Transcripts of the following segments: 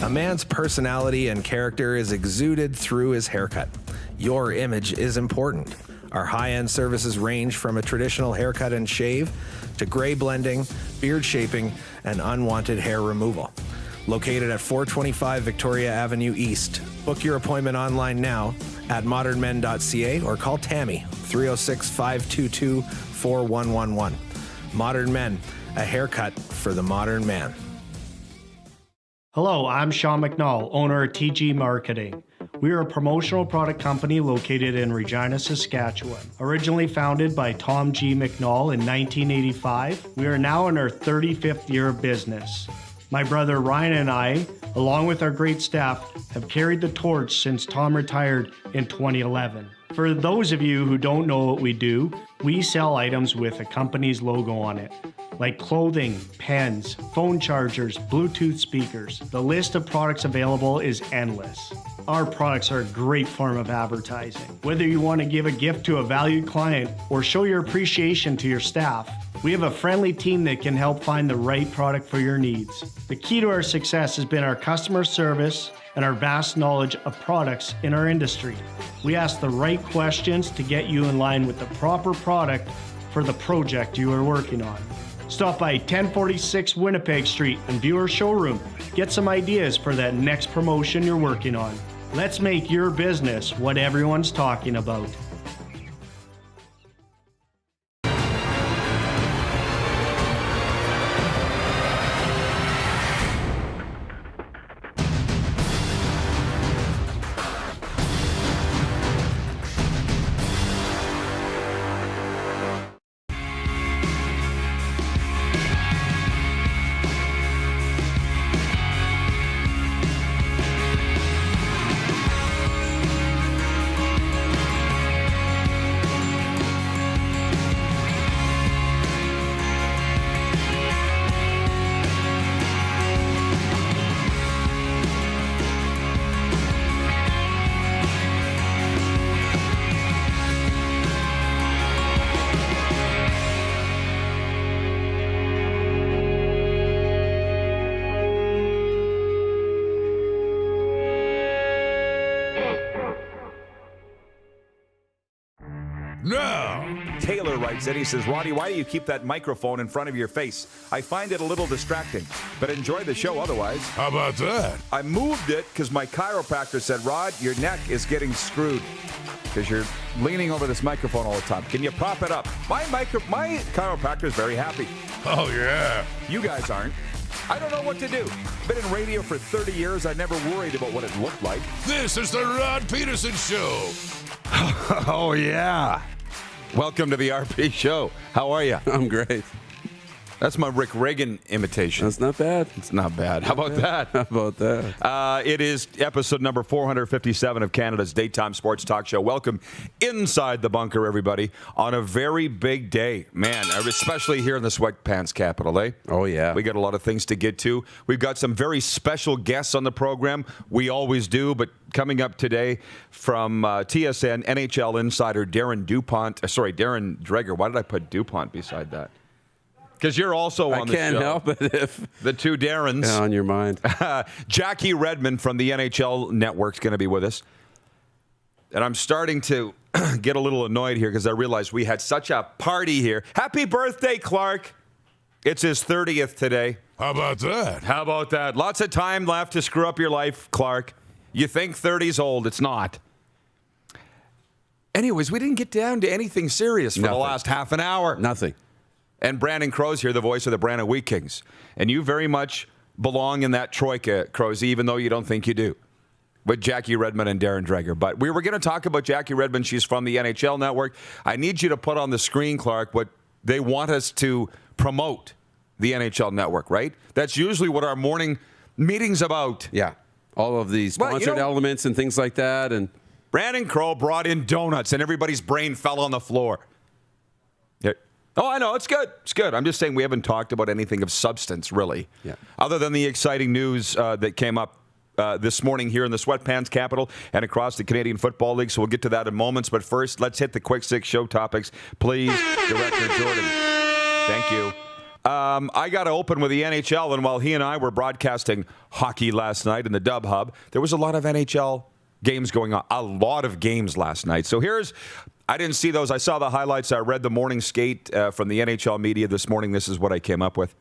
A man's personality and character is exuded through his haircut. Your image is important. Our high-end services range from a traditional haircut and shave to gray blending, beard shaping, and unwanted hair removal. Located at 425 Victoria Avenue East. Book your appointment online now at modernmen.ca or call Tammy 306-522-4111. Modern Men, a haircut for the modern man. Hello, I'm Sean McNall, owner of TG Marketing. We are a promotional product company located in Regina, Saskatchewan. Originally founded by Tom G. McNall in 1985, we are now in our 35th year of business. My brother Ryan and I, along with our great staff, have carried the torch since Tom retired in 2011. For those of you who don't know what we do, we sell items with a company's logo on it, like clothing, pens, phone chargers, Bluetooth speakers. The list of products available is endless. Our products are a great form of advertising. Whether you want to give a gift to a valued client or show your appreciation to your staff, we have a friendly team that can help find the right product for your needs. The key to our success has been our customer service and our vast knowledge of products in our industry. We ask the right questions to get you in line with the proper product for the project you are working on. Stop by 1046 Winnipeg Street and view our showroom. Get some ideas for that next promotion you're working on. Let's make your business what everyone's talking about. now. Taylor writes in, he says, Roddy, why do you keep that microphone in front of your face? I find it a little distracting, but enjoy the show otherwise. How about that? I moved it because my chiropractor said, Rod, your neck is getting screwed because you're leaning over this microphone all the time. Can you prop it up? My chiropractor is very happy. Oh, yeah. You guys aren't. I don't know what to do. Been in radio for 30 years. I never worried about what it looked like. This is the Rod Pedersen Show. Oh, yeah. Welcome to the RP Show. How are you? I'm great. That's my Rick Reagan imitation. That's not bad. It's not bad. How about that? How about that? It is episode number 457 of Canada's daytime sports talk show. Welcome inside the bunker, everybody, on a very big day. Man, especially here in the sweatpants capital, eh? Oh, yeah. We got a lot of things to get to. We've got some very special guests on the program. We always do, but coming up today from TSN, NHL insider Darren Dreger. Why did I put DuPont beside that? Because you're also on the show. I can't help it if the two Darrens on your mind. Jackie Redmond from the NHL Network is going to be with us. And I'm starting to get a little annoyed here because I realize we had such a party here. Happy birthday, Clark. It's his 30th today. How about that? How about that? Lots of time left to screw up your life, Clark. You think 30's old. It's not. Anyways, we didn't get down to anything serious for the last half an hour. Nothing. And Branden Crowe's here, the voice of the Branden Wheat Kings. And you very much belong in that troika, Crowe, even though you don't think you do. With Jackie Redmond and Darren Dreger. But we were going to talk about Jackie Redmond. She's from the NHL Network. I need you to put on the screen, Clark, what they want us to promote, the NHL Network, right? That's usually what our morning meeting's about. Yeah. All of these sponsored elements and things like that. And Branden Crowe brought in donuts, and everybody's brain fell on the floor. Oh, I know. It's good. It's good. I'm just saying we haven't talked about anything of substance, really, other than the exciting news that came up this morning here in the sweatpants capital and across the Canadian Football League. So we'll get to that in moments. But first, let's hit the quick six show topics. Please, Director Jordan. Thank you. I got to open with the NHL. And while he and I were broadcasting hockey last night in the Dub Hub, there was a lot of NHL games going on. A lot of games last night. So I didn't see those. I saw the highlights. I read the morning skate from the NHL media this morning. This is what I came up with.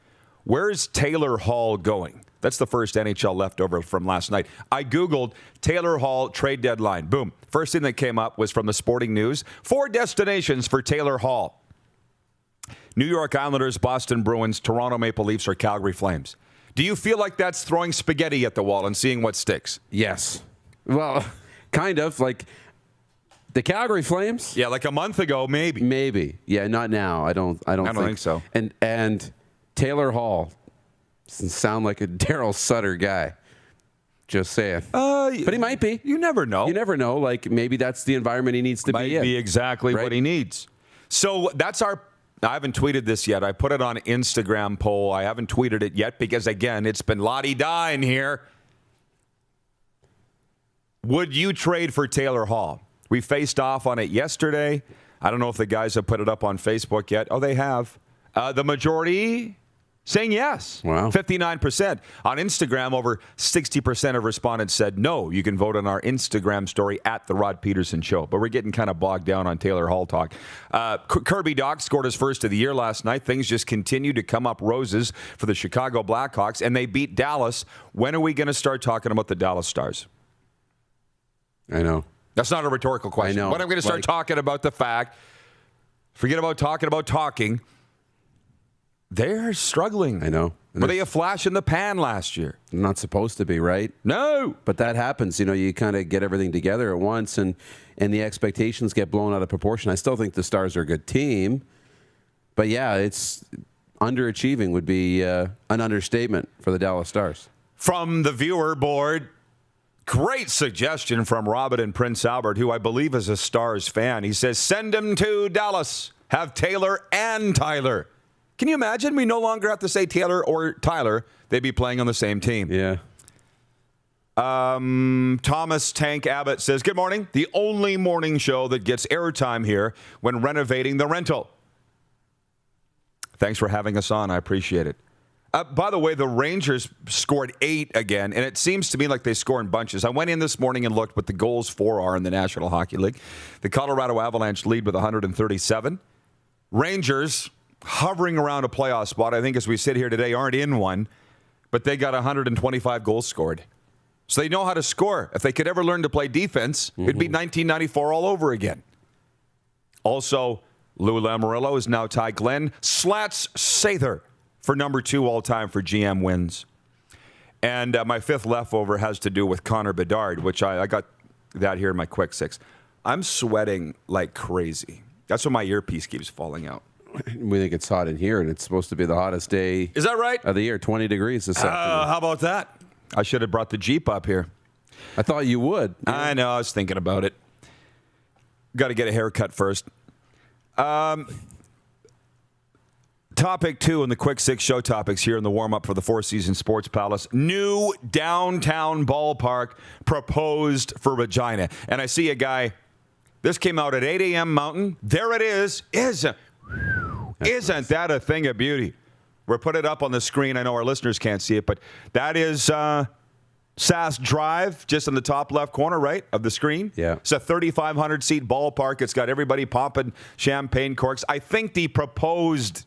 Where's Taylor Hall going? That's the first NHL leftover from last night. I Googled Taylor Hall trade deadline. Boom. First thing that came up was from the Sporting News. 4 destinations for Taylor Hall. New York Islanders, Boston Bruins, Toronto Maple Leafs, or Calgary Flames. Do you feel like that's throwing spaghetti at the wall and seeing what sticks? Yes. Well, kind of. Like the Calgary Flames? Yeah, like a month ago, maybe. Maybe. Yeah, not now. I don't think so. And Taylor Hall doesn't sound like a Daryl Sutter guy. Just saying. But he might be. You never know. You never know. Like maybe that's the environment he needs to be in. Might be exactly what he needs. So that's I haven't tweeted this yet. I put it on Instagram poll. I haven't tweeted it yet because, again, it's been la-di-da in here. Would you trade for Taylor Hall? We faced off on it yesterday. I don't know if the guys have put it up on Facebook yet. Oh, they have. The majority saying yes. Wow. 59%. On Instagram, over 60% of respondents said no. You can vote on our Instagram story at The Rod Pedersen Show. But we're getting kind of bogged down on Taylor Hall talk. Kirby Dach scored his first of the year last night. Things just continue to come up roses for the Chicago Blackhawks, and they beat Dallas. When are we going to start talking about the Dallas Stars? I know. That's not a rhetorical question. I know. But I'm going to start talking about the fact, forget about talking about talking. They're struggling. I know. Were they a flash in the pan last year? Not supposed to be, right? No. But that happens. You know, you kind of get everything together at once, and the expectations get blown out of proportion. I still think the Stars are a good team. But, yeah, it's underachieving would be an understatement for the Dallas Stars. From the viewer board, great suggestion from Robert in Prince Albert, who I believe is a Stars fan. He says, send him to Dallas. Have Taylor and Tyler. Can you imagine? We no longer have to say Taylor or Tyler. They'd be playing on the same team. Yeah. Thomas Tank Abbott says, good morning. The only morning show that gets airtime here when renovating the rental. Thanks for having us on. I appreciate it. By the way, the Rangers scored 8 again, and it seems to me like they score in bunches. I went in this morning and looked what the goals for are in the National Hockey League. The Colorado Avalanche lead with 137. Rangers, hovering around a playoff spot, I think as we sit here today, aren't in one, but they got 125 goals scored. So they know how to score. If they could ever learn to play defense, it'd be 1994 all over again. Also, Lou Lamoriello is now Ty Glenn. Slats Sather for number 2 all-time for GM wins. And my 5th leftover has to do with Connor Bedard, which I got that here in my quick 6. I'm sweating like crazy. That's why my earpiece keeps falling out. We think it's hot in here, and it's supposed to be the hottest day. Is that right? Of the year, 20 degrees this afternoon. How about that? I should have brought the Jeep up here. I thought you would. I know. I was thinking about it. Got to get a haircut first. Topic 2 in the Quick 6 show topics here in the warm-up for the Four Seasons Sports Palace. New downtown ballpark proposed for Regina. And I see a guy, this came out at 8 a.m. Mountain. There it is. Isn't that a thing of beauty? We'll put it up on the screen. I know our listeners can't see it, but that is Sask Drive, just in the top left corner, right, of the screen. Yeah. It's a 3,500-seat ballpark. It's got everybody popping champagne corks. I think the proposed...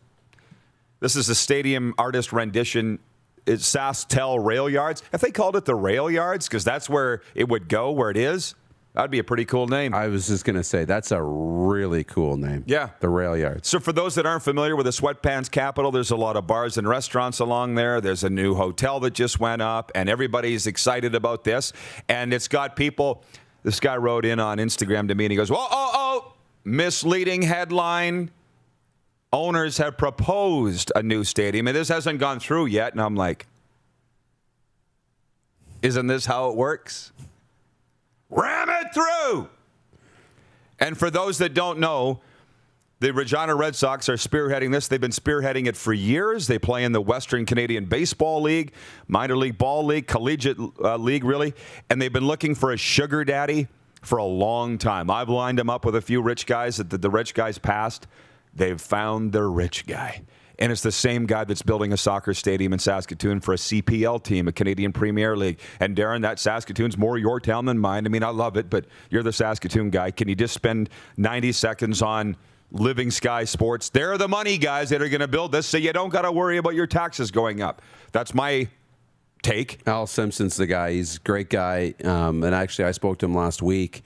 This is a stadium artist rendition. It's SaskTel Rail Yards. If they called it the Rail Yards, because that's where it would go, where it is, that'd be a pretty cool name. I was just going to say, that's a really cool name. Yeah. The Rail Yards. So for those that aren't familiar with the Sweatpants capital, there's a lot of bars and restaurants along there. There's a new hotel that just went up, and everybody's excited about this. And it's got people, this guy wrote in on Instagram to me, and he goes, misleading headline. Owners have proposed a new stadium, and this hasn't gone through yet. And I'm like, isn't this how it works? Ram it through. And for those that don't know, the Regina Red Sox are spearheading this. They've been spearheading it for years. They play in the Western Canadian Baseball League, Minor League Ball League, Collegiate League, really. And they've been looking for a sugar daddy for a long time. I've lined them up with a few rich guys that the rich guys passed. They've found their rich guy. And it's the same guy that's building a soccer stadium in Saskatoon for a CPL team, a Canadian Premier League. And Darren, that Saskatoon's more your town than mine. I mean, I love it, but you're the Saskatoon guy. Can you just spend 90 seconds on Living Sky Sports? They're the money guys that are going to build this, so you don't got to worry about your taxes going up. That's my take. Al Simpson's the guy. He's a great guy. And actually, I spoke to him last week.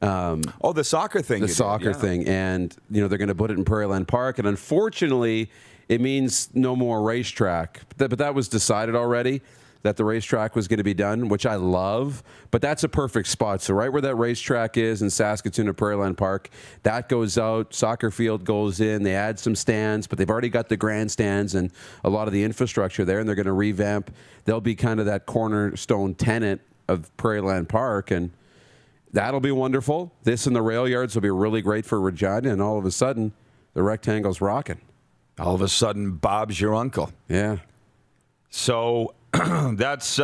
The soccer thing. The soccer thing. And, they're going to put it in Prairieland Park. And unfortunately, it means no more racetrack. But that was decided already, that the racetrack was going to be done, which I love. But that's a perfect spot. So right where that racetrack is in Saskatoon at Prairieland Park, that goes out. Soccer field goes in. They add some stands, but they've already got the grandstands and a lot of the infrastructure there, and they're going to revamp. They'll be kind of that cornerstone tenant of Prairieland Park, and that'll be wonderful. This and the rail yards will be really great for Regina, and all of a sudden, the rectangle's rocking. All of a sudden, Bob's your uncle. Yeah. So that's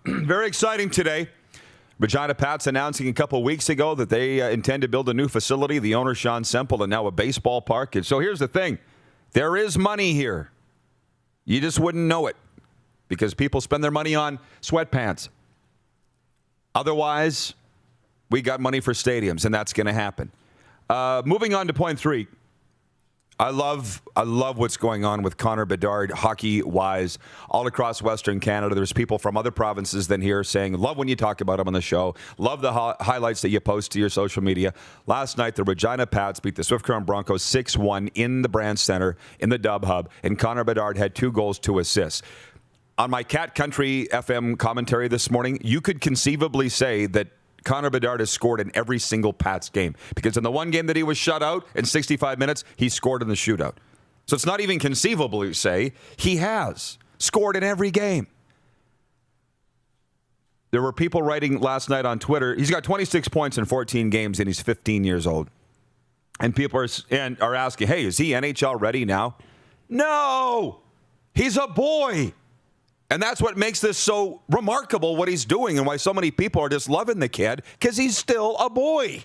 very exciting today. Regina Pats announcing a couple weeks ago that they intend to build a new facility. The owner, Sean Semple, and now a baseball park. And so here's the thing. There is money here. You just wouldn't know it because people spend their money on sweatpants. Otherwise, we got money for stadiums, and that's going to happen. Moving on to point 3. I love what's going on with Connor Bedard, hockey-wise, all across Western Canada. There's people from other provinces than here saying, love when you talk about him on the show. Love the highlights that you post to your social media. Last night, the Regina Pats beat the Swift Current Broncos 6-1 in the Brand Center, in the Dub Hub, and Connor Bedard had 2 goals, 2 assists. On my Cat Country FM commentary this morning, you could conceivably say that Connor Bedard has scored in every single Pats game because in the one game that he was shut out in 65 minutes, he scored in the shootout. So it's not even conceivable to say he has scored in every game. There were people writing last night on Twitter, he's got 26 points in 14 games and he's 15 years old. And people are asking, hey, is he NHL ready now? No, he's a boy. And that's what makes this so remarkable, what he's doing, and why so many people are just loving the kid, because he's still a boy.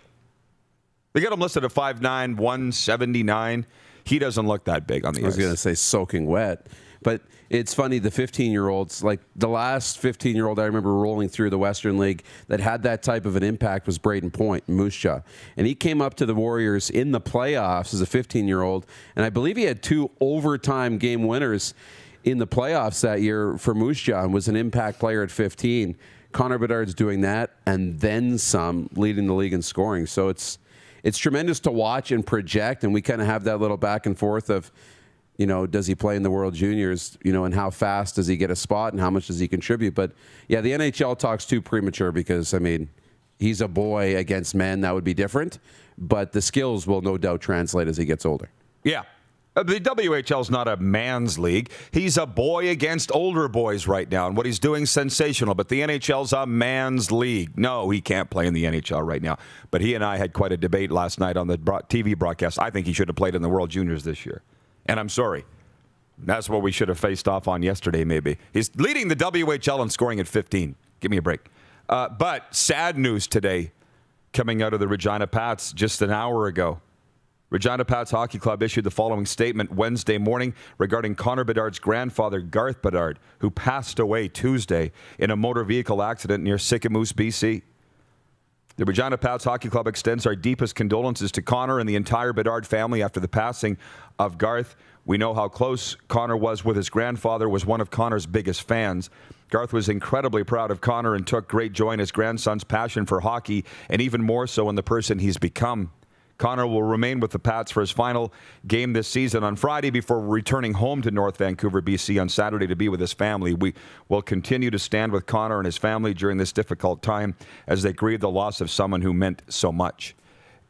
They got him listed at 5'9", 179. He doesn't look that big on the ice. I was going to say soaking wet. But it's funny, the 15-year-olds, like the last 15-year-old I remember rolling through the Western League that had that type of an impact was Braden Point in Moose Jaw. And he came up to the Warriors in the playoffs as a 15-year-old, and I believe he had 2 overtime game winners in the playoffs that year for Moose Jaw and was an impact player at 15. Connor Bedard's doing that and then some, leading the league in scoring. So it's tremendous to watch and project, and we kind of have that little back and forth of, does he play in the World Juniors, and how fast does he get a spot and how much does he contribute? But, yeah, the NHL talk's too premature because, he's a boy against men. That would be different. But the skills will no doubt translate as he gets older. Yeah. The WHL's not a man's league. He's a boy against older boys right now, and what he's doing is sensational. But the NHL's a man's league. No, he can't play in the NHL right now. But he and I had quite a debate last night on the TV broadcast. I think he should have played in the World Juniors this year. And I'm sorry. That's what we should have faced off on yesterday, maybe. He's leading the WHL in scoring at 15. Give me a break. But sad news today coming out of the Regina Pats just an hour ago. Regina Pats Hockey Club issued the following statement Wednesday morning regarding Connor Bedard's grandfather, Garth Bedard, who passed away Tuesday in a motor vehicle accident near Sicamous, BC. The Regina Pats Hockey Club extends our deepest condolences to Connor and the entire Bedard family after the passing of Garth. We know how close Connor was with his grandfather, was one of Connor's biggest fans. Garth was incredibly proud of Connor and took great joy in his grandson's passion for hockey, and even more so in the person he's become. Connor will remain with the Pats for his final game this season on Friday before returning home to North Vancouver, BC on Saturday to be with his family. We will continue to stand with Connor and his family during this difficult time as they grieve the loss of someone who meant so much.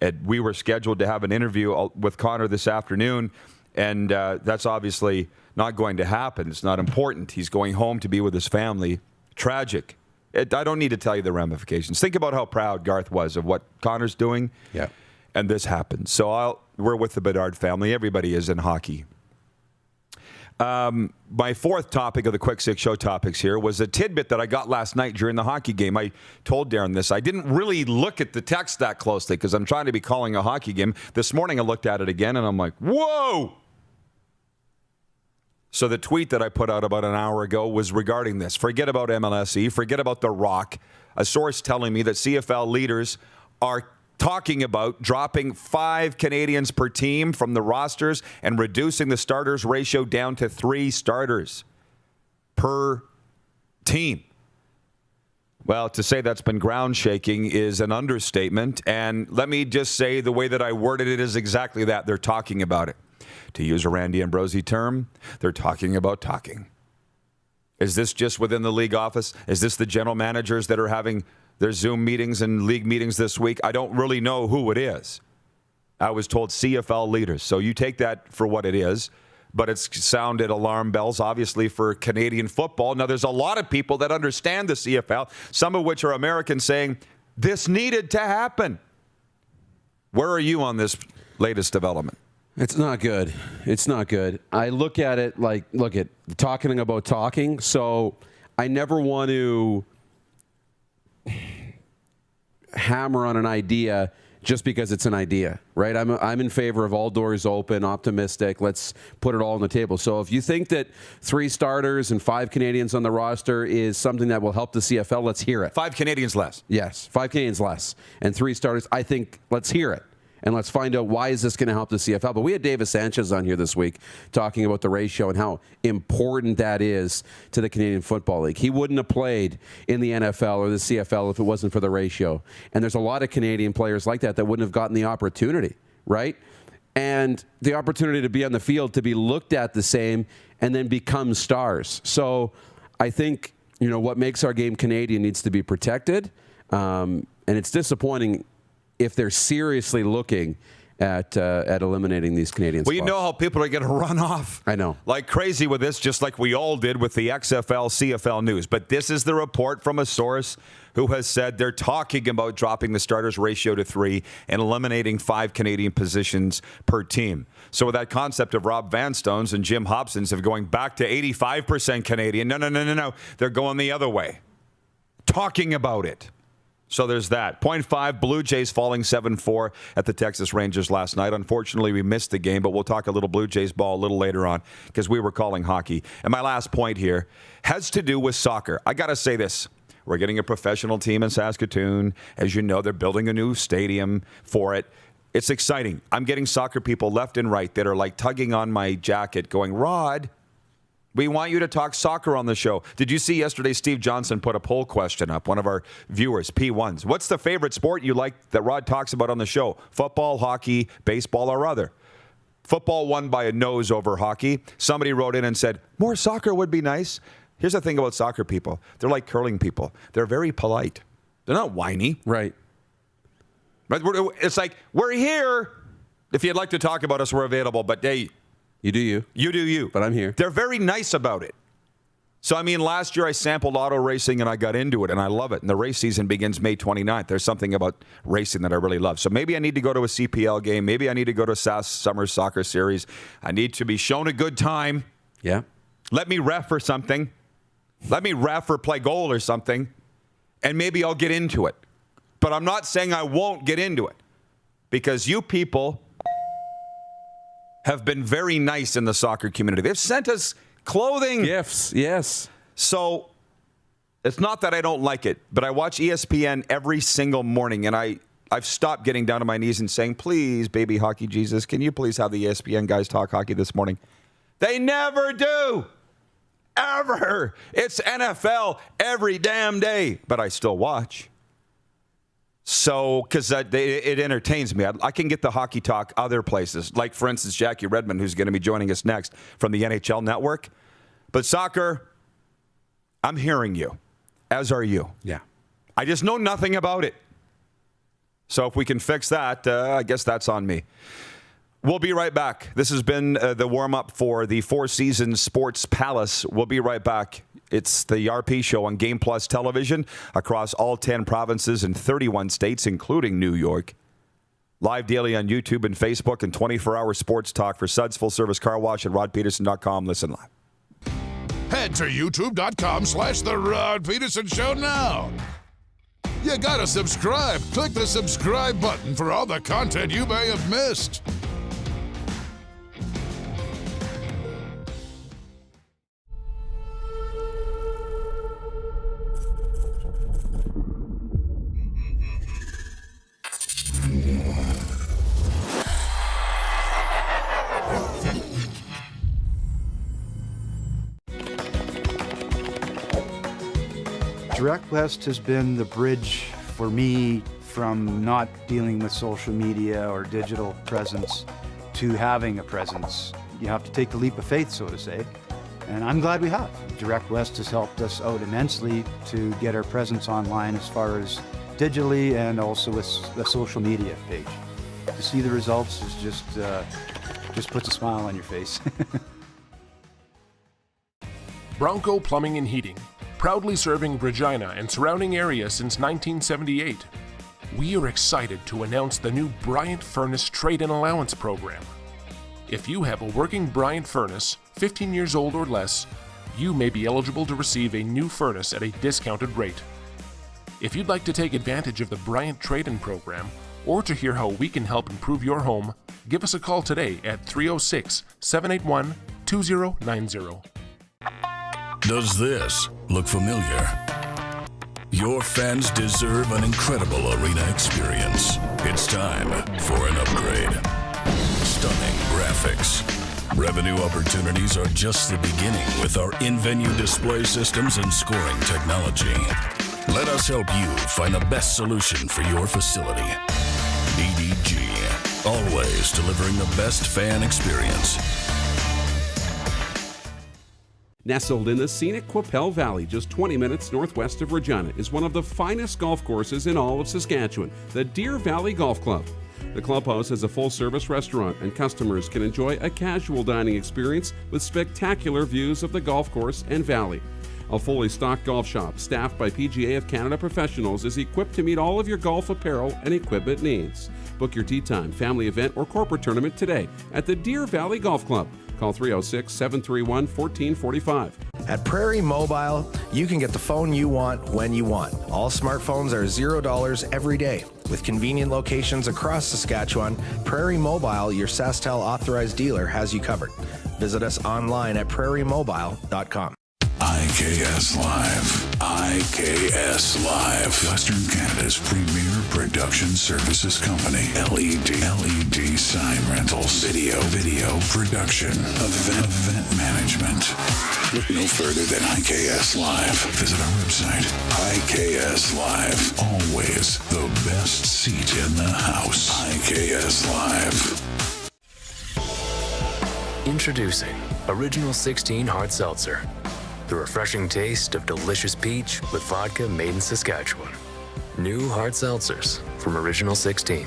And we were scheduled to have an interview with Connor this afternoon, and that's obviously not going to happen. It's not important. He's going home to be with his family. Tragic. I don't need to tell you the ramifications. Think about how proud Garth was of what Connor's doing. Yeah. And this happened. So we're with the Bedard family. Everybody is in hockey. My fourth topic of the Quick Six Show topics here was a tidbit that I got last night during the hockey game. I told Darren this. I didn't really look at the text that closely because I'm trying to be calling a hockey game. This morning I looked at it again and I'm like, whoa! So the tweet that I put out about an hour ago was regarding this. Forget about MLSE. Forget about The Rock. A source telling me that CFL leaders are talking about dropping 5 Canadians per team from the rosters and reducing the starters ratio down to 3 starters per team. Well, to say that's been ground shaking is an understatement. And let me just say the way that I worded it is exactly that. They're talking about it. To use a Randy Ambrosi term, they're talking about talking. Is this just within the league office? Is this the general managers that are having their Zoom meetings and league meetings this week? I don't really know who it is. I was told CFL leaders. So you take that for what it is. But it's sounded alarm bells, obviously, for Canadian football. Now, there's a lot of people that understand the CFL, some of which are Americans, saying this needed to happen. Where are you on this latest development? It's not good. It's not good. I look at it like, look at talking about talking. So I never want to hammer on an idea just because it's an idea, right? I'm in favor of all doors open, optimistic. Let's put it all on the table. So if you think that 3 starters and 5 Canadians on the roster is something that will help the CFL, let's hear it. 5 Canadians less. Yes, 5 Canadians less. And 3 starters, I think, let's hear it. And let's find out why is this going to help the CFL. But we had David Sanchez on here this week talking about the ratio and how important that is to the Canadian Football League. He wouldn't have played in the NFL or the CFL if it wasn't for the ratio. And there's a lot of Canadian players like that wouldn't have gotten the opportunity, right? And the opportunity to be on the field, to be looked at the same, and then become stars. So I think, what makes our game Canadian needs to be protected. And it's disappointing if they're seriously looking at eliminating these Canadian spots. Well, you know how people are going to run off. I know. Like crazy with this, just like we all did with the XFL, CFL news. But this is the report from a source who has said they're talking about dropping the starters ratio to 3 and eliminating 5 Canadian positions per team. So with that concept of Rob Vanstones and Jim Hobsons of going back to 85% Canadian, no. They're going the other way. Talking about it. So there's that. 0.5, Blue Jays falling 7-4 at the Texas Rangers last night. Unfortunately, we missed the game, but we'll talk a little Blue Jays ball a little later on because we were calling hockey. And my last point here has to do with soccer. I got to say this. We're getting a professional team in Saskatoon. As you know, they're building a new stadium for it. It's exciting. I'm getting soccer people left and right that are like tugging on my jacket going, Rod, we want you to talk soccer on the show. Did you see yesterday Steve Johnson put a poll question up, one of our viewers, P1s. What's the favorite sport you like that Rod talks about on the show? Football, hockey, baseball, or other? Football won by a nose over hockey. Somebody wrote in and said, more soccer would be nice. Here's the thing about soccer people. They're like curling people. They're very polite. They're not whiny. Right. It's like, we're here. If you'd like to talk about us, we're available. But hey, You do you. you do you. But I'm here. They're very nice about it. So, I mean, last year I sampled auto racing and I got into it and I love it. And the race season begins May 29th. There's something about racing that I really love. So maybe I need to go to a CPL game. Maybe I need to go to SAS Summer Soccer Series. I need to be shown a good time. Yeah. Let me ref or something. Let me ref or play goal or something. And maybe I'll get into it. But I'm not saying I won't get into it. Because you people have been very nice in the soccer community. They've sent us clothing. Gifts, yes. So it's not that I don't like it, but I watch ESPN every single morning, and I've stopped getting down to my knees and saying, please, baby hockey Jesus, can you please have the ESPN guys talk hockey this morning? They never do. Ever. It's NFL every damn day, but I still watch. So, because it entertains me. I can get the hockey talk other places. Like, for instance, Jackie Redmond, who's going to be joining us next from the NHL Network. But soccer, I'm hearing you, as are you. Yeah. I just know nothing about it. So if we can fix that, I guess that's on me. We'll be right back. This has been the warm-up for the Four Seasons Sports Palace. We'll be right back. It's the RP Show on Game Plus Television across all 10 provinces and 31 states, including New York. Live daily on YouTube and Facebook, and 24-hour sports talk for Suds Full Service Car Wash at rodpedersen.com. Listen live. Head to youtube.com/The Rod Pedersen Show now. You gotta subscribe. Click the subscribe button for all the content you may have missed. Direct West has been the bridge for me from not dealing with social media or digital presence to having a presence. You have to take the leap of faith, so to say, and I'm glad we have. Direct West has helped us out immensely to get our presence online as far as digitally and also with the social media page. To see the results is just puts a smile on your face. Bronco Plumbing and Heating, proudly serving Regina and surrounding areas since 1978. We are excited to announce the new Bryant Furnace Trade-in Allowance Program. If you have a working Bryant furnace, 15 years old or less, you may be eligible to receive a new furnace at a discounted rate. If you'd like to take advantage of the Bryant Trade-in Program, or to hear how we can help improve your home, give us a call today at 306-781-2090. Does this look familiar? Your fans deserve an incredible arena experience. It's time for an upgrade. Stunning graphics. Revenue opportunities are just the beginning with our in-venue display systems and scoring technology. Let us help you find the best solution for your facility. EDG, always delivering the best fan experience. Nestled in the scenic Qu'Appelle Valley, just 20 minutes northwest of Regina, is one of the finest golf courses in all of Saskatchewan, the Deer Valley Golf Club. The clubhouse has a full-service restaurant, and customers can enjoy a casual dining experience with spectacular views of the golf course and valley. A fully stocked golf shop, staffed by PGA of Canada professionals, is equipped to meet all of your golf apparel and equipment needs. Book your tee time, family event, or corporate tournament today at the Deer Valley Golf Club. Call 306-731-1445. At Prairie Mobile, you can get the phone you want when you want. All smartphones are $0 every day. With convenient locations across Saskatchewan, Prairie Mobile, your SaskTel authorized dealer, has you covered. Visit us online at prairiemobile.com. IKS Live. IKS Live. Western Canada's premier production services company. LED sign rentals. Video production. Event management. Look no further than IKS Live. Visit our website. IKS Live. Always the best seat in the house. IKS Live. Introducing Original 16 Hard Seltzer. The refreshing taste of delicious peach with vodka made in Saskatchewan. New hard seltzers from Original 16.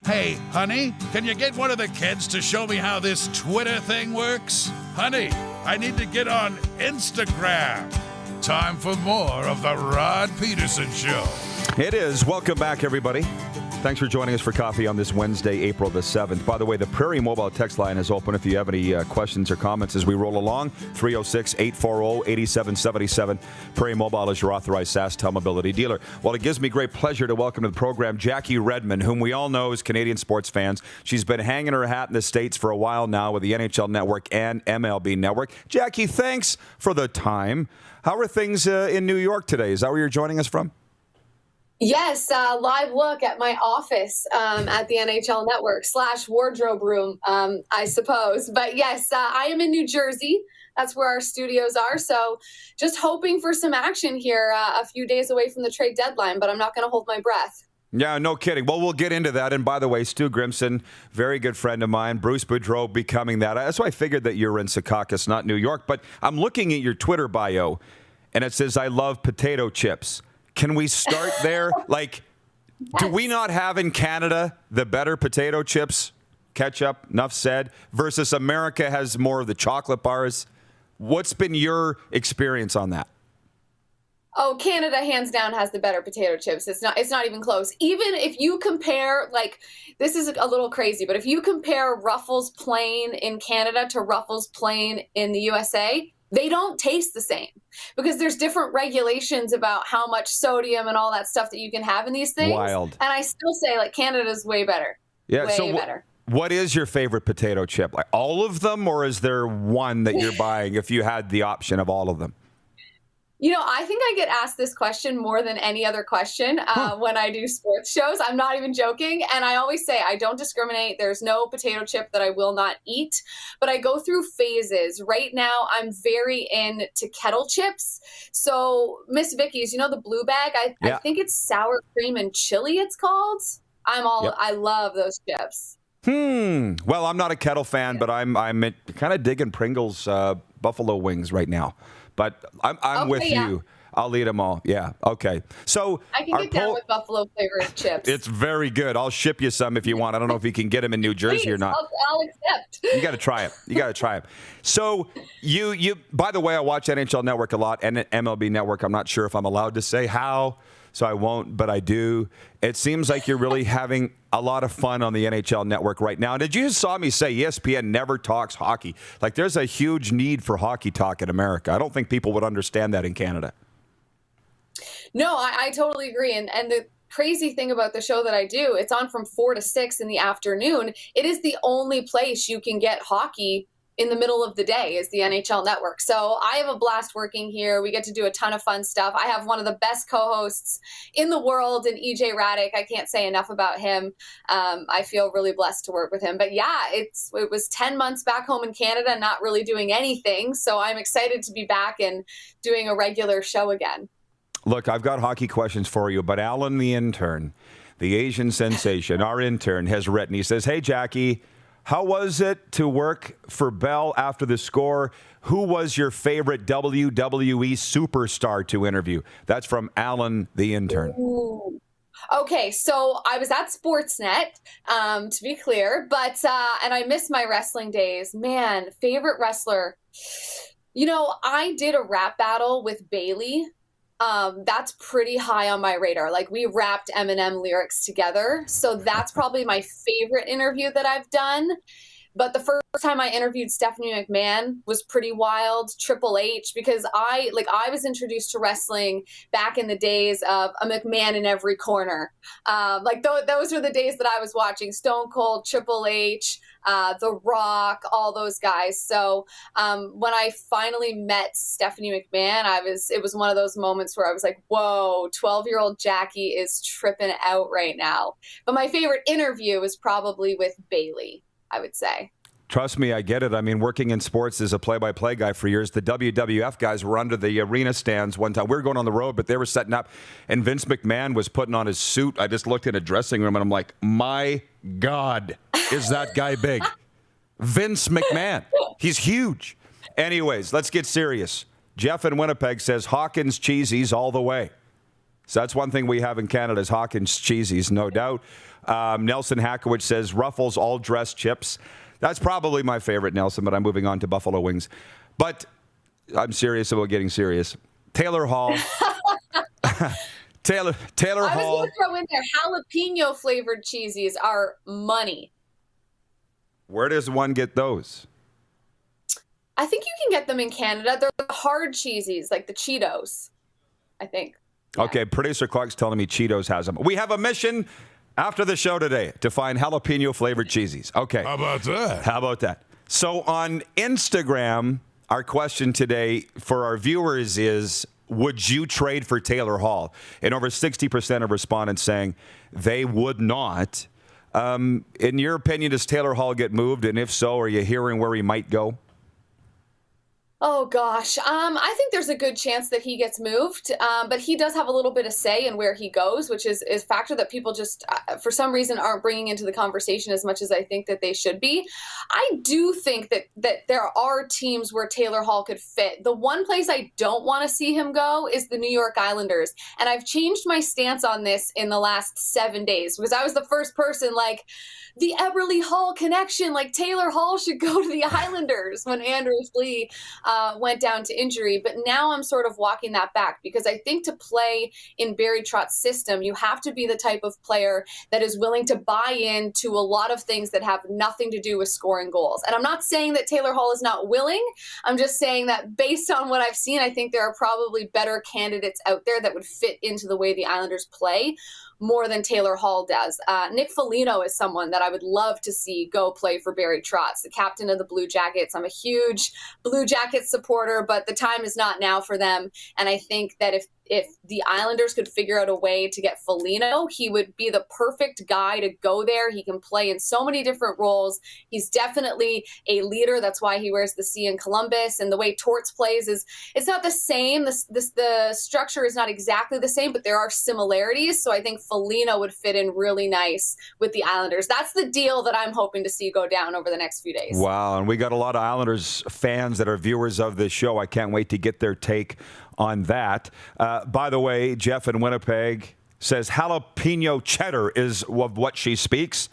Hey, honey, can you get one of the kids to show me how this Twitter thing works? Honey, I need to get on Instagram. Time for more of the Rod Pedersen Show. It is. Welcome back, everybody. Thanks for joining us for coffee on this Wednesday, April the 7th. By the way, the Prairie Mobile text line is open if you have any questions or comments as we roll along. 306-840-8777. Prairie Mobile is your authorized SaskTel mobility dealer. Well, it gives me great pleasure to welcome to the program Jackie Redmond, whom we all know as Canadian sports fans. She's been hanging her hat in the States for a while now with the NHL Network and MLB Network. Jackie, thanks for the time. How are things in New York today? Is that where you're joining us from? Yes, live look at my office at the NHL Network / wardrobe room, I suppose. But yes, I am in New Jersey. That's where our studios are. So just hoping for some action here a few days away from the trade deadline, but I'm not going to hold my breath. Yeah, no kidding. Well, we'll get into that. And by the way, Stu Grimson, very good friend of mine, Bruce Boudreau becoming that. That's why I figured that you're in Secaucus, not New York. But I'm looking at your Twitter bio, and it says, I love potato chips. Can we start there? Like, do we not have in Canada the better potato chips, ketchup, enough said, versus America has more of the chocolate bars? What's been your experience on that? Oh, Canada hands down has the better potato chips. It's not even close. Even if you compare, like, this is a little crazy, but if you compare Ruffles plain in Canada to Ruffles plain in the USA, they don't taste the same because there's different regulations about how much sodium and all that stuff that you can have in these things. Wild. And I still say, like, Canada's way better. Yeah. Way better. What is your favorite potato chip? Like all of them, or is there one that you're buying if you had the option of all of them? You know, I think I get asked this question more than any other question when I do sports shows. I'm not even joking. And I always say I don't discriminate. There's no potato chip that I will not eat. But I go through phases. Right now, I'm very into kettle chips. So Miss Vicky's, you know, the blue bag? I think it's sour cream and chili it's called. I love those chips. Well, I'm not a kettle fan, but I'm kind of digging Pringles buffalo wings right now. But I'm with you. I'll eat them all. Yeah. Okay. So I can get down with buffalo flavored chips. It's very good. I'll ship you some if you want. I don't know if you can get them in New Jersey or not. I'll accept. You got to try it. So you. By the way, I watch NHL Network a lot and MLB Network. I'm not sure if I'm allowed to say how, so I won't, but I do. It seems like you're really having a lot of fun on the NHL Network right now. Did you just saw me say ESPN never talks hockey? Like, there's a huge need for hockey talk in America. I don't think people would understand that in Canada. No, I totally agree. And the crazy thing about the show that I do, it's on from 4 to 6 in the afternoon. It is the only place you can get hockey in the middle of the day is the NHL Network. So I have a blast working here. We get to do a ton of fun stuff. I have one of the best co-hosts in the world in EJ Raddick. I can't say enough about him. I feel really blessed to work with him. But yeah, it was 10 months back home in Canada, not really doing anything. So I'm excited to be back and doing a regular show again. Look, I've got hockey questions for you, but Alan, the intern, the Asian sensation, our intern, has written. He says, hey, Jackie, how was it to work for Bell after the score? Who was your favorite WWE superstar to interview? That's from Alan, the intern. Ooh. Okay, so I was at Sportsnet, to be clear, but and I miss my wrestling days. Man, favorite wrestler. I did a rap battle with Bailey. That's pretty high on my radar. Like, we rapped Eminem lyrics together, so that's probably my favorite interview that I've done. But the first time I interviewed Stephanie McMahon was pretty wild. Triple H, because I was introduced to wrestling back in the days of a McMahon in every corner. Those were the days that I was watching Stone Cold, Triple H, The Rock, all those guys. So when I finally met Stephanie McMahon, it was one of those moments where I was like, whoa, 12-year-old Jackie is tripping out right now. But my favorite interview was probably with Bailey, I would say. Trust me, I get it. I mean, working in sports as a play-by-play guy for years, the WWF guys were under the arena stands one time. We were going on the road, but they were setting up, and Vince McMahon was putting on his suit. I just looked in a dressing room, and I'm like, my God, is that guy big? Vince McMahon. He's huge. Anyways, let's get serious. Jeff in Winnipeg says Hawkins cheesies all the way. So that's one thing we have in Canada is Hawkins cheesies, no doubt. Nelson Hackowicz says Ruffles all dressed chips. That's probably my favorite, Nelson, but I'm moving on to buffalo wings. But I'm serious about getting serious. Taylor Hall. Taylor Hall. I was going to throw in there, jalapeno flavored cheesies are money. Where does one get those? I think you can get them in Canada. They're the hard cheesies, like the Cheetos, I think. Okay, producer Clark's telling me Cheetos has them. We have a mission after the show today to find jalapeno-flavored cheesies. Okay. How about that? So on Instagram, our question today for our viewers is, would you trade for Taylor Hall? And over 60% of respondents saying they would not. In your opinion, does Taylor Hall get moved? And if so, are you hearing where he might go? Oh, gosh. I think there's a good chance that he gets moved, but he does have a little bit of say in where he goes, which is a factor that people just, for some reason, aren't bringing into the conversation as much as I think that they should be. I do think that there are teams where Taylor Hall could fit. The one place I don't want to see him go is the New York Islanders, and I've changed my stance on this in the last 7 days, because I was the first person like, the Eberle Hall connection, like Taylor Hall should go to the Islanders when Anders Lee went down to injury. But now I'm sort of walking that back, because I think to play in Barry Trotz's system, you have to be the type of player that is willing to buy into a lot of things that have nothing to do with scoring goals. And I'm not saying that Taylor Hall is not willing. I'm just saying that based on what I've seen, I think there are probably better candidates out there that would fit into the way the Islanders play more than Taylor Hall does. Nick Foligno is someone that I would love to see go play for Barry Trotz, the captain of the Blue Jackets. I'm a huge Blue Jackets supporter, but the time is not now for them. And I think that if the Islanders could figure out a way to get Foligno, he would be the perfect guy to go there. He can play in so many different roles. He's definitely a leader. That's why he wears the C in Columbus. And the way Torts plays it's not the same. The structure is not exactly the same, but there are similarities. So I think Foligno would fit in really nice with the Islanders. That's the deal that I'm hoping to see go down over the next few days. Wow, and we got a lot of Islanders fans that are viewers of this show. I can't wait to get their take on that. By the way, Jeff in Winnipeg says jalapeno cheddar is of what she speaks.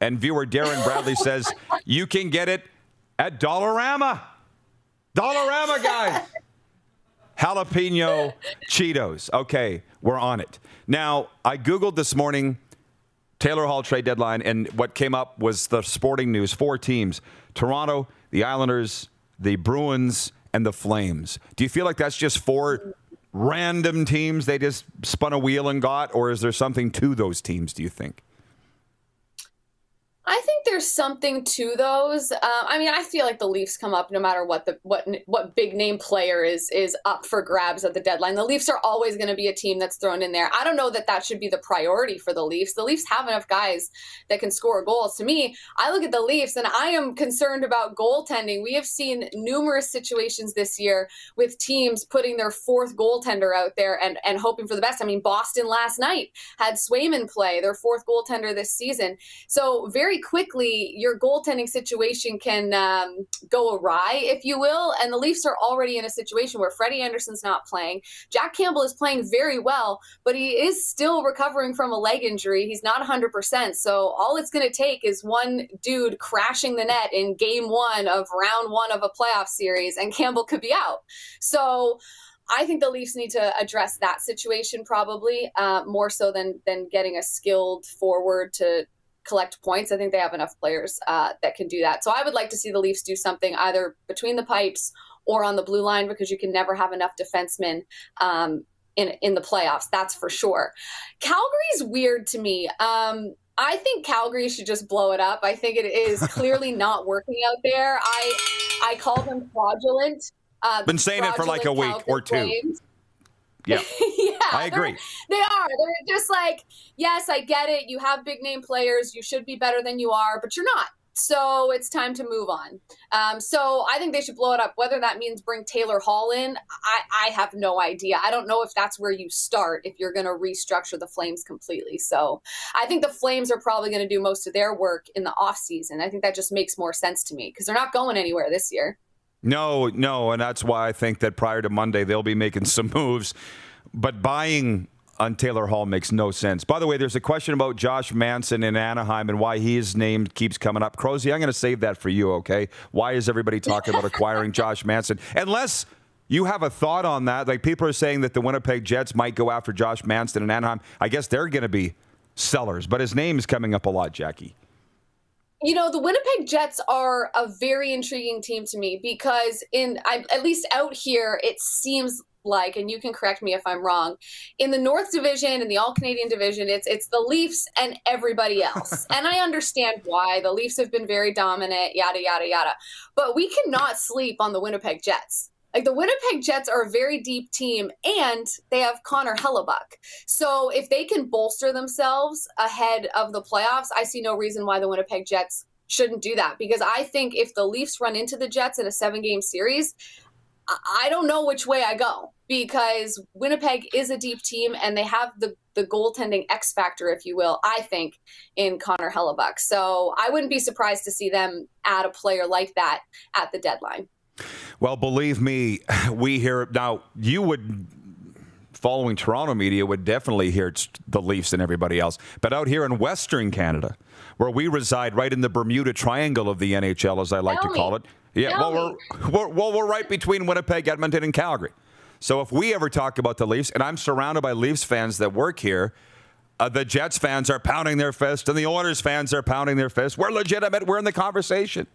And viewer Darren Bradley says you can get it at Dollarama. Dollarama, guys. Jalapeno Cheetos. Okay, we're on it. Now, I Googled this morning Taylor Hall trade deadline, and what came up was the Sporting News. 4 teams: Toronto, the Islanders, the Bruins, and the Flames. Do you feel like that's just 4 random teams they just spun a wheel and got, or is there something to those teams, do you think? I think there's something to those. I feel like the Leafs come up no matter what big name player is up for grabs at the deadline. The Leafs are always going to be a team that's thrown in there. I don't know that should be the priority for the Leafs. The Leafs have enough guys that can score goals. To me, I look at the Leafs and I am concerned about goaltending. We have seen numerous situations this year with teams putting their 4th goaltender out there and hoping for the best. Boston last night had Swayman play, their 4th goaltender this season. So very very quickly your goaltending situation can go awry, if you will. And the Leafs are already in a situation where Freddie Anderson's not playing. Jack Campbell is playing very well, but he is still recovering from a leg injury. He's not 100%. So all it's going to take is one dude crashing the net in game 1 of round 1 of a playoff series, and Campbell could be out. So I think the Leafs need to address that situation probably more so than getting a skilled forward to collect points. I think they have enough players that can do that. So I would like to see the Leafs do something either between the pipes or on the blue line, because you can never have enough defensemen in the playoffs. That's for sure. Calgary's weird to me. I think Calgary should just blow it up. I think it is clearly not working out there. I call them fraudulent. Been saying it for like a week or two. Flames. Yeah, yeah, I agree. They are. They're just like, yes, I get it. You have big name players. You should be better than you are, but you're not. So it's time to move on. So I think they should blow it up. Whether that means bring Taylor Hall in, I have no idea. I don't know if that's where you start if you're going to restructure the Flames completely. So I think the Flames are probably going to do most of their work in the offseason. I think that just makes more sense to me because they're not going anywhere this year. No, and that's why I think that prior to Monday they'll be making some moves. But buying on Taylor Hall makes no sense. By the way, there's a question about Josh Manson in Anaheim and why his name keeps coming up. Crowe, I'm going to save that for you, okay? Why is everybody talking about acquiring Josh Manson? Unless you have a thought on that. Like, people are saying that the Winnipeg Jets might go after Josh Manson in Anaheim. I guess they're going to be sellers, but his name is coming up a lot, Jackie. You know, the Winnipeg Jets are a very intriguing team to me because at least out here, it seems like, and you can correct me if I'm wrong, in the North Division and the All-Canadian Division, it's the Leafs and everybody else. And I understand why. The Leafs have been very dominant, yada, yada, yada. But we cannot sleep on the Winnipeg Jets. Like, the Winnipeg Jets are a very deep team, and they have Connor Hellebuck. So if they can bolster themselves ahead of the playoffs, I see no reason why the Winnipeg Jets shouldn't do that. Because I think if the Leafs run into the Jets in a 7-game series, I don't know which way I go. Because Winnipeg is a deep team, and they have the goaltending X factor, if you will, I think, in Connor Hellebuck. So I wouldn't be surprised to see them add a player like that at the deadline. Well, believe me, we hear now. You would, following Toronto media, would definitely hear the Leafs and everybody else. But out here in Western Canada, where we reside, right in the Bermuda Triangle of the NHL, as I like to call it. Yeah, we're right between Winnipeg, Edmonton, and Calgary. So if we ever talk about the Leafs, and I'm surrounded by Leafs fans that work here, the Jets fans are pounding their fist, and the Oilers fans are pounding their fist. We're legitimate. We're in the conversation.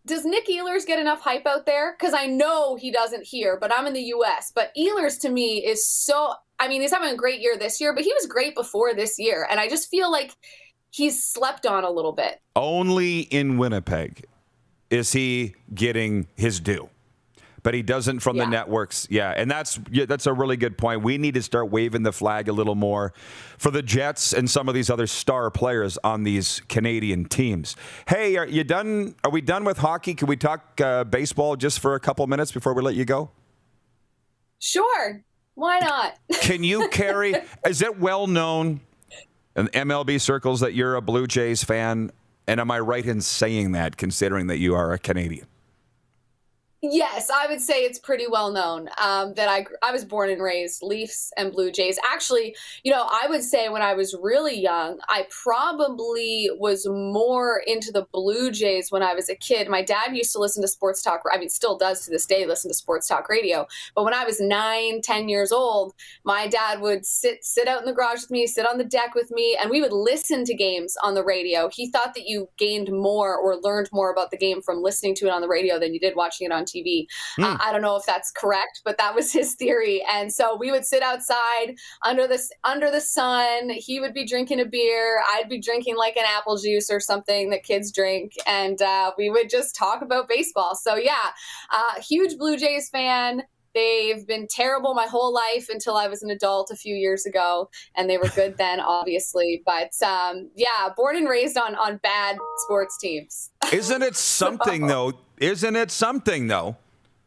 Does Nick Ehlers get enough hype out there? Because I know he doesn't here, but I'm in the U.S. But Ehlers, to me, is so... I mean, he's having a great year this year, but he was great before this year. And I just feel like he's slept on a little bit. Only in Winnipeg is he getting his due. But he doesn't from the networks. Yeah, and that's a really good point. We need to start waving the flag a little more for the Jets and some of these other star players on these Canadian teams. Hey, are you done? Are we done with hockey? Can we talk baseball just for a couple minutes before we let you go? Sure. Why not? Can you carry... Is it well known in MLB circles that you're a Blue Jays fan? And am I right in saying that, considering that you are a Canadian? Yes, I would say it's pretty well known that I was born and raised Leafs and Blue Jays. Actually, you know, I would say when I was really young, I probably was more into the Blue Jays when I was a kid. My dad used to listen to sports talk. I mean, still does to this day, listen to sports talk radio. But when I was 9, 10 years old, my dad would sit out in the garage with me, sit on the deck with me, and we would listen to games on the radio. He thought that you gained more or learned more about the game from listening to it on the radio than you did watching it on TV. I don't know if that's correct, but that was his theory. And so we would sit outside under the sun. He would be drinking a beer. I'd be drinking like an apple juice or something that kids drink. And we would just talk about baseball. So yeah, huge Blue Jays fan. They've been terrible my whole life until I was an adult a few years ago, and they were good then, obviously. But yeah, born and raised on bad sports teams. Isn't it something though? Isn't it something though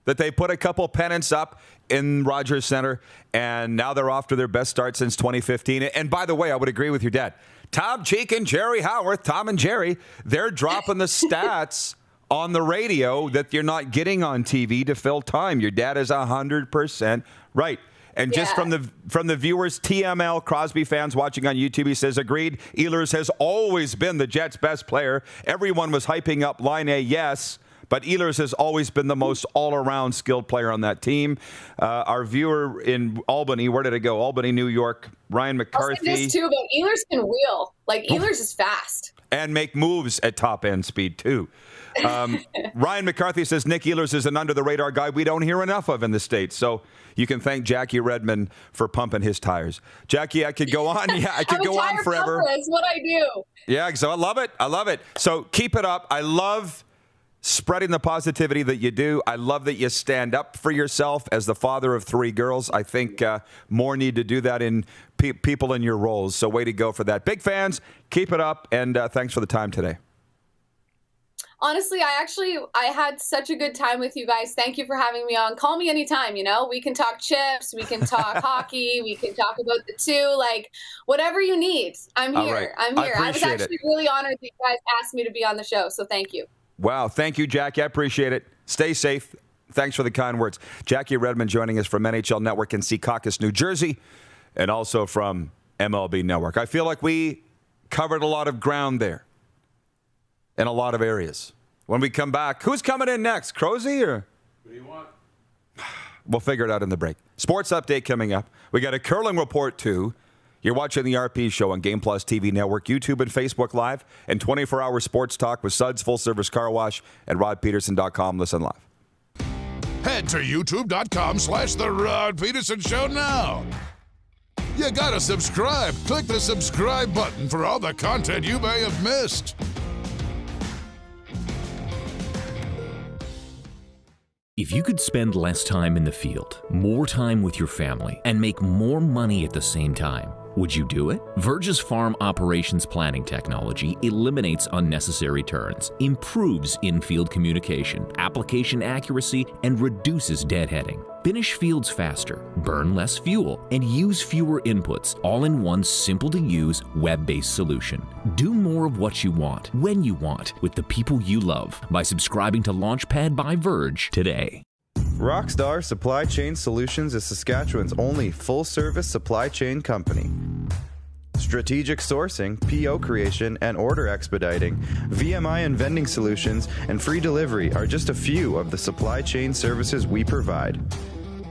that they put a couple pennants up in Rogers Center, and now they're off to their best start since 2015? And by the way, I would agree with your dad. Tom Cheek and Jerry Howarth, Tom and Jerry, they're dropping the stats on the radio that you're not getting on TV to fill time. Your dad is 100% right. And just from the viewers, TML, Crosby fans watching on YouTube, he says, agreed, Ehlers has always been the Jets' best player. Everyone was hyping up Line A, yes, but Ehlers has always been the most all-around skilled player on that team. Our viewer in Albany, where did it go? Albany, New York, Ryan McCarthy. I'll say this too, but Ehlers can wheel. Like, Ehlers is fast. And make moves at top-end speed, too. Ryan McCarthy says Nick Ehlers is an under-the-radar guy we don't hear enough of in the States. So you can thank Jackie Redmond for pumping his tires. Jackie, I could go on. Yeah, I could go on forever. That's what I do. Yeah, so I love it. I love it. So keep it up. I love spreading the positivity that you do. I love that you stand up for yourself as the father of 3 girls. I think more need to do that in people in your roles. So way to go for that. Big fans, keep it up, and thanks for the time today. Honestly, I had such a good time with you guys. Thank you for having me on. Call me anytime, we can talk chips, we can talk hockey, we can talk about the 2, like whatever you need. I'm here. Right. I'm here. I was appreciate actually really honored that you guys asked me to be on the show. So thank you. Wow. Thank you, Jackie. I appreciate it. Stay safe. Thanks for the kind words. Jackie Redmond joining us from NHL Network in Secaucus, New Jersey, and also from MLB Network. I feel like we covered a lot of ground there in a lot of areas. When we come back, who's coming in next? Crowe or? What do you want? We'll figure it out in the break. Sports update coming up. We got a curling report, too. You're watching the RP Show on Game Plus TV Network, YouTube and Facebook Live, and 24-hour sports talk with Suds Full Service Car Wash and RodPedersen.com. Listen live. Head to youtube.com/The Rod Pedersen Show now. You gotta subscribe. Click the subscribe button for all the content you may have missed. If you could spend less time in the field, more time with your family, and make more money at the same time, would you do it? Verge's farm operations planning technology eliminates unnecessary turns, improves in-field communication, application accuracy, and reduces deadheading. Finish fields faster, burn less fuel, and use fewer inputs, all in one simple-to-use, web-based solution. Do more of what you want, when you want, with the people you love by subscribing to Launchpad by Verge today. Rockstar Supply Chain Solutions is Saskatchewan's only full-service supply chain company. Strategic sourcing, PO creation, and order expediting, VMI and vending solutions, and free delivery are just a few of the supply chain services we provide.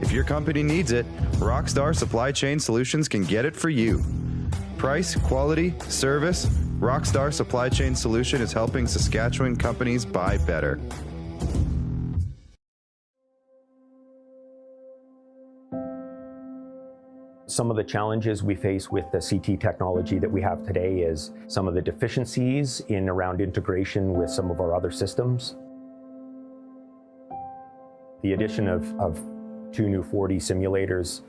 If your company needs it, Rockstar Supply Chain Solutions can get it for you. Price, quality, service, Rockstar Supply Chain Solution is helping Saskatchewan companies buy better. Some of the challenges we face with the CT technology that we have today is some of the deficiencies in around integration with some of our other systems. The addition of 2 new 4D simulators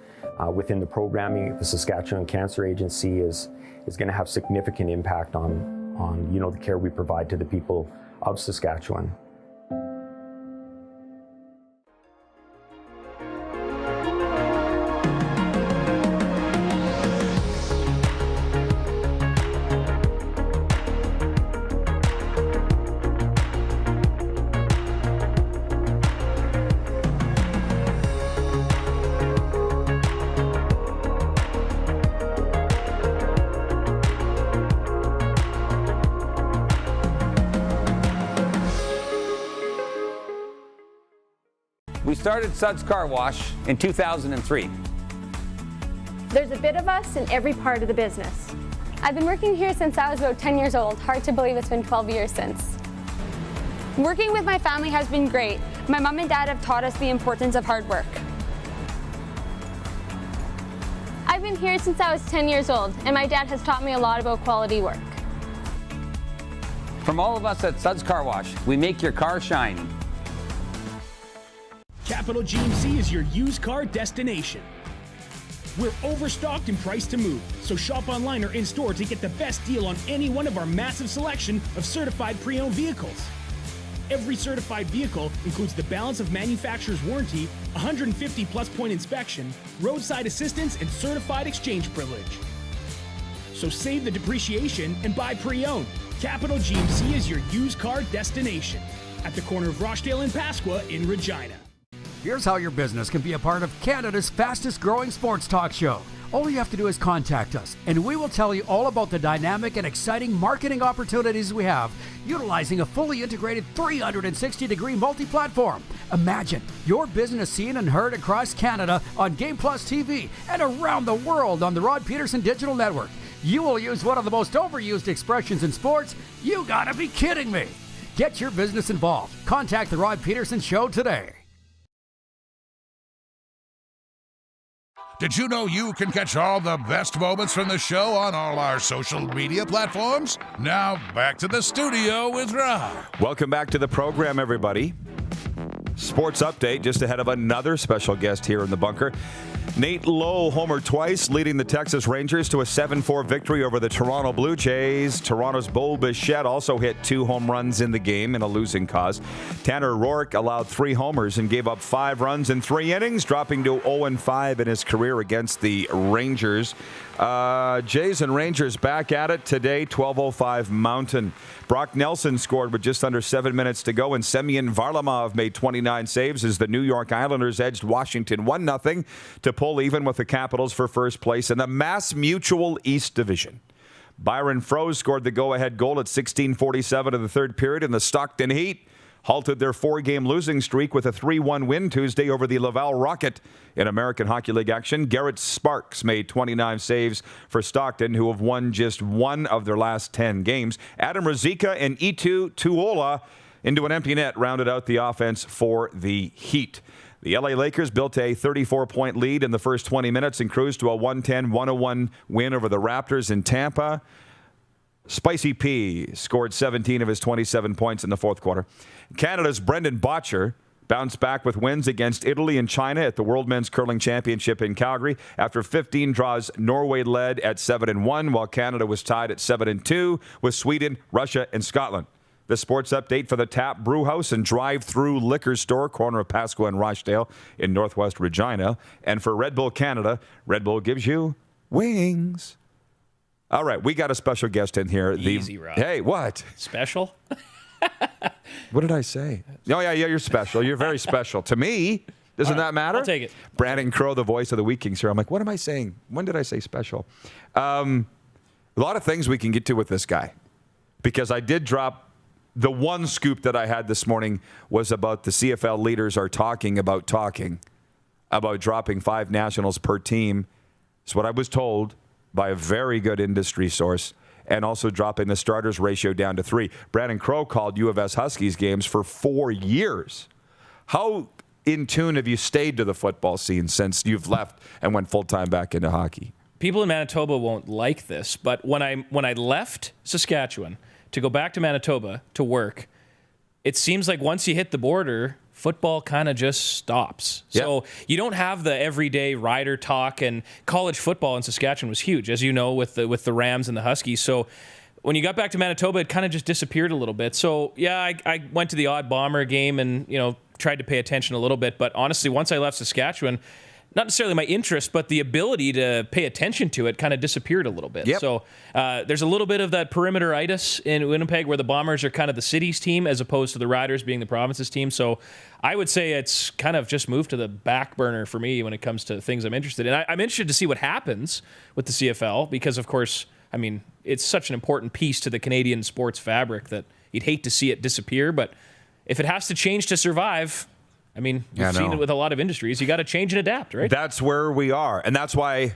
within the programming at the Saskatchewan Cancer Agency is going to have significant impact on the care we provide to the people of Saskatchewan. We started Suds Car Wash in 2003. There's a bit of us in every part of the business. I've been working here since I was about 10 years old. Hard to believe it's been 12 years since. Working with my family has been great. My mom and dad have taught us the importance of hard work. I've been here since I was 10 years old, and my dad has taught me a lot about quality work. From all of us at Suds Car Wash, we make your car shine. Capital GMC is your used car destination. We're overstocked and priced to move, so shop online or in-store to get the best deal on any one of our massive selection of certified pre-owned vehicles. Every certified vehicle includes the balance of manufacturer's warranty, 150 plus point inspection, roadside assistance, and certified exchange privilege. So save the depreciation and buy pre-owned. Capital GMC is your used car destination at the corner of Rochdale and Pasqua in Regina. Here's how your business can be a part of Canada's fastest growing sports talk show. All you have to do is contact us, and we will tell you all about the dynamic and exciting marketing opportunities we have, utilizing a fully integrated 360-degree multi-platform. Imagine your business seen and heard across Canada on Game Plus TV and around the world on the Rod Pedersen Digital Network. You will use one of the most overused expressions in sports. You gotta be kidding me. Get your business involved. Contact the Rod Pedersen Show today. Did you know you can catch all the best moments from the show on all our social media platforms? Now, back to the studio with Rod. Welcome back to the program, everybody. Sports update just ahead of another special guest here in the bunker. Nate Lowe homered twice, leading the Texas Rangers to a 7-4 victory over the Toronto Blue Jays. Toronto's Bo Bichette also hit 2 home runs in the game in a losing cause. Tanner Roark allowed 3 homers and gave up 5 runs in 3 innings, dropping to 0-5 in his career against the Rangers. Jays and Rangers back at it today, 12:05 Mountain. Brock Nelson scored with just under 7 minutes to go, and Semyon Varlamov made 29 saves as the New York Islanders edged Washington 1-0 to pull even with the Capitals for first place in the Mass Mutual East Division. Byron Froese scored the go-ahead goal at 16:47 of the third period, and the Stockton Heat halted their 4-game losing streak with a 3-1 win Tuesday over the Laval Rocket in American Hockey League action. Garrett Sparks made 29 saves for Stockton, who have won just 1 of their last 10 games. Adam Ruzicka and Eetu Tuola into an empty net rounded out the offense for the Heat. The LA Lakers built a 34-point lead in the first 20 minutes and cruised to a 110-101 win over the Raptors in Tampa. Spicy P scored 17 of his 27 points in the fourth quarter. Canada's Brendan Botcher bounced back with wins against Italy and China at the World Men's Curling Championship in Calgary. After 15 draws, Norway led at 7-1, while Canada was tied at 7-2 with Sweden, Russia, and Scotland. The sports update for the Tap Brewhouse and Drive-Thru Liquor Store, corner of Pasqua and Rochdale in Northwest Regina. And for Red Bull Canada, Red Bull gives you wings. All right, we got a special guest in here. Easy, Rob. Hey, what? Special? What did I say? Oh, yeah, you're special. You're very special. To me, doesn't that matter? I'll take it. Branden Crowe, the voice of the Wheat Kings here. I'm like, what am I saying? When did I say special? A lot of things we can get to with this guy, because I did drop the one scoop that I had this morning was about the CFL leaders are talking about dropping 5 nationals per team. It's what I was told by a very good industry source, and also dropping the starters ratio down to 3. Branden Crowe called U of S Huskies games for 4 years. How in tune have you stayed to the football scene since you've left and went full-time back into hockey? People in Manitoba won't like this, but when I left Saskatchewan to go back to Manitoba to work, it seems like once you hit the border, football kind of just stops. Yep. So you don't have the everyday rider talk, and college football in Saskatchewan was huge, as you know, with the Rams and the Huskies. So when you got back to Manitoba, it kind of just disappeared a little bit. So yeah, I went to the odd Bomber game and, tried to pay attention a little bit. But honestly, once I left Saskatchewan, not necessarily my interest, but the ability to pay attention to it kind of disappeared a little bit. Yep. So there's a little bit of that perimeteritis in Winnipeg, where the Bombers are kind of the city's team as opposed to the Riders being the province's team. So I would say it's kind of just moved to the back burner for me when it comes to things I'm interested in. I'm interested to see what happens with the CFL because, of course, it's such an important piece to the Canadian sports fabric that you'd hate to see it disappear. But if it has to change to survive, we've seen it with a lot of industries. You got to change and adapt, right? That's where we are. And that's why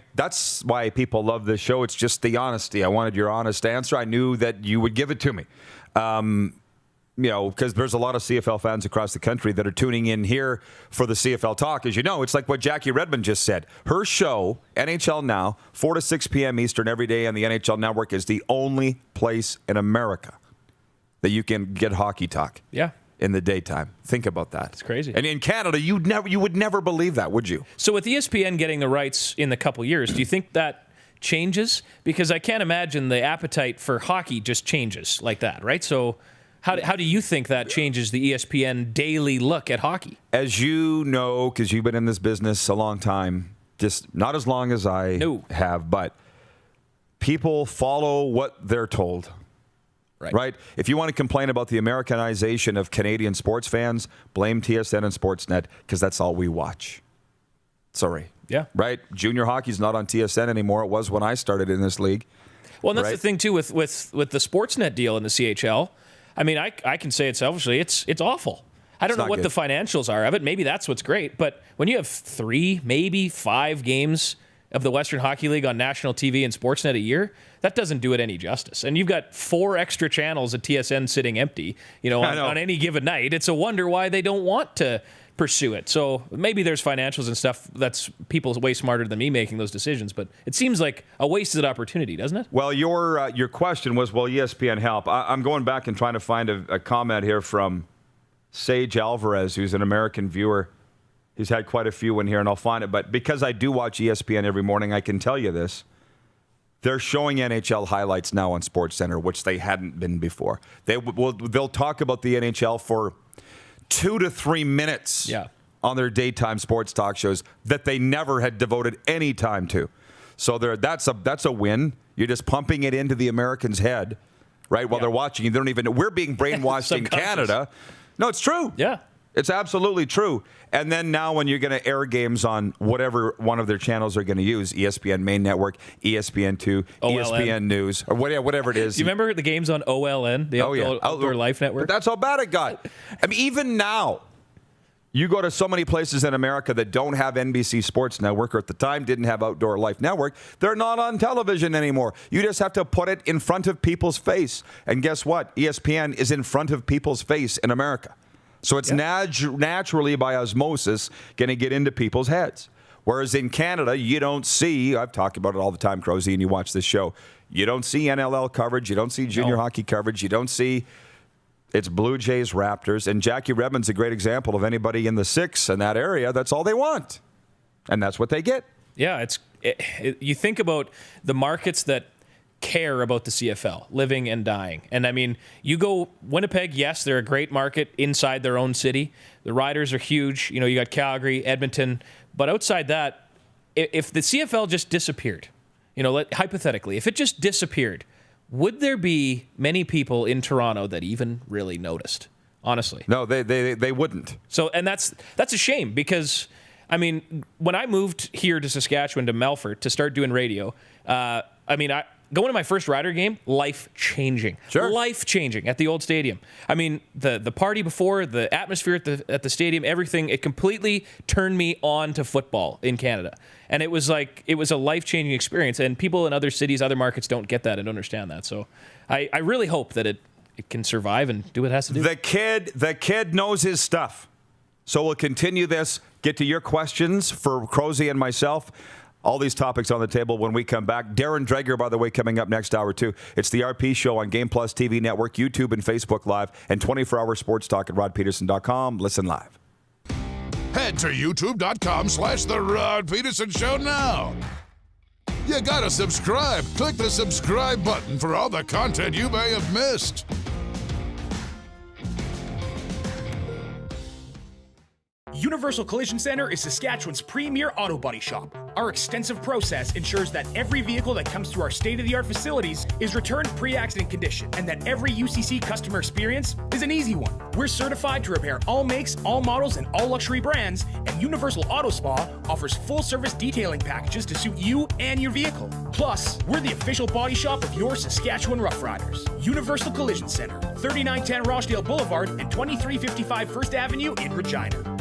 people love this show. It's just the honesty. I wanted your honest answer. I knew that you would give it to me. Because there's a lot of CFL fans across the country that are tuning in here for the CFL talk. As you know, it's like what Jackie Redmond just said. Her show, NHL Now, 4 to 6 p.m. Eastern every day on the NHL Network, is the only place in America that you can get hockey talk. Yeah. In the daytime. Think about that. It's crazy. And in Canada, you would never believe that, would you? So with ESPN getting the rights in the couple years, do you think that changes? Because I can't imagine the appetite for hockey just changes like that, right? So how do you think that changes the ESPN daily look at hockey? As you know, because you've been in this business a long time, just not as long as I have, but people follow what they're told. Right? If you want to complain about the Americanization of Canadian sports fans, blame TSN and Sportsnet because that's all we watch. Sorry. Yeah. Right? Junior hockey's not on TSN anymore. It was when I started in this league. Well, and that's the thing, too, with the Sportsnet deal in the CHL. I mean, I can say it selfishly. It's awful. I don't know what the financials are of it. Maybe that's what's great. But when you have 3, maybe 5 games of the Western Hockey League on national TV and Sportsnet a year, that doesn't do it any justice. And you've got 4 extra channels at TSN sitting empty, on any given night. It's a wonder why they don't want to pursue it. So maybe there's financials and stuff that's people way smarter than me making those decisions, but it seems like a wasted opportunity, doesn't it? Well, your question was, will ESPN help? I'm going back and trying to find a comment here from Sage Alvarez, who's an American viewer. He's had quite a few in here, and I'll find it. But because I do watch ESPN every morning, I can tell you this. They're showing NHL highlights now on SportsCenter, which they hadn't been before. They'll talk about the NHL for 2 to 3 minutes on their daytime sports talk shows that they never had devoted any time to. So that's a win. You're just pumping it into the Americans' head, right? While they're watching you. They don't even know. We're being brainwashed in Canada. No, it's true. Yeah. It's absolutely true. And then now when you're going to air games on whatever one of their channels are going to use, ESPN Main Network, ESPN2, OLN. ESPN News, or whatever it is. Do you remember the games on OLN, the Outdoor Life Network? But that's how bad it got. I mean, even now, you go to so many places in America that don't have NBC Sports Network, or at the time didn't have Outdoor Life Network. They're not on television anymore. You just have to put it in front of people's face. And guess what? ESPN is in front of people's face in America. So it's naturally, by osmosis, going to get into people's heads. Whereas in Canada, you don't see, I've talked about it all the time, Crowe, and you watch this show, you don't see NLL coverage, you don't see junior hockey coverage, you don't see, it's Blue Jays, Raptors, and Jackie Redmond's a great example of anybody in the 6 in that area, that's all they want. And that's what they get. Yeah, you think about the markets that care about the CFL, living and dying. And I mean, you go Winnipeg, yes, they're a great market inside their own city. The Riders are huge. You got Calgary, Edmonton. But outside that, if the CFL just disappeared, hypothetically, if it just disappeared, would there be many people in Toronto that even really noticed? Honestly. No, they wouldn't. So, and that's a shame because, I mean, when I moved here to Saskatchewan, to Melfort, to start doing radio, going to my first Rider game, life-changing. Sure. Life-changing at the old stadium. I mean, the party before, the atmosphere at the stadium, everything, it completely turned me on to football in Canada. And it was a life-changing experience. And people in other cities, other markets don't get that and don't understand that. So I really hope that it can survive and do what it has to do. The kid knows his stuff. So we'll continue this, get to your questions for Crowe and myself. All these topics on the table when we come back. Darren Dreger, by the way, coming up next hour, too. It's the RP Show on Game Plus TV Network, YouTube, and Facebook Live, and 24-hour sports talk at rodpedersen.com. Listen live. Head to youtube.com/The Rod Pedersen Show now. You gotta subscribe. Click the subscribe button for all the content you may have missed. Universal Collision Center is Saskatchewan's premier auto body shop. Our extensive process ensures that every vehicle that comes through our state-of-the-art facilities is returned pre-accident condition, and that every UCC customer experience is an easy one. We're certified to repair all makes, all models, and all luxury brands, and Universal Auto Spa offers full-service detailing packages to suit you and your vehicle. Plus, we're the official body shop of your Saskatchewan Rough Riders. Universal Collision Center, 3910 Rochdale Boulevard and 2355 First Avenue in Regina.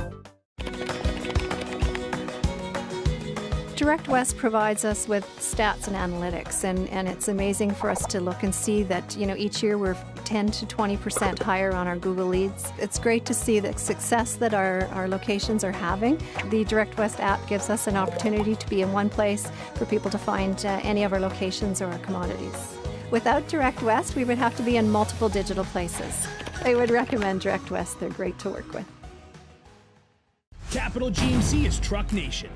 Direct West provides us with stats and analytics, and it's amazing for us to look and see that, each year we're 10 to 20% higher on our Google leads. It's great to see the success that our locations are having. The Direct West app gives us an opportunity to be in one place for people to find any of our locations or our commodities. Without Direct West, we would have to be in multiple digital places. I would recommend Direct West. They're great to work with. Capital GMC is Truck Nation.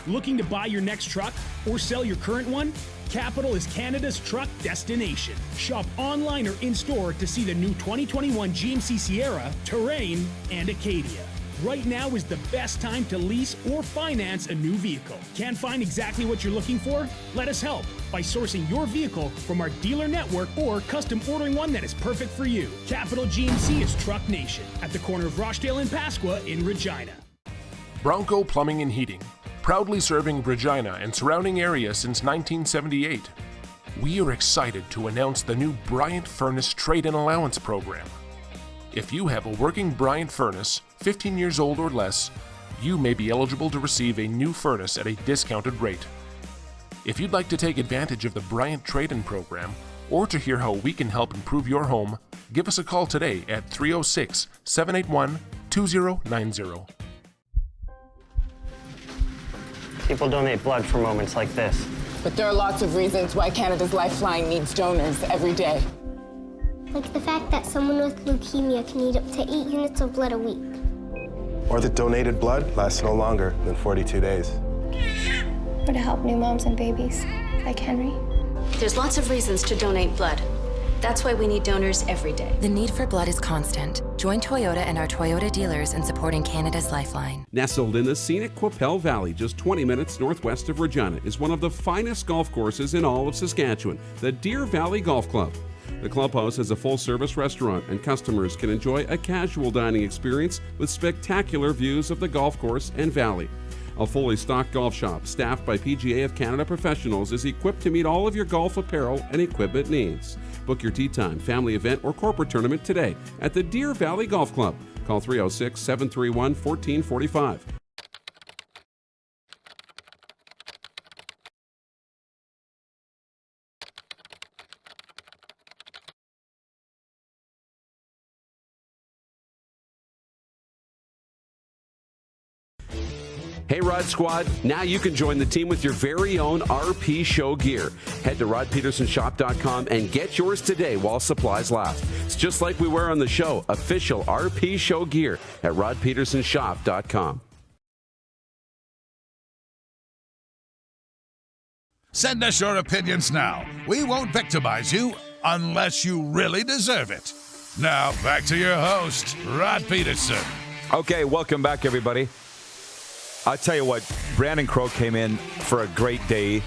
Looking to buy your next truck or sell your current one? Capital is Canada's truck destination. Shop online or in-store to see the new 2021 GMC Sierra, Terrain, and Acadia. Right now is the best time to lease or finance a new vehicle. Can't find exactly what you're looking for? Let us help by sourcing your vehicle from our dealer network or custom ordering one that is perfect for you. Capital GMC is Truck Nation at the corner of Rochdale and Pasqua in Regina. Bronco Plumbing and Heating, proudly serving Regina and surrounding areas since 1978. We are excited to announce the new Bryant Furnace Trade-in Allowance Program. If you have a working Bryant furnace, 15 years old or less, you may be eligible to receive a new furnace at a discounted rate. If you'd like to take advantage of the Bryant Trade-in Program, or to hear how we can help improve your home, give us a call today at 306-781-2090. People donate blood for moments like this. But there are lots of reasons why Canada's Lifeline needs donors every day. Like the fact that someone with leukemia can need up to 8 units of blood a week. Or that donated blood lasts no longer than 42 days. Or to help new moms and babies, like Henry. There's lots of reasons to donate blood. That's why we need donors every day. The need for blood is constant. Join Toyota and our Toyota dealers in supporting Canada's Lifeline. Nestled in the scenic Qu'Appelle Valley, just 20 minutes northwest of Regina, is one of the finest golf courses in all of Saskatchewan, the Deer Valley Golf Club. The clubhouse has a full-service restaurant, and customers can enjoy a casual dining experience with spectacular views of the golf course and valley. A fully stocked golf shop, staffed by PGA of Canada professionals, is equipped to meet all of your golf apparel and equipment needs. Book your tee time, family event, or corporate tournament today at the Deer Valley Golf Club. Call 306-731-1445. Hey Rod Squad, now you can join the team with your very own RP Show gear. Head to rodpedersenshop.com and get yours today while supplies last. It's just like we wear on the show, official RP Show gear at rodpedersenshop.com. Send us your opinions now. We won't victimize you unless you really deserve it. Now, back to your host, Rod Pedersen. Okay, welcome back, everybody. I'll tell you what, Branden Crowe came in for a great day.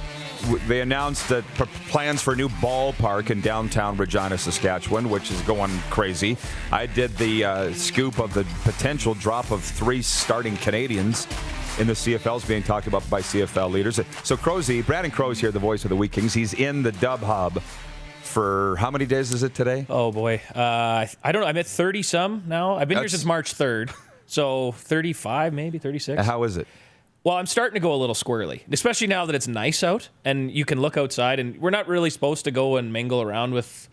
They announced that plans for a new ballpark in downtown Regina, Saskatchewan, which is going crazy. I did the scoop of the potential drop of 3 starting Canadians in the CFLs being talked about by CFL leaders. So Branden Crowe's here, the voice of the Wheat Kings. He's in the Dub Hub for how many days is it today? Oh, boy. I don't know. I'm at 30-some now. I've been here since March 3rd. So 35, maybe 36. How is it? Well, I'm starting to go a little squirrely, especially now that it's nice out and you can look outside. And we're not really supposed to go and mingle around with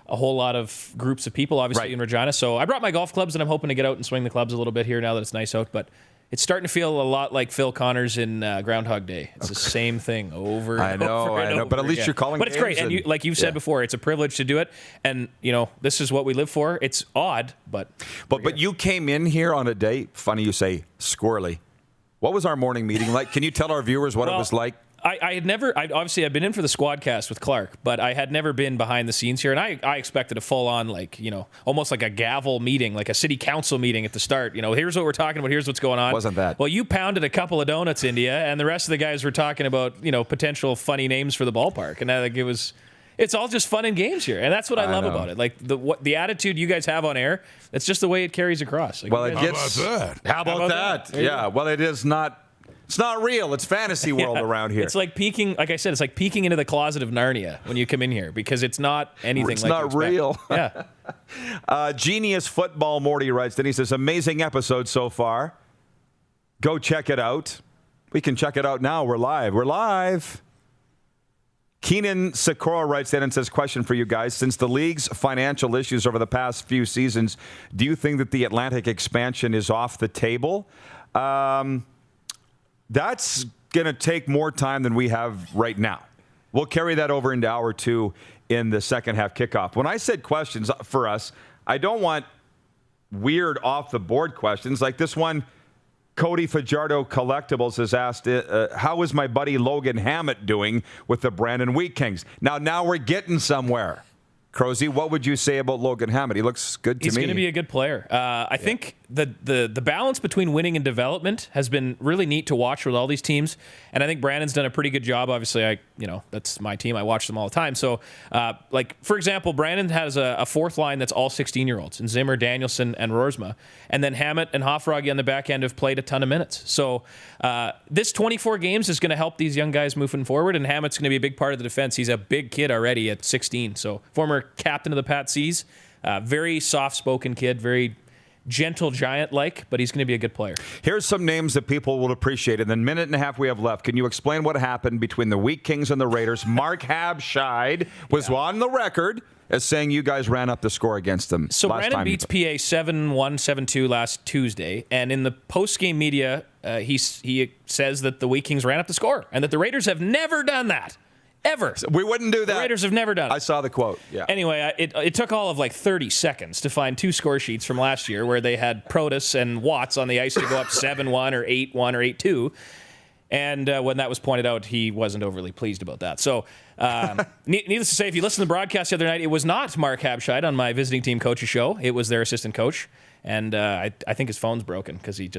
a whole lot of groups of people, obviously, in Regina. So I brought my golf clubs, and I'm hoping to get out and swing the clubs a little bit here now that it's nice out. But it's starting to feel a lot like Phil Connors in Groundhog Day. It's the same thing over and over and over. But at least you're calling. But it's great, and like you've said before, it's a privilege to do it. And this is what we live for. It's odd, but you came in here on a day. Funny you say squirrely. What was our morning meeting like? Can you tell our viewers what it was like? I had never, obviously I've been in for the Squadcast with Clark, but I had never been behind the scenes here. And I expected a full on, almost like a gavel meeting, like a city council meeting at the start. Here's what we're talking about. Here's what's going on. Wasn't that? Well, you pounded a couple of donuts into you, and the rest of the guys were talking about, potential funny names for the ballpark. And it's all just fun and games here. And that's what I love about it. Like the attitude you guys have on air, it's just the way it carries across. How about that? Yeah. Well, it is not. It's not real. It's fantasy world around here. It's like peeking, like I said, it's like peeking into the closet of Narnia when you come in here because it's not anything it's like not real. Yeah. Genius Football Morty writes, then he says, amazing episode so far. Go check it out. We can check it out now. We're live. Keenan Sakura writes in and says, question for you guys. Since the league's financial issues over the past few seasons, do you think that the Atlantic expansion is off the table? That's going to take more time than we have right now. We'll carry that over into hour 2 in the second half kickoff. When I said questions for us, I don't want weird off-the-board questions. Like this one, Cody Fajardo Collectibles has asked, how is my buddy Logan Hammett doing with the Brandon Wheat Kings? Now we're getting somewhere. Crowe, what would you say about Logan Hammett? He looks good to me. He's going to be a good player. I think the balance between winning and development has been really neat to watch with all these teams, and I think Brandon's done a pretty good job. Obviously, that's my team. I watch them all the time. So, for example, Branden has a fourth line that's all 16-year-olds, and Zimmer, Danielson, and Roersma, and then Hammett and Hofragi on the back end have played a ton of minutes. So this 24 games is going to help these young guys moving forward, and Hammett's going to be a big part of the defense. He's a big kid already at 16, so former captain of the Pat Seas, very soft-spoken kid, very gentle giant-like, but he's going to be a good player. Here's some names that people will appreciate. In the minute and a half we have left, can you explain what happened between the Wheat Kings and the Raiders? Mark Habscheid was on the record as saying you guys ran up the score against them. So last Branden time beats PA 7-1, 7-2 last Tuesday, and in the post-game media, he says that the Wheat Kings ran up the score and that the Raiders have never done that. Ever. We wouldn't do that. The Raiders have never done it. I saw the quote. Yeah. Anyway, it took all of 30 seconds to find two score sheets from last year where they had Protas and Watts on the ice to go up 7-1 or 8-1 or 8-2. And when that was pointed out, he wasn't overly pleased about that. So, needless to say, if you listened to the broadcast the other night, it was not Mark Habscheid on my visiting team coach's show. It was their assistant coach. And I think his phone's broken because he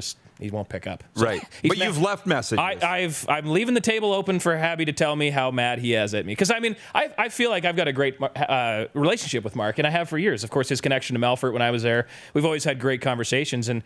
won't pick up. So right. But you've left messages. I'm leaving the table open for Habby to tell me how mad he is at me. Because, I feel like I've got a great relationship with Mark, and I have for years. Of course, his connection to Melfort when I was there. We've always had great conversations. And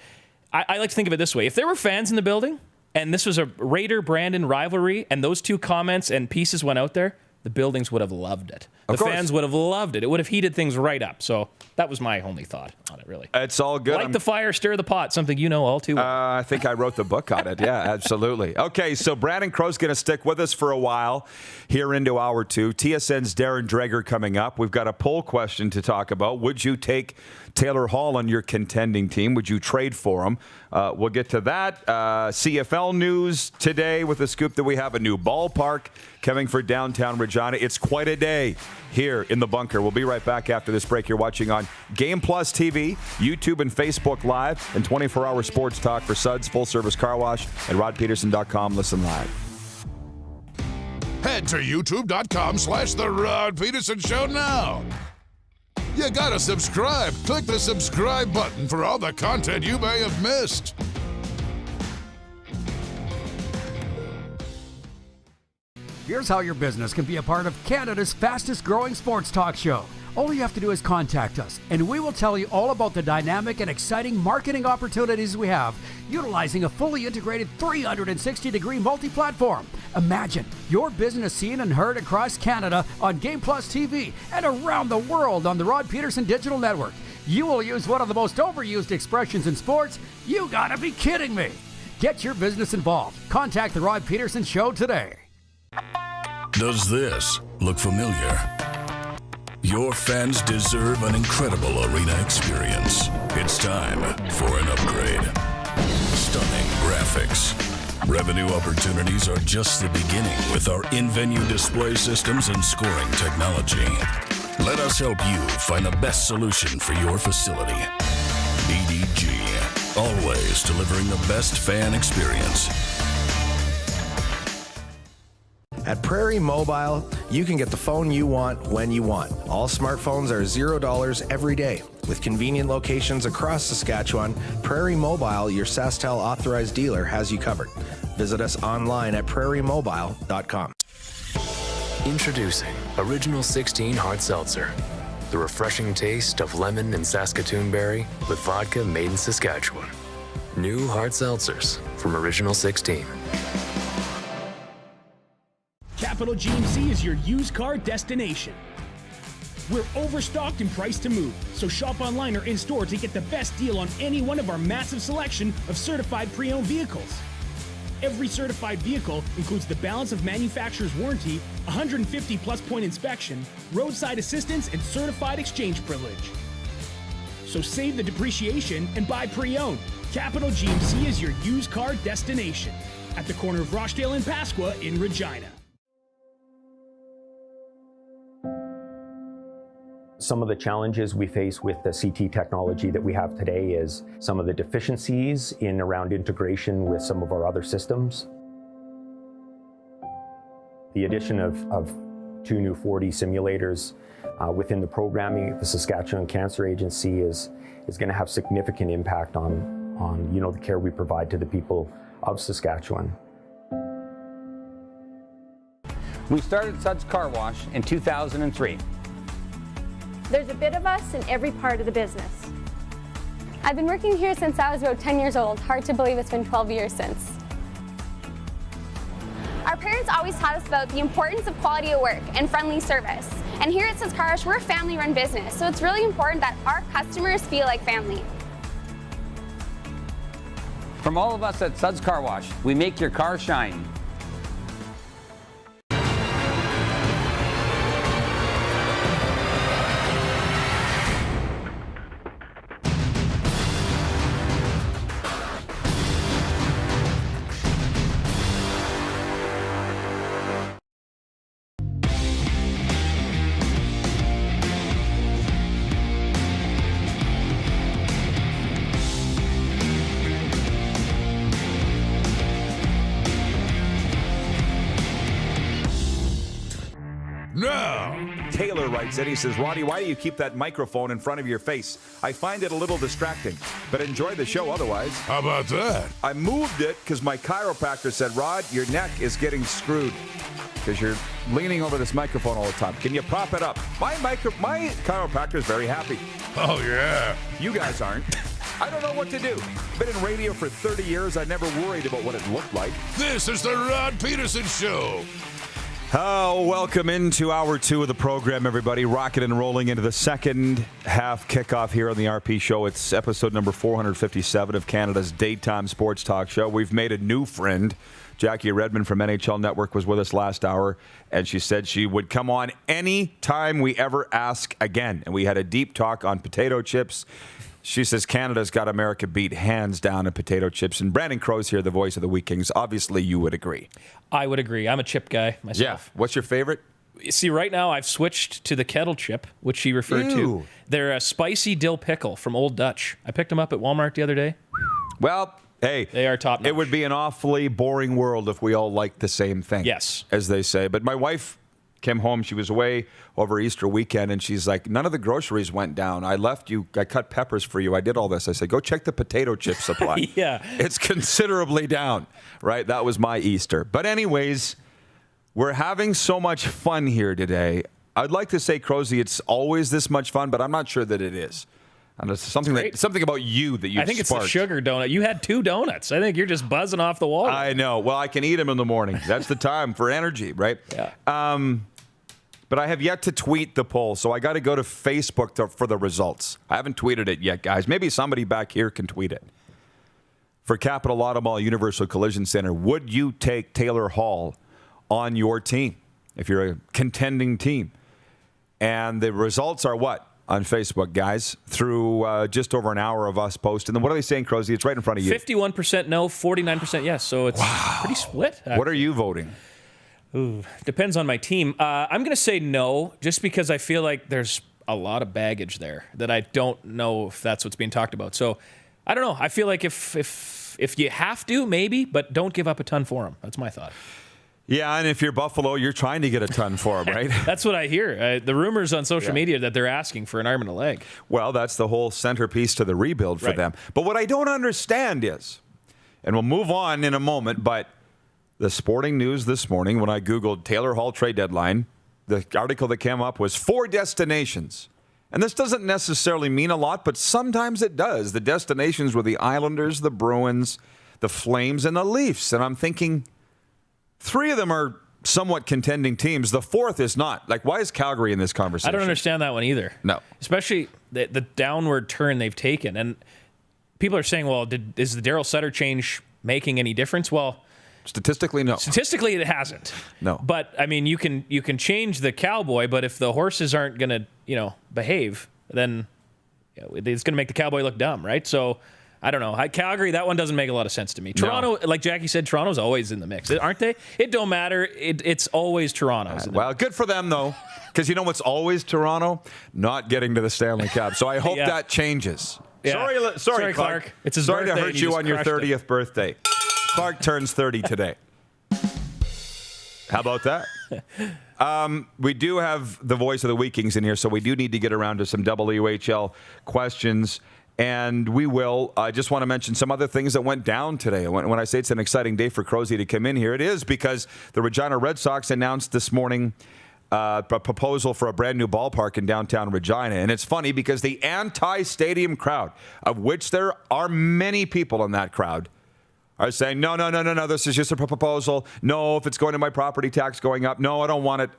I like to think of it this way. If there were fans in the building, and this was a Raider-Branden rivalry, and those two comments and pieces went out there, the buildings would have loved it. The fans would have loved it. It would have heated things right up. So that was my only thought on it, really. It's all good. Light the fire, stir the pot, something you know all too well. I think I wrote the book on it. Yeah, absolutely. Okay, so Branden Crowe's going to stick with us for a while here into hour two. TSN's Darren Dreger coming up. We've got a poll question to talk about. Would you take Taylor Hall on your contending team? Would you trade for him? We'll get to that. CFL news today with the scoop that we have a new ballpark coming for downtown Regina. It's quite a day here in the bunker. We'll be right back after this break. You're watching on Game Plus TV, YouTube and Facebook Live, and 24-hour sports talk for Suds, Full Service Car Wash, and rodpedersen.com. Listen live. Head to youtube.com/The Rod Pedersen Show now. You gotta subscribe. Click the subscribe button for all the content you may have missed. Here's how your business can be a part of Canada's fastest growing sports talk show. All you have to do is contact us, and we will tell you all about the dynamic and exciting marketing opportunities we have, utilizing a fully integrated 360-degree multi-platform. Imagine your business seen and heard across Canada on Game Plus TV and around the world on the Rod Pedersen Digital Network. You will use one of the most overused expressions in sports. You gotta be kidding me. Get your business involved. Contact the Rod Pedersen Show today. Does this look familiar? Your fans deserve an incredible arena experience. It's time for an upgrade. Stunning graphics. Revenue opportunities are just the beginning with our in-venue display systems and scoring technology. Let us help you find the best solution for your facility. EDG, always delivering the best fan experience. At Prairie Mobile, you can get the phone you want when you want. All smartphones are $0 every day. With convenient locations across Saskatchewan, Prairie Mobile, your SaskTel authorized dealer, has you covered. Visit us online at prairiemobile.com. Introducing Original 16 Hard Seltzer. The refreshing taste of lemon and Saskatoon berry with vodka made in Saskatchewan. New hard seltzers from Original 16. Capital GMC is your used car destination. We're overstocked and priced to move, so shop online or in-store to get the best deal on any one of our massive selection of certified pre-owned vehicles. Every certified vehicle includes the balance of manufacturer's warranty, 150-plus point inspection, roadside assistance, and certified exchange privilege. So save the depreciation and buy pre-owned. Capital GMC is your used car destination at the corner of Rochdale and Pasqua in Regina. Some of the challenges we face with the CT technology that we have today is some of the deficiencies in around integration with some of our other systems. The addition of two new 4D simulators within the programming. The Saskatchewan Cancer Agency is going to have significant impact on the care we provide to the people of Saskatchewan. We started Suds Car Wash in 2003. There's a bit of us in every part of the business. I've been working here since I was about 10 years old. Hard to believe it's been 12 years since. Our parents always taught us about the importance of quality of work and friendly service. And here at Suds Car Wash, we're a family-run business, so it's really important that our customers feel like family. From all of us at Suds Car Wash, we make your car shine. Taylor writes in, he says, Roddy, why do you keep that microphone in front of your face? I find it a little distracting, but enjoy the show otherwise. How about that? I moved it because my chiropractor said, Rod, your neck is getting screwed because you're leaning over this microphone all the time. Can you prop it up? My chiropractor is very happy. Oh, yeah. You guys aren't. I don't know what to do. Been in radio for 30 years. I never worried about what it looked like. This is the Rod Pedersen Show. Oh, welcome into hour 2 of the program, everybody. Rocking and rolling into the second half kickoff here on the RP Show. It's episode number 457 of Canada's daytime sports talk show. We've made a new friend. Jackie Redmond from NHL Network was with us last hour, and she said she would come on any time we ever ask again. And we had a deep talk on potato chips. She says Canada's got America beat hands down in potato chips. And Branden Crowe's here, the voice of the Wheat Kings. Obviously, you would agree. I would agree. I'm a chip guy myself. Yeah. What's your favorite? See, right now I've switched to the kettle chip, which she referred to. They're a spicy dill pickle from Old Dutch. I picked them up at Walmart the other day. Well, hey, they are top notch. It would be an awfully boring world if we all liked the same thing. Yes. As they say. But my wife came home. She was away over Easter weekend, and she's like, none of the groceries went down. I left you. I cut peppers for you. I did all this. I said, go check the potato chip supply. Yeah. It's considerably down, right? That was my Easter. But anyways, we're having so much fun here today. I'd like to say, Crozy, it's always this much fun, but I'm not sure that it is. And it's something about you that you I think sparked. It's the sugar donut. You had 2 donuts. I think you're just buzzing off the wall. I know. Well, I can eat them in the morning. That's the time for energy, right? Yeah. But I have yet to tweet the poll, so I got to go to Facebook for the results. I haven't tweeted it yet, guys. Maybe somebody back here can tweet it. For Capital Auto Mall Universal Collision Center, would you take Taylor Hall on your team if you're a contending team? And the results are what on Facebook, guys, through just over an hour of us posting. And what are they saying, Crozy? It's right in front of you. 51% no, 49% yes. So it's pretty split. Actually. What are you voting? Ooh, depends on my team. I'm going to say no, just because I feel like there's a lot of baggage there that I don't know if that's what's being talked about. So I don't know. I feel like if you have to, maybe, but don't give up a ton for him. That's my thought. Yeah, and if you're Buffalo, you're trying to get a ton for him, right? That's what I hear. The rumors on social media that they're asking for an arm and a leg. Well, that's the whole centerpiece to the rebuild for them. But what I don't understand is, and we'll move on in a moment, but the Sporting News this morning, when I Googled Taylor Hall trade deadline, the article that came up was 4 destinations. And this doesn't necessarily mean a lot, but sometimes it does. The destinations were the Islanders, the Bruins, the Flames, and the Leafs. And I'm thinking 3 of them are somewhat contending teams. The 4th is not. Like, why is Calgary in this conversation? I don't understand that one either. No. Especially the downward turn they've taken. And people are saying, well, is the Darryl Sutter change making any difference? Well, statistically, no. Statistically, it hasn't. No. But I mean, you can change the cowboy, but if the horses aren't going to, behave, then it's going to make the cowboy look dumb, right? So I don't know. Calgary, that one doesn't make a lot of sense to me. Toronto, like Jackie said, Toronto's always in the mix, aren't they? It don't matter. It's always Toronto. Well, good for them though, because you know what's always Toronto? Not getting to the Stanley Cup. So I hope that changes. Yeah. Sorry, Clark. It's his Sorry birthday to hurt you on your 30th birthday. Clark turns 30 today. How about that? We do have the voice of the Weekings in here, so we do need to get around to some WHL questions, and we will. I just want to mention some other things that went down today. When I say it's an exciting day for Crowe to come in here, it is because the Regina Red Sox announced this morning a proposal for a brand new ballpark in downtown Regina. And it's funny because the anti-stadium crowd, of which there are many people in that crowd, are saying, no, this is just a proposal. No, if it's going to my property tax going up, no, I don't want it.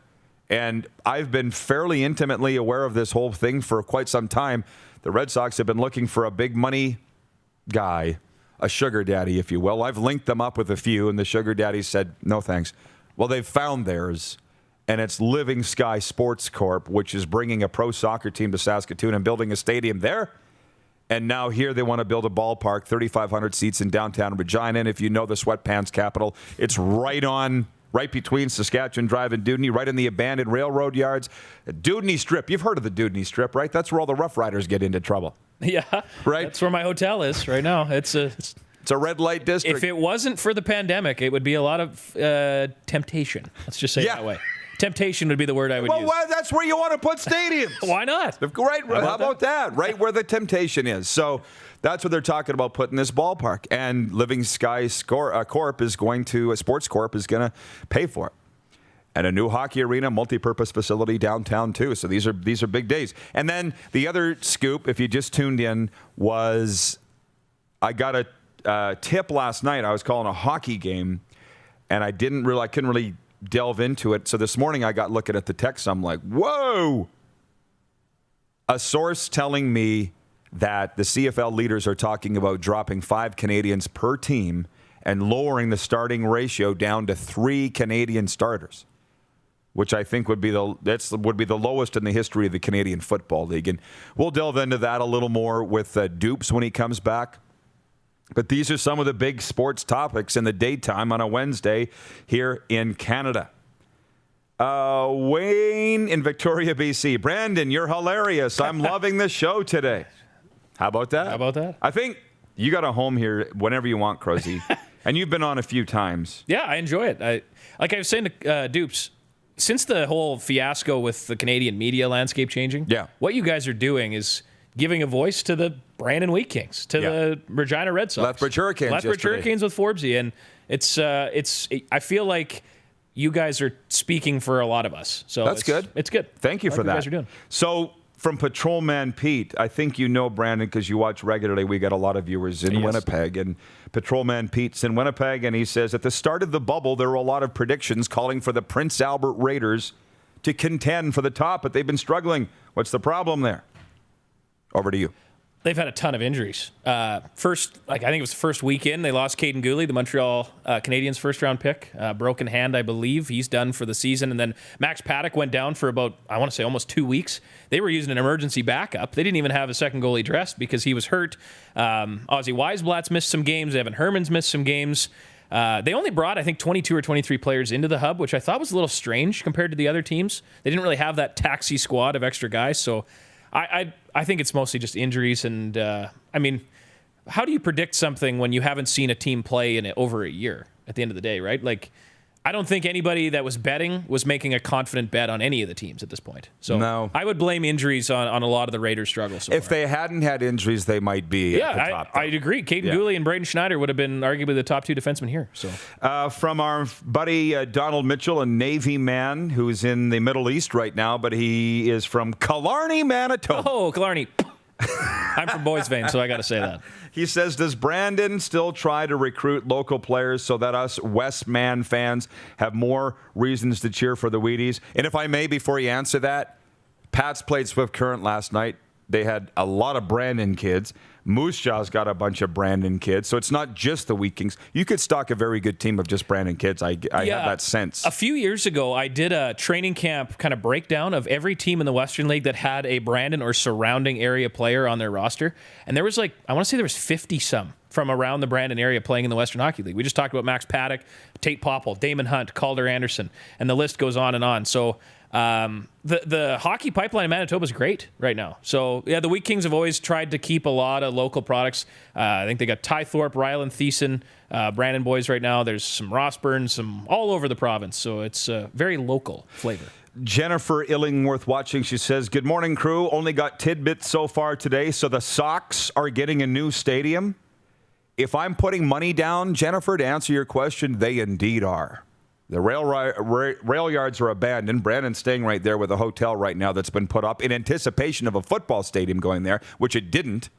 And I've been fairly intimately aware of this whole thing for quite some time. The Red Sox have been looking for a big money guy, a sugar daddy, if you will. I've linked them up with a few, and the sugar daddy said, no thanks. Well, they've found theirs. And it's Living Sky Sports Corp, which is bringing a pro soccer team to Saskatoon and building a stadium there. And now here they want to build a ballpark, 3,500 seats in downtown Regina. And if you know the sweatpants capital, it's right between Saskatchewan Drive and Dudney, right in the abandoned railroad yards. Dudney Strip. You've heard of the Dudney Strip, right? That's where all the Rough Riders get into trouble. Yeah. Right? That's where my hotel is right now. It's a red light district. If it wasn't for the pandemic, it would be a lot of temptation. Let's just say it that way. Temptation would be the word I would use. Well, that's where you want to put stadiums. Why not? Right. How about that? Right where the temptation is. So that's what they're talking about, putting this ballpark. And Living Sky Corp is going to, Sports Corp is going to pay for it. And a new hockey arena, multi-purpose facility downtown too. So these are big days. And then the other scoop, if you just tuned in, was I got a tip last night. I was calling a hockey game, and I couldn't really delve into it. So this morning I got looking at the text. I'm like, whoa! A source telling me that the CFL leaders are talking about dropping 5 Canadians per team and lowering the starting ratio down to 3 Canadian starters, which I think would be the lowest in the history of the Canadian Football League. And we'll delve into that a little more with Dupes when he comes back. But these are some of the big sports topics in the daytime on a Wednesday here in Canada. Wayne in Victoria, BC. Branden, you're hilarious. I'm loving the show today. How about that? I think you got a home here whenever you want, Crowe. And you've been on a few times. Yeah, I enjoy it. Like I was saying to Dupes, since the whole fiasco with the Canadian media landscape changing, what you guys are doing is giving a voice to the Branden Wheat Kings, to the Regina Red Sox. Lethbridge Hurricanes with Forbesy. And it's I feel like you guys are speaking for a lot of us. So that's good. It's good. Thank you for that. What you guys are doing. So from Patrolman Pete, I think you know Branden because you watch regularly. We got a lot of viewers in Winnipeg. And Patrolman Pete's in Winnipeg, and he says at the start of the bubble, there were a lot of predictions calling for the Prince Albert Raiders to contend for the top, but they've been struggling. What's the problem there? Over to you. They've had a ton of injuries. I think it was the first weekend, they lost Caden Gooley, the Montreal Canadiens first-round pick. Broken hand, I believe. He's done for the season. And then Max Paddock went down for about, I want to say, almost 2 weeks. They were using an emergency backup. They didn't even have a second goalie dressed because he was hurt. Ozzy Weisblatt's missed some games. Evan Herman's missed some games. They only brought, I think, 22 or 23 players into the hub, which I thought was a little strange compared to the other teams. They didn't really have that taxi squad of extra guys, so I think it's mostly just injuries. And, how do you predict something when you haven't seen a team play in over a year at the end of the day, right? Like, I don't think anybody that was betting was making a confident bet on any of the teams at this point. So no. I would blame injuries on a lot of the Raiders' struggles. If they hadn't had injuries, they might be at the top. I'd agree. Caden Gooley and Braden Schneider would have been arguably the top 2 defensemen here. So, from our buddy Donald Mitchell, a Navy man who's in the Middle East right now, but he is from Killarney, Manitoba. Oh, Killarney. I'm from Boys Vein, so I got to say that. He says, does Branden still try to recruit local players so that us Westman fans have more reasons to cheer for the Wheaties? And if I may, before you answer that, Pats played Swift Current last night. They had a lot of Branden kids. Moose Jaw's got a bunch of Branden kids. So it's not just the Wheat Kings. You could stock a very good team of just Branden kids. I have that sense. A few years ago, I did a training camp kind of breakdown of every team in the Western League that had a Branden or surrounding area player on their roster. And there was I want to say there was 50 from around the Branden area playing in the Western Hockey League. We just talked about Max Paddock, Tate Popple, Damon Hunt, Calder Anderson, and the list goes on and on. So the hockey pipeline in Manitoba is great right now. So, yeah, the Wheat Kings have always tried to keep a lot of local products. I think they got Ty Thorpe, Ryland Thiessen, Branden boys right now. There's some Rossburn, some all over the province. So it's a very local flavor. Jennifer Illingworth watching. She says, good morning, crew. Only got tidbits so far today. So the Sox are getting a new stadium. If I'm putting money down, Jennifer, to answer your question, they indeed are. The rail yards are abandoned. Brandon's staying right there with a hotel right now that's been put up in anticipation of a football stadium going there, which it didn't.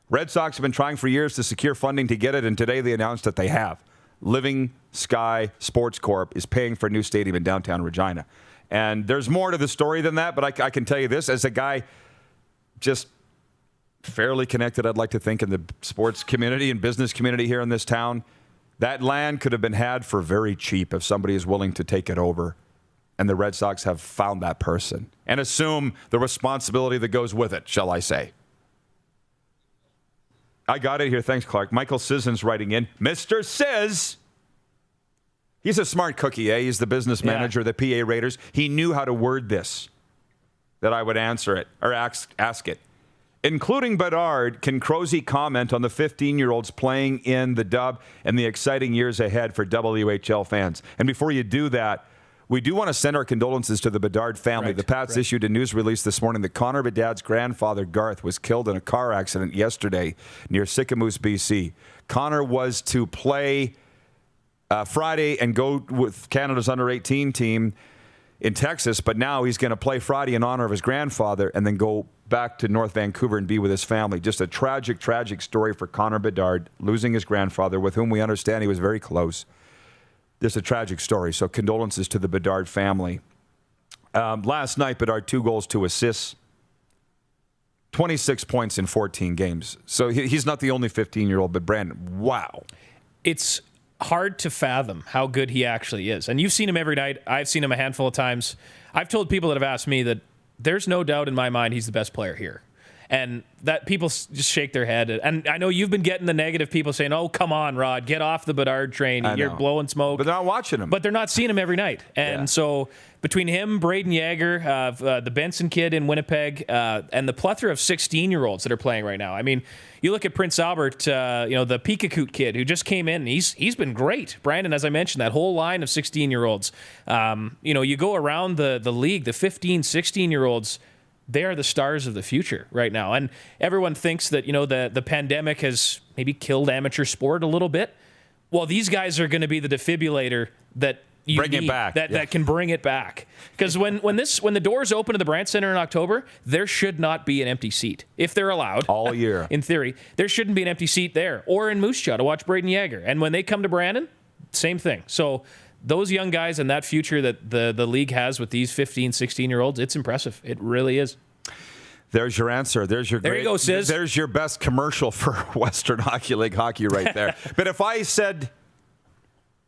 Red Sox have been trying for years to secure funding to get it, and today they announced that they have. Living Sky Sports Corp is paying for a new stadium in downtown Regina. And there's more to the story than that, but I can tell you this, as a guy just fairly connected, I'd like to think, in the sports community and business community here in this town, that land could have been had for very cheap if somebody is willing to take it over. And the Red Sox have found that person and assume the responsibility that goes with it, shall I say. I got it here. Thanks, Clark. Michael Sisson's writing in. Mr. Sizz. He's a smart cookie, eh? He's the business manager of the PA Raiders. He knew how to word this, that I would answer it or ask it. Including Bedard, can Crowe comment on the 15-year-olds playing in the dub and the exciting years ahead for WHL fans? And before you do that, we do want to send our condolences to the Bedard family. The Pats issued a news release this morning that Connor Bedard's grandfather, Garth, was killed in a car accident yesterday near Sicamous, BC. Connor was to play Friday and go with Canada's under-18 team in Texas, but now he's going to play Friday in honor of his grandfather and then go back to North Vancouver and be with his family. Just a tragic, tragic story for Connor Bedard, losing his grandfather, with whom we understand he was very close. Just a tragic story. So condolences to the Bedard family. Last night, Bedard, 2 goals, 2 assists, 26 points in 14 games. So he's not the only 15-year-old, but Branden, wow. It's hard to fathom how good he actually is. And you've seen him every night. I've seen him a handful of times. I've told people that have asked me that there's no doubt in my mind he's the best player here. And that people just shake their head. And I know you've been getting the negative people saying, oh, come on, Rod, get off the Bedard train. You're blowing smoke. But they're not watching him. But they're not seeing him every night. And so between him, Braden Yager, the Benson kid in Winnipeg, and the plethora of 16-year-olds that are playing right now. I mean, you look at Prince Albert, the Peekakoot kid who just came in. He's been great. Branden, as I mentioned, that whole line of 16-year-olds. You go around the league, the 15, 16-year-olds, they are the stars of the future right now. And everyone thinks that, the pandemic has maybe killed amateur sport a little bit. Well, these guys are going to be the defibrillator that you bring need, it back. That can bring it back. Because when the doors open to the Brandt Center in October, there should not be an empty seat. If they're allowed. All year. In theory. There shouldn't be an empty seat there. Or in Moose Jaw to watch Braden Yager. And when they come to Branden, same thing. So those young guys and that future that the league has with these 15, 16-year-olds, it's impressive. It really is. There's your answer. There you go, Sis. There's your best commercial for Western Hockey League hockey right there. But if I said,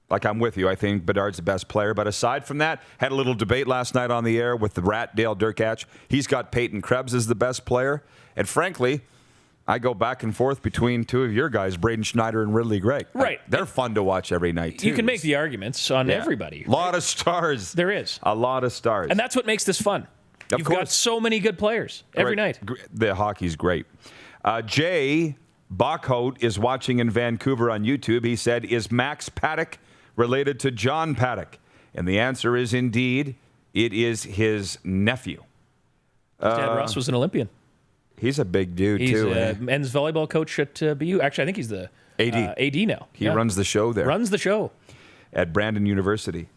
like, I'm with you, I think Bedard's the best player. But aside from that, had a little debate last night on the air with the rat, Dale Durkach. He's got Peyton Krebs as the best player. And frankly, I go back and forth between two of your guys, Braden Schneider and Ridley Gregg. Right. They're fun to watch every night, too. You can make the arguments on everybody. A lot of stars. There is. A lot of stars. And that's what makes this fun. You've got so many good players every night. The hockey's great. Jay Bachhout is watching in Vancouver on YouTube. He said, is Max Paddock related to John Paddock? And the answer is indeed, it is his nephew. His dad, Russ, was an Olympian. He's a big dude, too. He's a men's volleyball coach at BU. Actually, I think he's the AD now. He runs the show there. Runs the show. At Branden University.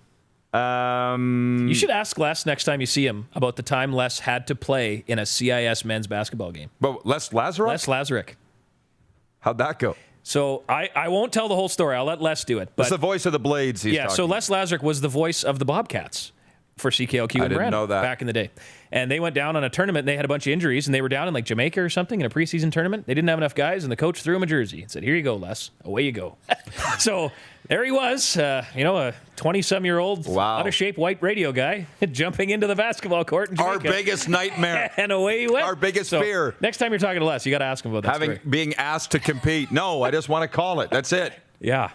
You should ask Les next time you see him about the time Les had to play in a CIS men's basketball game. But Les Lazaruk? Les Lazaruk. How'd that go? So I won't tell the whole story. I'll let Les do it. It's the voice of the Blades he's talking so Les Lazaruk was the voice of the Bobcats for CKLQ and I didn't know that. back in the day. And they went down on a tournament, and they had a bunch of injuries, and they were down in like Jamaica or something in a preseason tournament. They didn't have enough guys, and the coach threw him a jersey and said, "Here you go, Les. Away you go." So there he was, a 20-some-year-old, out-of-shape white radio guy jumping into the basketball court in Jamaica. Our biggest nightmare. And away he went. Our biggest fear. Next time you're talking to Les, you got to ask him about that being asked to compete. No, I just want to call it. That's it. Yeah.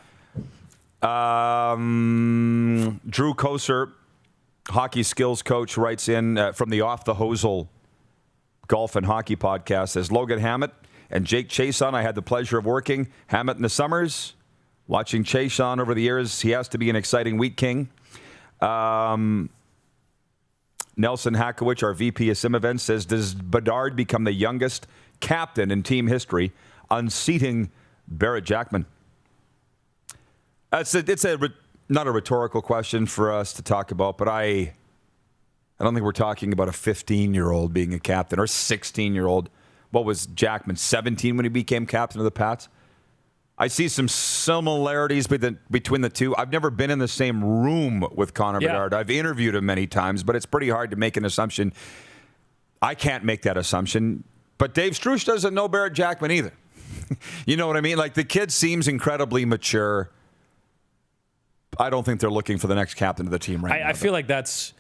Drew Koser, hockey skills coach, writes in from the Off the Hosel Golf and Hockey podcast, says, Logan Hammett and Jake Chason, I had the pleasure of working Hammett in the summers. Watching Chason over the years, he has to be an exciting week king. Nelson Hakowicz, our VP of Sim Events, says, does Bedard become the youngest captain in team history, unseating Barrett Jackman? It's not a rhetorical question for us to talk about, but I don't think we're talking about a 15-year-old being a captain or 16-year-old. What was Jackman, 17 when he became captain of the Pats? I see some similarities between the two. I've never been in the same room with Connor Bedard. I've interviewed him many times, but it's pretty hard to make an assumption. I can't make that assumption. But Dave Struch doesn't know Barrett Jackman either. You know what I mean? Like, the kid seems incredibly mature. I don't think they're looking for the next captain of the team right now. I feel like that's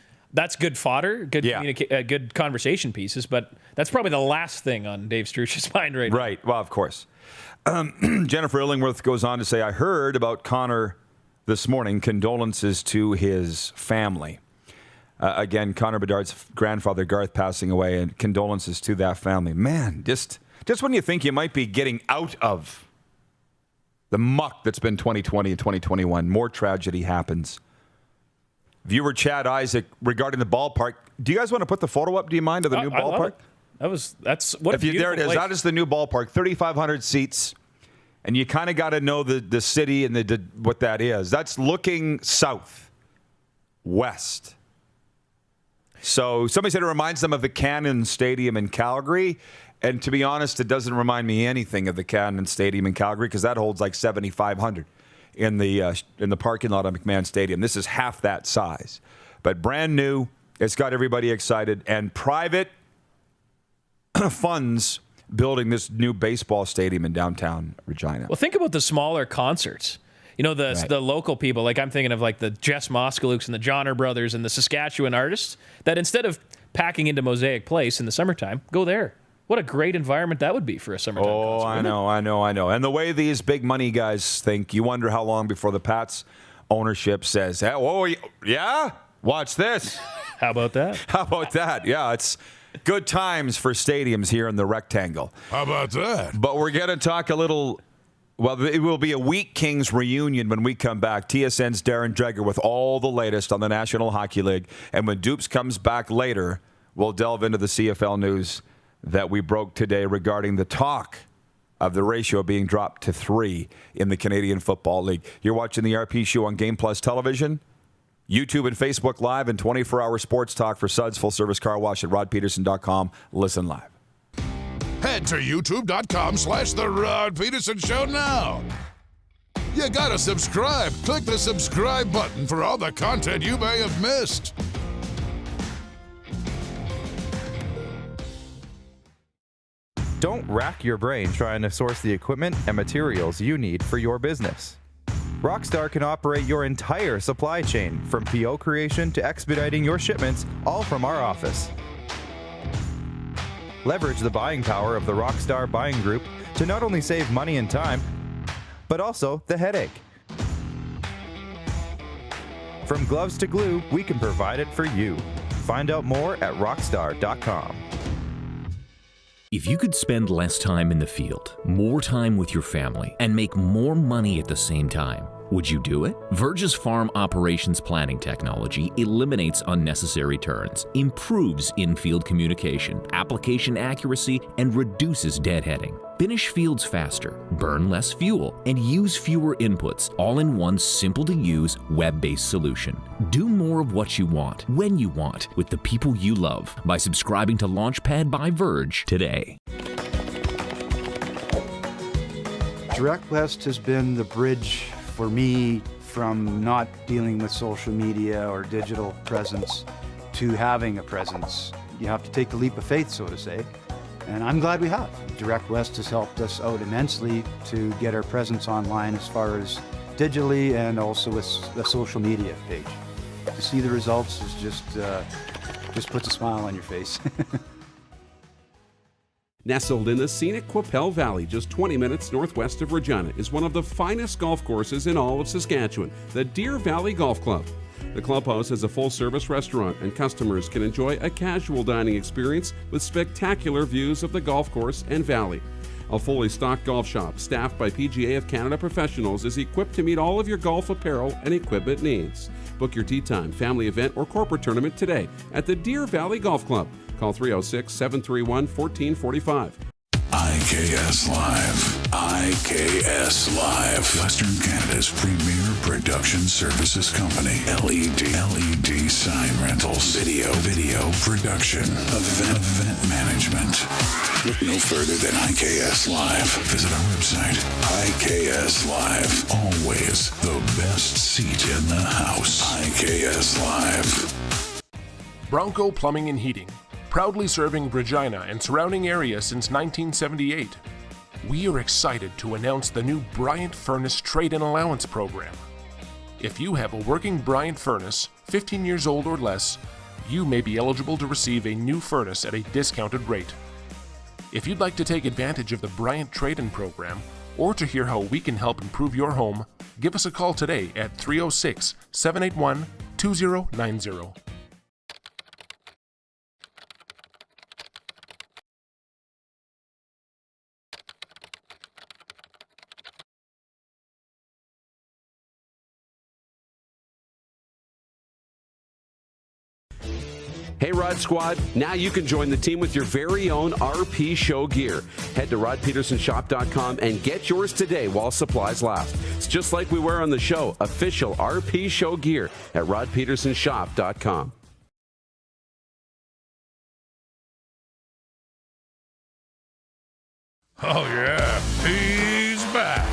good fodder, good conversation pieces, but that's probably the last thing on Dave Struch's mind right now. Right. Well, of course. Jennifer Illingworth goes on to say, I heard about Connor this morning. Condolences to his family. Again, Connor Bedard's grandfather, Garth, passing away, and condolences to that family. Man, just when you think you might be getting out of the muck that's been 2020 and 2021, more tragedy happens. Viewer Chad Isaac, regarding the ballpark, do you guys want to put the photo up? Do you mind of the new ballpark? That's what a beautiful there it is. place. That is the new ballpark, 3,500 seats, and you kind of got to know the city and what that is. That's looking south, west. So somebody said it reminds them of the Cannon Stadium in Calgary. And to be honest, it doesn't remind me anything of the Cannon Stadium in Calgary because that holds like 7,500 in the parking lot of McMahon Stadium. This is half that size. But brand new. It's got everybody excited. And private funds building this new baseball stadium in downtown Regina. Well, think about the smaller concerts. You know, the local people, like I'm thinking of like the Jess Moskalukes and the Johnner Brothers and the Saskatchewan artists that instead of packing into Mosaic Place in the summertime, go there. What a great environment that would be for a summertime concert. I know. And the way these big money guys think, you wonder how long before the Pats ownership says, oh, yeah, watch this. How about that? Yeah, it's good times for stadiums here in the rectangle. How about that? But we're going to talk a little. Well, it will be a Week Kings reunion when we come back. TSN's Darren Dreger with all the latest on the National Hockey League. And when Dupes comes back later, we'll delve into the CFL news that we broke today regarding the talk of the ratio being dropped to 3 in the Canadian Football League. You're watching the RP Show on Game Plus Television, YouTube and Facebook Live, and 24-hour sports talk for Suds Full Service Car Wash at rodpedersen.com. Listen live. Head to youtube.com/The Rod Pedersen Show now. You gotta subscribe. Click the subscribe button for all the content you may have missed. Don't rack your brain trying to source the equipment and materials you need for your business. Rockstar can operate your entire supply chain, from PO creation to expediting your shipments, all from our office. Leverage the buying power of the Rockstar Buying Group to not only save money and time, but also the headache. From gloves to glue, we can provide it for you. Find out more at rockstar.com. If you could spend less time in the field, more time with your family, and make more money at the same time, would you do it? Verge's farm operations planning technology eliminates unnecessary turns, improves in-field communication, application accuracy, and reduces deadheading. Finish fields faster, burn less fuel, and use fewer inputs, all in one simple-to-use, web-based solution. Do more of what you want, when you want, with the people you love by subscribing to Launchpad by Verge today. Direct West has been the bridge for me from not dealing with social media or digital presence to having a presence. You have to take the leap of faith, so to say. And I'm glad we have. Direct West has helped us out immensely to get our presence online as far as digitally and also with the social media page. To see the results is just puts a smile on your face. Nestled in the scenic Qu'Appelle Valley, just 20 minutes northwest of Regina, is one of the finest golf courses in all of Saskatchewan, the Deer Valley Golf Club. The clubhouse has a full-service restaurant, and customers can enjoy a casual dining experience with spectacular views of the golf course and valley. A fully stocked golf shop, staffed by PGA of Canada professionals, is equipped to meet all of your golf apparel and equipment needs. Book your tee time, family event, or corporate tournament today at the Deer Valley Golf Club. Call 306-731-1445. IKS Live. IKS Live. Western Canada's premier production services company. LED sign rentals. Video production. Event management. Look no further than IKS Live. Visit our website. IKS Live. Always the best seat in the house. IKS Live. Bronco Plumbing and Heating. Proudly serving Regina and surrounding areas since 1978. We are excited to announce the new Bryant Furnace Trade-in Allowance Program. If you have a working Bryant furnace, 15 years old or less, you may be eligible to receive a new furnace at a discounted rate. If you'd like to take advantage of the Bryant Trade-in Program, or to hear how we can help improve your home, give us a call today at 306-781-2090. Hey Rod Squad, now you can join the team with your very own RP Show gear. Head to rodpedersenshop.com and get yours today while supplies last. It's just like we wear on the show, official RP Show gear at rodpedersenshop.com. Oh yeah, he's back.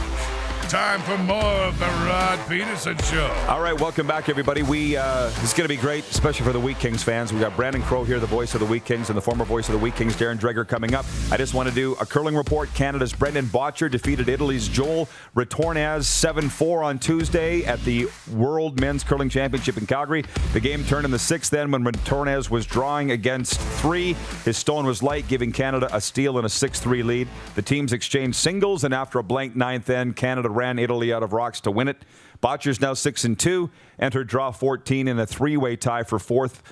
Time for more of the Rod Pedersen Show. All right, welcome back, everybody. It's going to be great, especially for the Wheat Kings fans. We got Branden Crowe here, the voice of the Wheat Kings, and the former voice of the Wheat Kings, Darren Dreger, coming up. I just want to do a curling report. Canada's Brendan Botcher defeated Italy's Joel Retornaz 7-4 on Tuesday at the World Men's Curling Championship in Calgary. The game turned in the sixth then when Retornaz was drawing against 3. His stone was light, giving Canada a steal and a 6-3 lead. The teams exchanged singles, and after a blank ninth end, Canada ran Italy out of rocks to win it. Botcher's now 6-2, entered draw 14 in a 3-way tie for fourth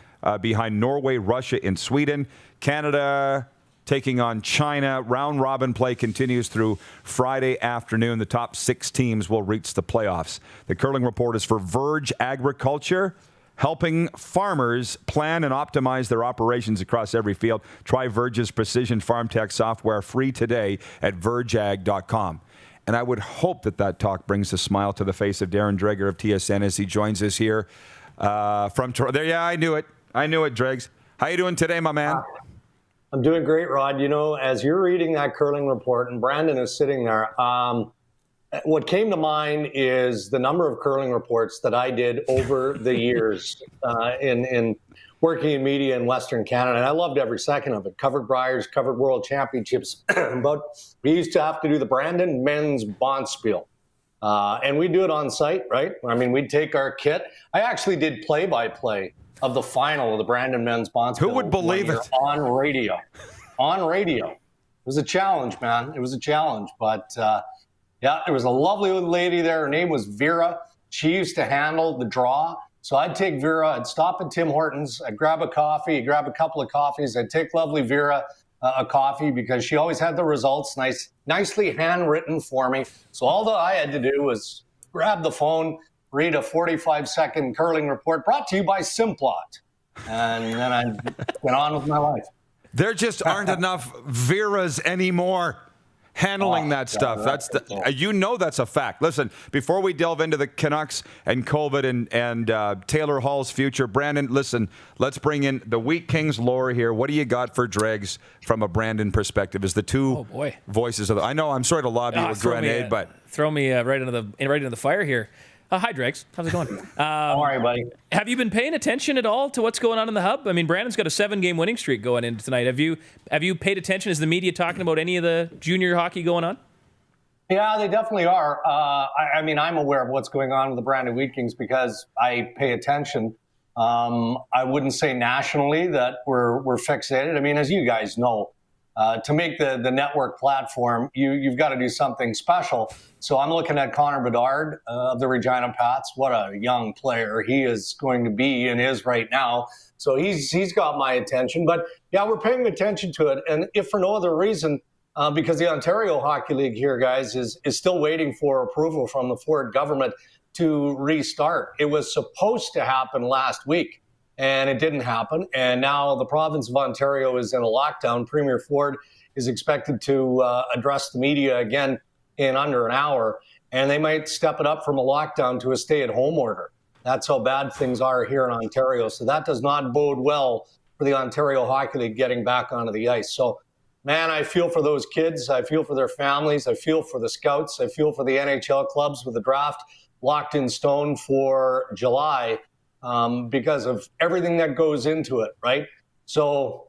behind Norway, Russia, and Sweden. Canada taking on China. Round robin play continues through Friday afternoon. The top 6 teams will reach the playoffs. The curling report is for Verge Agriculture, helping farmers plan and optimize their operations across every field. Try Verge's precision farm tech software free today at vergeag.com. And I would hope that talk brings a smile to the face of Darren Dreger of TSN as he joins us here from Toronto. Yeah, I knew it, Dregs. How you doing today, my man? I'm doing great, Rod. You know, as you're reading that curling report and Branden is sitting there, what came to mind is the number of curling reports that I did over the years in working in media in Western Canada, and I loved every second of it. Covered Briers, covered World Championships, but we used to have to do the Branden men's Bonspiel. And we'd do it on site, right? I mean, we'd take our kit. I actually did play-by-play of the final of the Branden men's Bonspiel. Who would believe it? On radio. On radio. It was a challenge, man. It was a challenge. But, yeah, there was a lovely old lady there. Her name was Vera. She used to handle the draw. So I'd take Vera, I'd stop at Tim Hortons, I'd grab a coffee, grab a couple of coffees, I'd take lovely Vera a coffee because she always had the results nicely handwritten for me. So all that I had to do was grab the phone, read a 45-second curling report brought to you by Simplot, and then I went on with my life. There just aren't enough Veras anymore handling that stuff. That's that's a fact. Listen, before we delve into the Canucks and COVID and Taylor Hall's future, Branden, listen, let's bring in the Wheat Kings lore here. What do you got for Dregs from a Branden perspective? Is the two voices of I know I'm sorry to lob you a grenade, but throw me right into the fire here. Hi, Dregs. How's it going? How are you, buddy? Have you been paying attention at all to what's going on in the hub? I mean, Brandon's got a 7-game winning streak going into tonight. Have you paid attention? Is the media talking about any of the junior hockey going on? Yeah, they definitely are. I mean, I'm aware of what's going on with the Branden Wheat Kings because I pay attention. I wouldn't say nationally that we're fixated. I mean, as you guys know, to make the network platform, you've got to do something special. So I'm looking at Connor Bedard of the Regina Pats. What a young player he is going to be and is right now. So he's got my attention. But yeah, we're paying attention to it. And if for no other reason, because the Ontario Hockey League here, guys, is still waiting for approval from the Ford government to restart. It was supposed to happen last week, and it didn't happen. And now the province of Ontario is in a lockdown. Premier Ford is expected to address the media again in under an hour, and they might step it up from a lockdown to a stay-at-home order. That's how bad things are here in Ontario. So that does not bode well for the Ontario Hockey League getting back onto the ice. So, man, I feel for those kids. I feel for their families. I feel for the scouts. I feel for the NHL clubs with the draft locked in stone for July because of everything that goes into it, right? So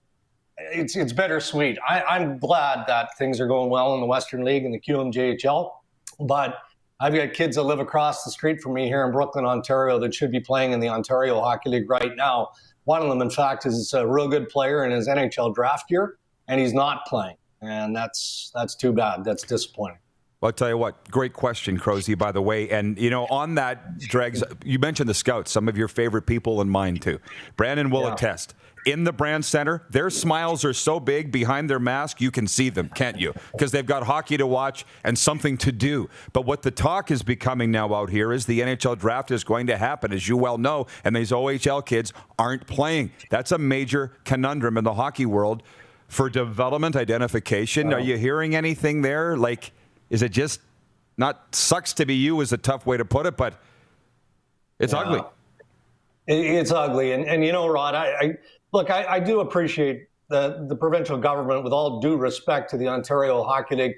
it's bittersweet. I'm glad that things are going well in the Western League and the QMJHL, but I've got kids that live across the street from me here in Brooklyn, Ontario, that should be playing in the Ontario Hockey League right now. One of them, in fact, is a real good player in his NHL draft year, and he's not playing. And that's too bad. That's disappointing. Well, I'll tell you what, great question, Crowe, by the way. And, you know, on that, Dregs, you mentioned the scouts, some of your favorite people and mine, too. Brandon will attest. In the Brand Center, their smiles are so big behind their mask, you can see them, can't you? Because they've got hockey to watch and something to do. But what the talk is becoming now out here is the NHL draft is going to happen, as you well know, and these OHL kids aren't playing. That's a major conundrum in the hockey world for development identification. Are you hearing anything there? Like, is it just not sucks to be you is a tough way to put it, but it's ugly. It's ugly. And you know, Rod, I do appreciate the provincial government, with all due respect to the Ontario Hockey League,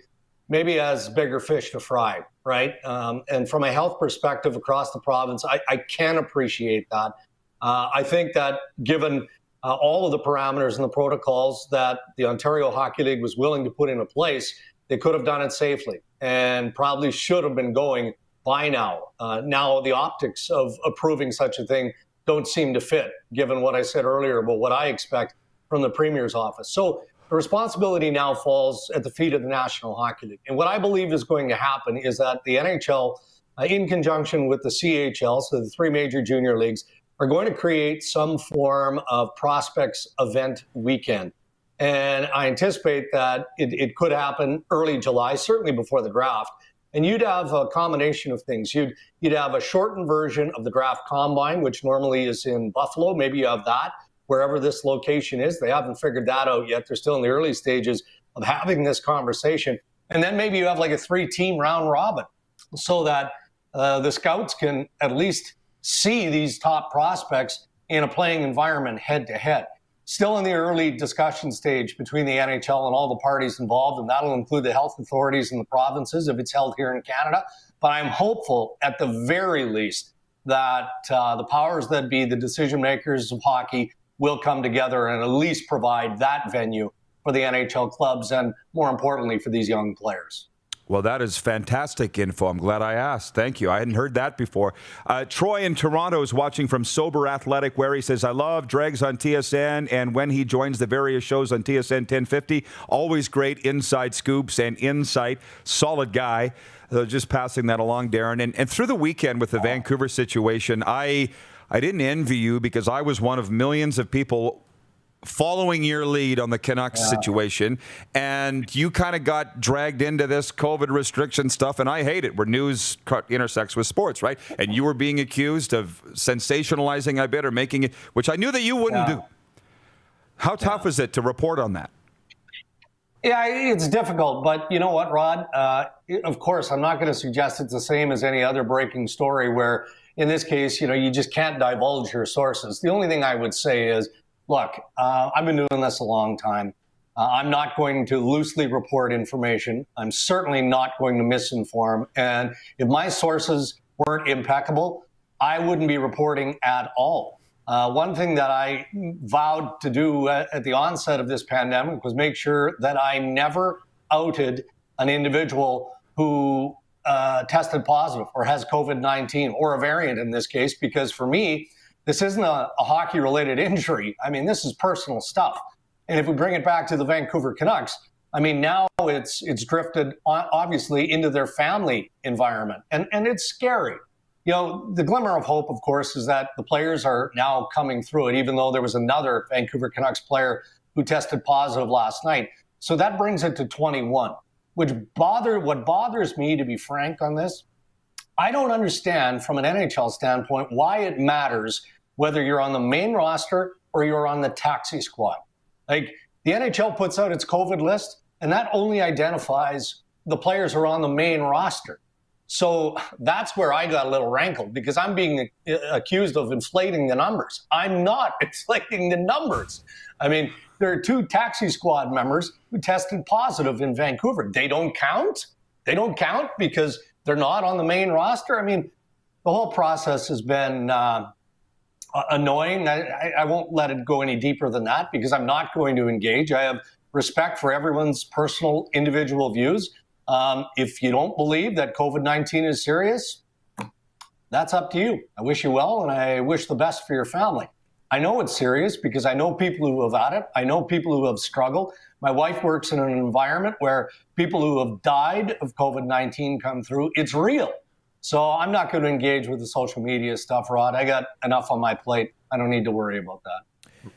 maybe has bigger fish to fry, right? And from a health perspective across the province, I can appreciate that. I think that given all of the parameters and the protocols that the Ontario Hockey League was willing to put into place, they could have done it safely and probably should have been going by now. Now the optics of approving such a thing don't seem to fit, given what I said earlier about what I expect from the Premier's office. So the responsibility now falls at the feet of the National Hockey League. And what I believe is going to happen is that the NHL, in conjunction with the CHL, so the three major junior leagues, are going to create some form of prospects event weekend. And I anticipate that it could happen early July, certainly before the draft. And you'd have a combination of things. You'd have a shortened version of the draft combine, which normally is in Buffalo. Maybe you have that wherever this location is. They haven't figured that out yet. They're still in the early stages of having this conversation. And then maybe you have like a 3-team round robin so that the scouts can at least see these top prospects in a playing environment head to head. Still in the early discussion stage between the NHL and all the parties involved, and that'll include the health authorities in the provinces if it's held here in Canada. But I'm hopeful, at the very least, that the powers that be, the decision makers of hockey, will come together and at least provide that venue for the NHL clubs and, more importantly, for these young players. Well, that is fantastic info. I'm glad I asked. Thank you. I hadn't heard that before. Troy in Toronto is watching from Sober Athletic, where he says, I love Dregs on TSN, and when he joins the various shows on TSN 1050, always great inside scoops and insight. Solid guy. Just passing that along, Darren. And through the weekend with the Vancouver situation, I didn't envy you because I was one of millions of people following your lead on the Canucks situation, and you kind of got dragged into this COVID restriction stuff, and I hate it where news intersects with sports, right? And you were being accused of sensationalizing, I bet, or making it, which I knew that you wouldn't do. How tough is it to report on that? Yeah, it's difficult, but you know what, Rod? Of course, I'm not going to suggest it's the same as any other breaking story where, in this case, you just can't divulge your sources. The only thing I would say is, look, I've been doing this a long time. I'm not going to loosely report information. I'm certainly not going to misinform. And if my sources weren't impeccable, I wouldn't be reporting at all. One thing that I vowed to do at the onset of this pandemic was make sure that I never outed an individual who tested positive or has COVID-19 or a variant in this case, because for me, this isn't a hockey-related injury. I mean, this is personal stuff. And if we bring it back to the Vancouver Canucks, I mean, now it's drifted obviously into their family environment, and it's scary. You know, the glimmer of hope, of course, is that the players are now coming through it, even though there was another Vancouver Canucks player who tested positive last night. So that brings it to 21, what bothers me, to be frank on this, I don't understand from an NHL standpoint why it matters whether you're on the main roster or you're on the taxi squad. Like, the NHL puts out its COVID list, and that only identifies the players who are on the main roster. So that's where I got a little rankled, because I'm being accused of inflating the numbers. I'm not inflating the numbers. I mean, there are 2 taxi squad members who tested positive in Vancouver. They don't count? They don't count because they're not on the main roster? I mean, the whole process has been annoying. I won't let it go any deeper than that, because I'm not going to engage. I have respect for everyone's personal individual views. If you don't believe that COVID-19 is serious, that's up to you. I wish you well, and I wish the best for your family. I know it's serious because I know people who have had it. I know people who have struggled. My wife works in an environment where people who have died of COVID-19 come through. It's real. So I'm not going to engage with the social media stuff, Rod. I got enough on my plate. I don't need to worry about that.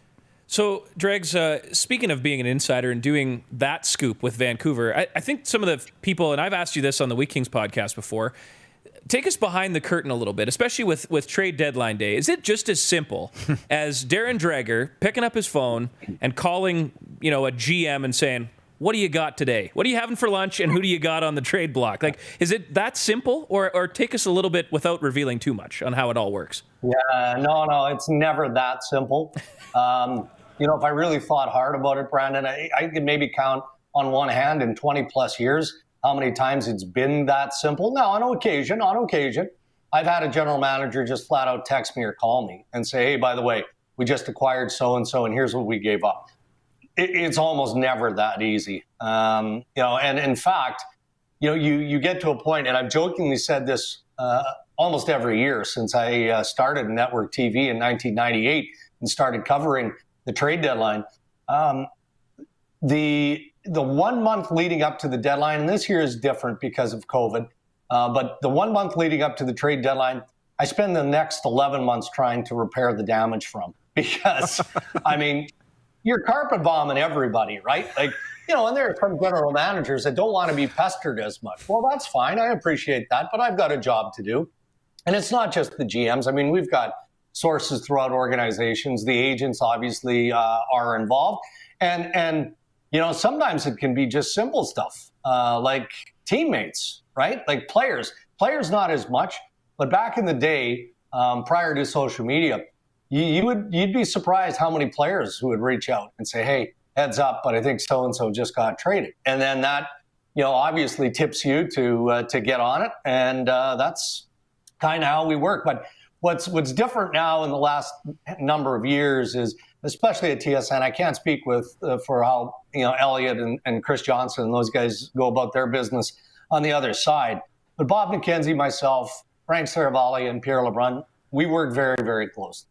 So, Dregs, speaking of being an insider and doing that scoop with Vancouver, I think some of the people, and I've asked you this on the Wheat Kings podcast before, take us behind the curtain a little bit, especially with trade deadline day. Is it just as simple as Darren Dreger picking up his phone and calling, a GM and saying, "What do you got today? What are you having for lunch, and who do you got on the trade block?" Like, is it that simple, or take us a little bit without revealing too much on how it all works? Yeah, no, it's never that simple. If I really thought hard about it, Branden, I could maybe count on one hand in 20 plus years how many times it's been that simple. Now, on occasion, I've had a general manager just flat out text me or call me and say, "Hey, by the way, we just acquired so-and-so, and here's what we gave up." It's almost never that easy. And in fact, you get to a point, and I've jokingly said this almost every year since I started network TV in 1998 and started covering the trade deadline. The 1 month leading up to the deadline, and this year is different because of COVID, but the 1 month leading up to the trade deadline, I spend the next 11 months trying to repair the damage from. Because, I mean, you're carpet bombing everybody, right? Like, and there are some general managers that don't want to be pestered as much. Well, that's fine. I appreciate that, but I've got a job to do. And it's not just the GMs. I mean, we've got sources throughout organizations. The agents obviously are involved. And sometimes it can be just simple stuff like teammates, right? Like players. Players not as much, but back in the day, prior to social media, you'd be surprised how many players who would reach out and say, "Hey, heads up, but I think so-and-so just got traded." And then that, obviously tips you to get on it. And that's kind of how we work. But what's different now in the last number of years is, especially at TSN, I can't speak for how, Elliot and Chris Johnson and those guys go about their business on the other side. But Bob McKenzie, myself, Frank Saravalli, and Pierre LeBrun, we work very, very closely.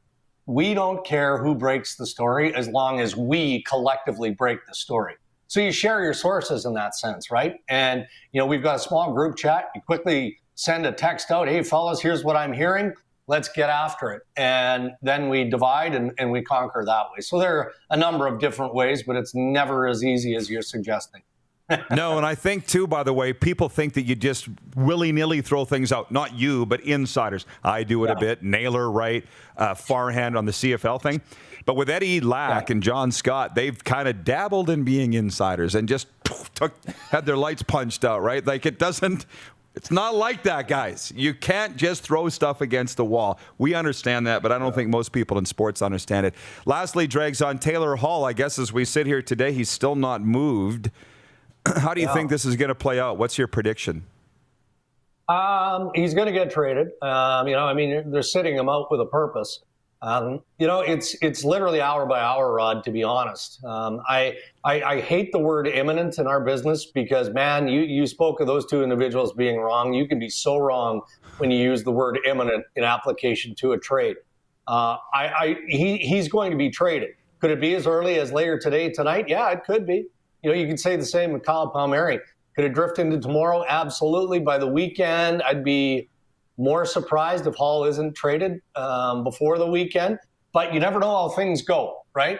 We don't care who breaks the story as long as we collectively break the story. So you share your sources in that sense, right? And, we've got a small group chat. You quickly send a text out, "Hey, fellas, here's what I'm hearing. Let's get after it." And then we divide and we conquer that way. So there are a number of different ways, but it's never as easy as you're suggesting. No, and I think, too, by the way, people think that you just willy-nilly throw things out. Not you, but insiders. I do it a bit. Naylor, right? Farhand on the CFL thing. But with Eddie Lack and John Scott, they've kind of dabbled in being insiders and just had their lights punched out, right? Like, it's not like that, guys. You can't just throw stuff against the wall. We understand that, but I don't think most people in sports understand it. Lastly, Dregs, on Taylor Hall, I guess as we sit here today, he's still not moved. How do you think this is going to play out? What's your prediction? He's going to get traded. They're sitting him out with a purpose. It's literally hour by hour, Rod, to be honest. I hate the word imminent in our business because, man, you spoke of those two individuals being wrong. You can be so wrong when you use the word imminent in application to a trade. He's going to be traded. Could it be as early as later tonight? Yeah, it could be. You could say the same with Kyle Palmieri. Could it drift into tomorrow? Absolutely. By the weekend, I'd be more surprised if Hall isn't traded before the weekend. But you never know how things go, right?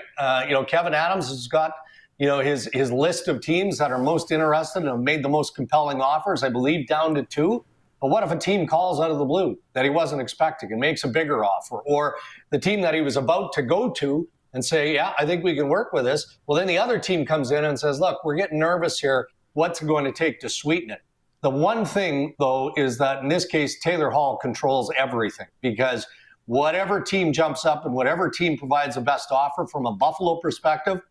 Kevin Adams has got, his list of teams that are most interested and have made the most compelling offers, I believe, down to 2. But what if a team calls out of the blue that he wasn't expecting and makes a bigger offer? Or the team that he was about to go to and say, yeah, I think we can work with this. Well, then the other team comes in and says, look, we're getting nervous here. What's it going to take to sweeten it? The one thing, though, is that in this case, Taylor Hall controls everything because whatever team jumps up and whatever team provides the best offer from a Buffalo perspective,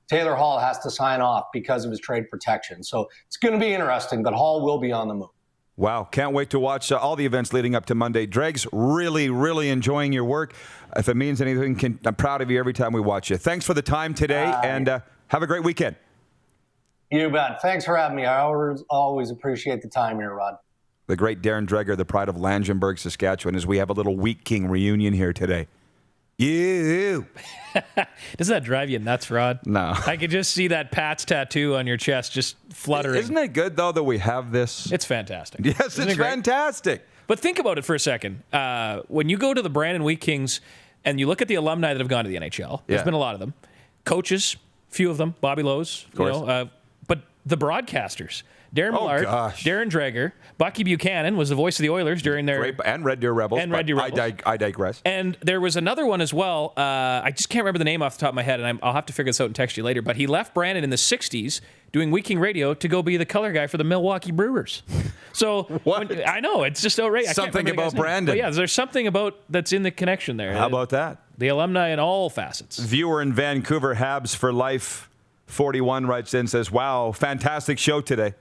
Taylor Hall has to sign off because of his trade protection. So it's going to be interesting, but Hall will be on the move. Wow. Can't wait to watch all the events leading up to Monday. Dregs, really, really enjoying your work. If it means anything, I'm proud of you every time we watch you. Thanks for the time today, and have a great weekend. You bet. Thanks for having me. I always appreciate the time here, Rod. The great Darren Dreger, the pride of Langenburg, Saskatchewan, as we have a little Wheat King reunion here today. You. Doesn't that drive you nuts, Rod? No. I could just see that Pat's tattoo on your chest just fluttering. Isn't it good, though, that we have this? It's fantastic. Yes, it's fantastic. But think about it for a second. When you go to the Branden Wheat Kings and you look at the alumni that have gone to the NHL, there's been a lot of them. Coaches, few of them, Bobby Lowe's, but the broadcasters. Darren Millard, Darren Dreger, Bucky Buchanan was the voice of the Oilers during their... And Red Deer Rebels. I digress. And there was another one as well. I just can't remember the name off the top of my head, and I'll have to figure this out and text you later. But he left Branden in the 60s doing Wheat King Radio to go be the color guy for the Milwaukee Brewers. So I know, it's just outrageous. Something about Branden. Yeah, there's something about that's in the connection there. How about that? The alumni in all facets. Viewer in Vancouver, Habs for Life 41 writes in, says, wow, fantastic show today.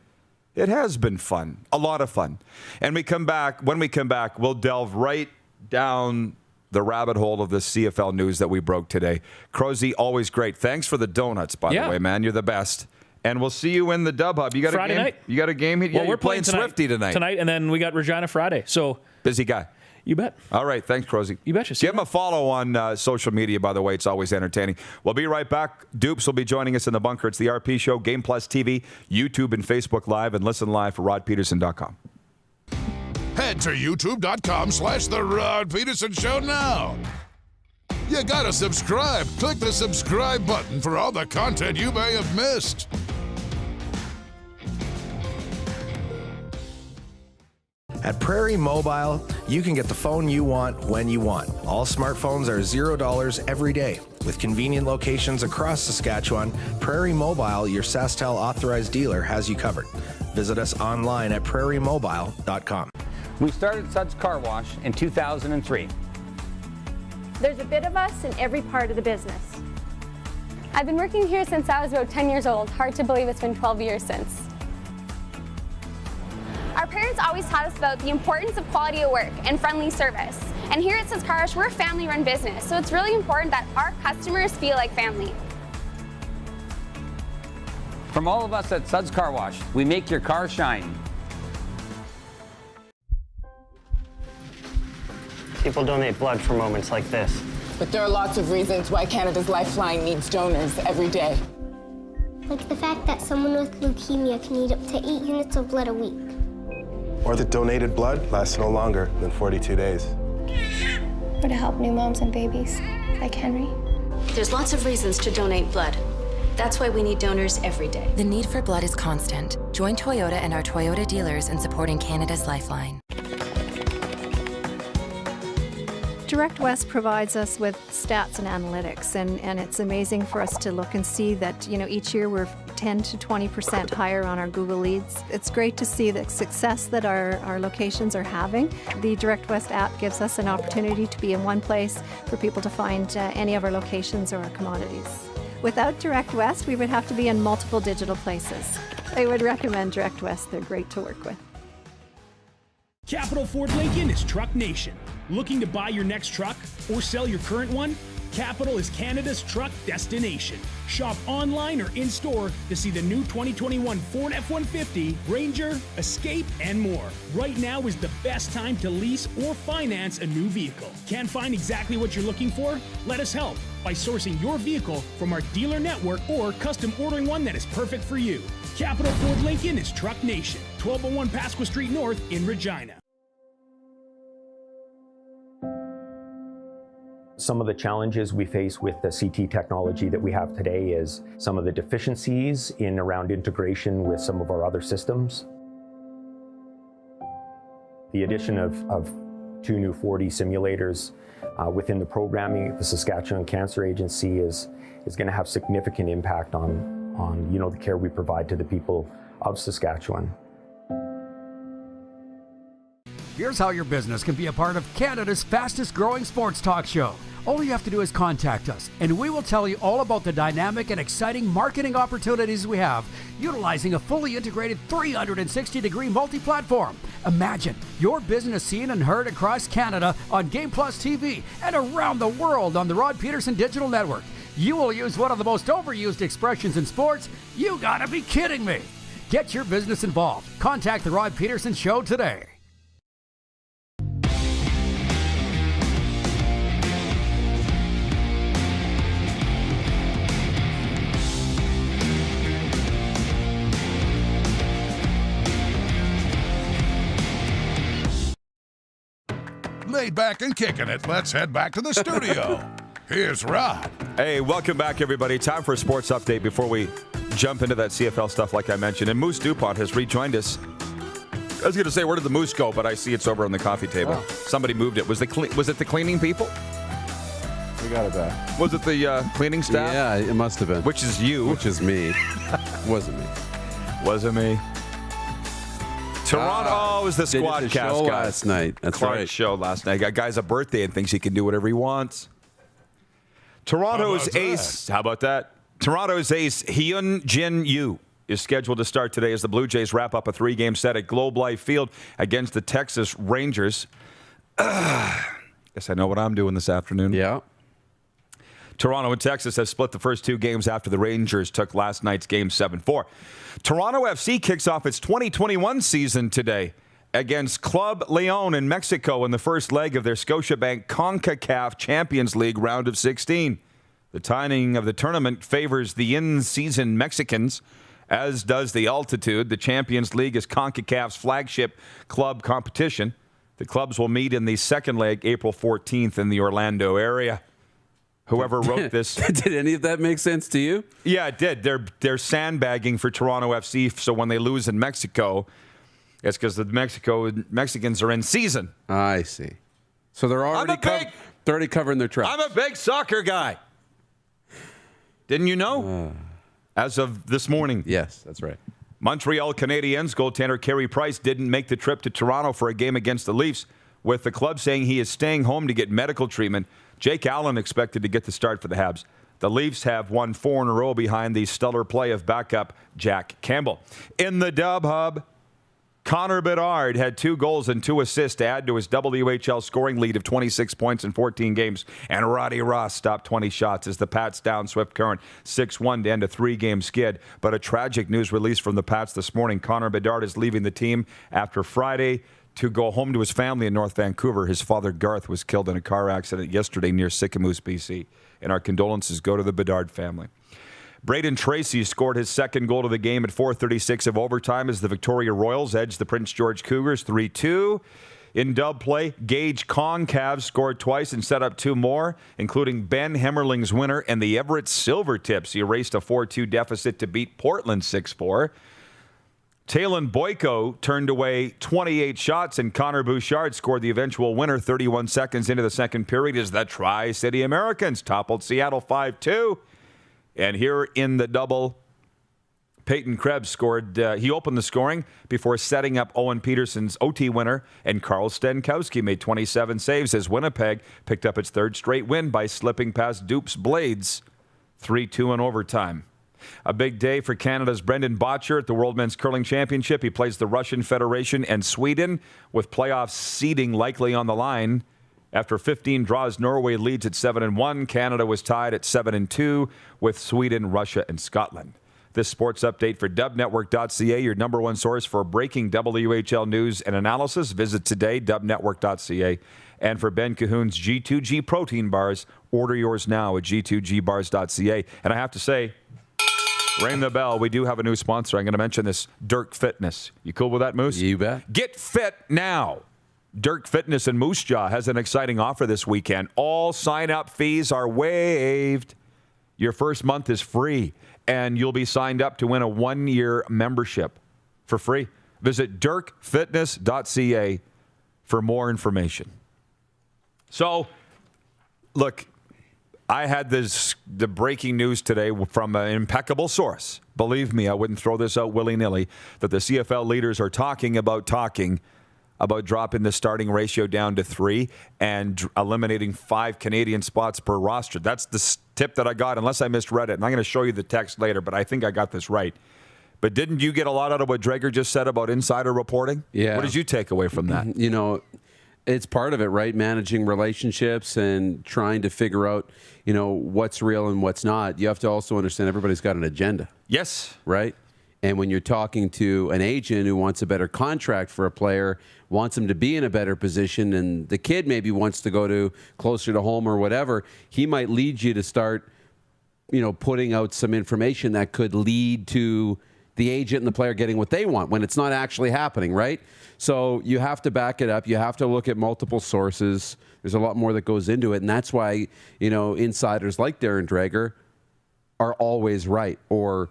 It has been fun, a lot of fun. And when we come back, we'll delve right down the rabbit hole of the CFL news that we broke today. Crowe, always great. Thanks for the donuts, by the way, man. You're the best. And we'll see you in the Dub Hub. You got Friday a game? Night. You got a game? Well, we're playing Swifty tonight. And then we got Regina Friday. So busy guy. You bet. All right. Thanks, Crowe. You betcha. Give him a follow on social media, by the way. It's always entertaining. We'll be right back. Dupes will be joining us in the bunker. It's the RP Show, Game Plus TV, YouTube and Facebook Live, and listen live for rodpedersen.com. Head to youtube.com/The Rod Pedersen Show now. You gotta subscribe. Click the subscribe button for all the content you may have missed. At Prairie Mobile, you can get the phone you want when you want. All smartphones are $0 every day. With convenient locations across Saskatchewan, Prairie Mobile, your SaskTel authorized dealer, has you covered. Visit us online at prairiemobile.com. We started Suds Car Wash in 2003. There's a bit of us in every part of the business. I've been working here since I was about 10 years old. Hard to believe it's been 12 years since. Our parents always taught us about the importance of quality of work and friendly service. And here at Suds Car Wash, we're a family-run business, so it's really important that our customers feel like family. From all of us at Suds Car Wash, we make your car shine. People donate blood for moments like this. But there are lots of reasons why Canada's Lifeline needs donors every day. Like the fact that someone with leukemia can need up to 8 units of blood a week. Or that donated blood lasts no longer than 42 days. Or to help new moms and babies, like Henry. There's lots of reasons to donate blood. That's why we need donors every day. The need for blood is constant. Join Toyota and our Toyota dealers in supporting Canada's Lifeline. Direct West provides us with stats and analytics, and it's amazing for us to look and see that, each year we're 10 to 20% higher on our Google leads. It's great to see the success that our locations are having. The Direct West app gives us an opportunity to be in one place for people to find any of our locations or our commodities. Without Direct West, we would have to be in multiple digital places. I would recommend Direct West. They're great to work with. Capital Ford Lincoln is Truck Nation. Looking to buy your next truck or sell your current one? Capital is Canada's truck destination. Shop online or in-store to see the new 2021 Ford F-150, Ranger, Escape, and more. Right now is the best time to lease or finance a new vehicle. Can't find exactly what you're looking for? Let us help by sourcing your vehicle from our dealer network or custom ordering one that is perfect for you. Capital Ford Lincoln is Truck Nation, 1201 Pasqua Street North in Regina. Some of the challenges we face with the CT technology that we have today is some of the deficiencies in around integration with some of our other systems. The addition of 2 new 4D simulators within the programming, the Saskatchewan Cancer Agency is going to have significant impact on the care we provide to the people of Saskatchewan. Here's how your business can be a part of Canada's fastest growing sports talk show. All you have to do is contact us, and we will tell you all about the dynamic and exciting marketing opportunities we have, utilizing a fully integrated 360-degree multi-platform. Imagine your business seen and heard across Canada on Game Plus TV and around the world on the Rod Pedersen Digital Network. You will use one of the most overused expressions in sports. You gotta be kidding me. Get your business involved. Contact the Rod Pedersen Show today. Laid back and kicking it. Let's head back to the studio. Here's Rod. Hey, welcome back, everybody. Time for a sports update before we jump into that CFL stuff like I mentioned. And Moose DuPont has rejoined us. I was going to say, where did the moose go? But I see it's over on the coffee table. Oh. Somebody moved it. Was it the cleaning people? We got it back. Was it the cleaning staff? Yeah, it must have been. Which is you. Which is me. Wasn't me. Wasn't me. Toronto is the squad cast show guy. Last night. That's Clark's right. show last night. Got guy's a birthday and thinks he can do whatever he wants. Toronto's ace. How about that? Toronto's ace Hyun Jin Yu is scheduled to start today as the Blue Jays wrap up a 3-game set at Globe Life Field against the Texas Rangers. Guess I know what I'm doing this afternoon. Yeah. Toronto and Texas have split the first 2 games after the Rangers took last night's game 7-4. Toronto FC kicks off its 2021 season today against Club Leon in Mexico in the first leg of their Scotiabank CONCACAF Champions League round of 16. The timing of the tournament favors the in-season Mexicans, as does the altitude. The Champions League is CONCACAF's flagship club competition. The clubs will meet in the second leg April 14th in the Orlando area. Whoever wrote this. Did any of that make sense to you? Yeah, it did. They're sandbagging for Toronto FC, so when they lose in Mexico, it's because the Mexicans are in season. I see. So they're already covering their tracks. I'm a big soccer guy. Didn't you know? As of this morning. Yes, that's right. Montreal Canadiens goaltender Carey Price didn't make the trip to Toronto for a game against the Leafs, with the club saying he is staying home to get medical treatment. Jake Allen expected to get the start for the Habs. The Leafs have won 4 in a row behind the stellar play of backup Jack Campbell. In the Dub Hub, Connor Bedard had 2 goals and 2 assists to add to his WHL scoring lead of 26 points in 14 games. And Roddy Ross stopped 20 shots as the Pats down Swift Current 6-1 to end a 3-game skid. But a tragic news release from the Pats this morning. Connor Bedard is leaving the team after Friday to go home to his family in North Vancouver. His father, Garth, was killed in a car accident yesterday near Sycamoose, BC. And our condolences go to the Bedard family. Braden Tracy scored his second goal of the game at 4:36 of overtime as the Victoria Royals edged the Prince George Cougars 3-2. In dub play, Gage Concave scored twice and set up 2 more, including Ben Hemmerling's winner, and the Everett Silvertips erased a 4-2 deficit to beat Portland 6-4. Talon Boyko turned away 28 shots, and Connor Bouchard scored the eventual winner 31 seconds into the second period as the Tri-City Americans toppled Seattle 5-2. And here in the double, Peyton Krebs scored. He opened the scoring before setting up Owen Peterson's OT winner, and Carl Stankowski made 27 saves as Winnipeg picked up its 3rd straight win by slipping past Dupe's Blades 3-2 in overtime. A big day for Canada's Branden Botcher at the World Men's Curling Championship. He plays the Russian Federation and Sweden, with playoff seeding likely on the line. After 15 draws, Norway leads at 7-1. Canada was tied at 7-2 with Sweden, Russia, and Scotland. This sports update for dubnetwork.ca, your number one source for breaking WHL news and analysis. Visit today, dubnetwork.ca. And for Ben Cahoon's G2G protein bars, order yours now at g2gbars.ca. And I have to say, ring the bell. We do have a new sponsor. I'm going to mention this, Dirk Fitness. You cool with that, Moose? You bet. Get fit now. Dirk Fitness in Moose Jaw has an exciting offer this weekend. All sign-up fees are waived. Your first month is free, and you'll be signed up to win a 1-year membership for free. Visit dirkfitness.ca for more information. So, look, I had the breaking news today from an impeccable source. Believe me, I wouldn't throw this out willy-nilly, that the CFL leaders are talking about dropping the starting ratio down to 3 and eliminating 5 Canadian spots per roster. That's the tip that I got, unless I misread it. And I'm going to show you the text later, but I think I got this right. But didn't you get a lot out of what Dreger just said about insider reporting? Yeah. What did you take away from that? You know, it's part of it, right? Managing relationships and trying to figure out, what's real and what's not. You have to also understand everybody's got an agenda. Yes. Right? And when you're talking to an agent who wants a better contract for a player, wants him to be in a better position, and the kid maybe wants to go to closer to home or whatever, he might lead you to start, putting out some information that could lead to the agent and the player getting what they want when it's not actually happening, right? So you have to back it up. You have to look at multiple sources. There's a lot more that goes into it, and that's why, insiders like Darren Dreger are always right, or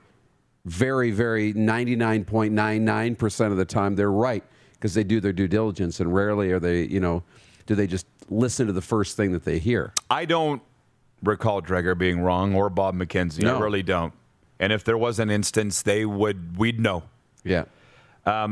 very, very 99.99% of the time they're right, because they do their due diligence, and rarely are they, do they just listen to the first thing that they hear. I don't recall Dreger being wrong, or Bob McKenzie. No. I really don't. And if there was an instance, we'd know. Yeah.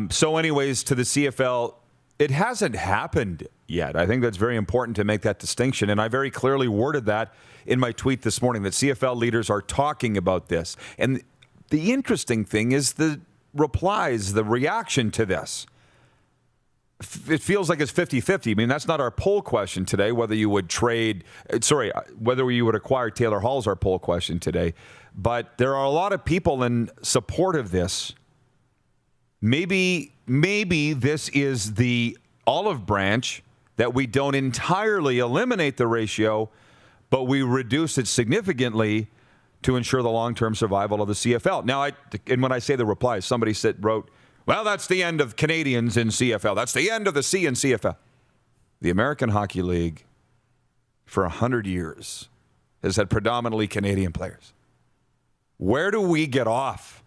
So anyways, to the CFL, it hasn't happened yet. I think that's very important to make that distinction. And I very clearly worded that in my tweet this morning, that CFL leaders are talking about this. And the interesting thing is the replies, the reaction to this. It feels like it's 50-50. I mean, that's not our poll question today, whether you would whether you would acquire Taylor Hall is our poll question today. But there are a lot of people in support of this. Maybe this is the olive branch, that we don't entirely eliminate the ratio, but we reduce it significantly to ensure the long-term survival of the CFL. Now, and when I say the replies, somebody wrote, well, that's the end of Canadians in CFL. That's the end of the C in CFL. The American Hockey League, for 100 years, has had predominantly Canadian players. Where do we get off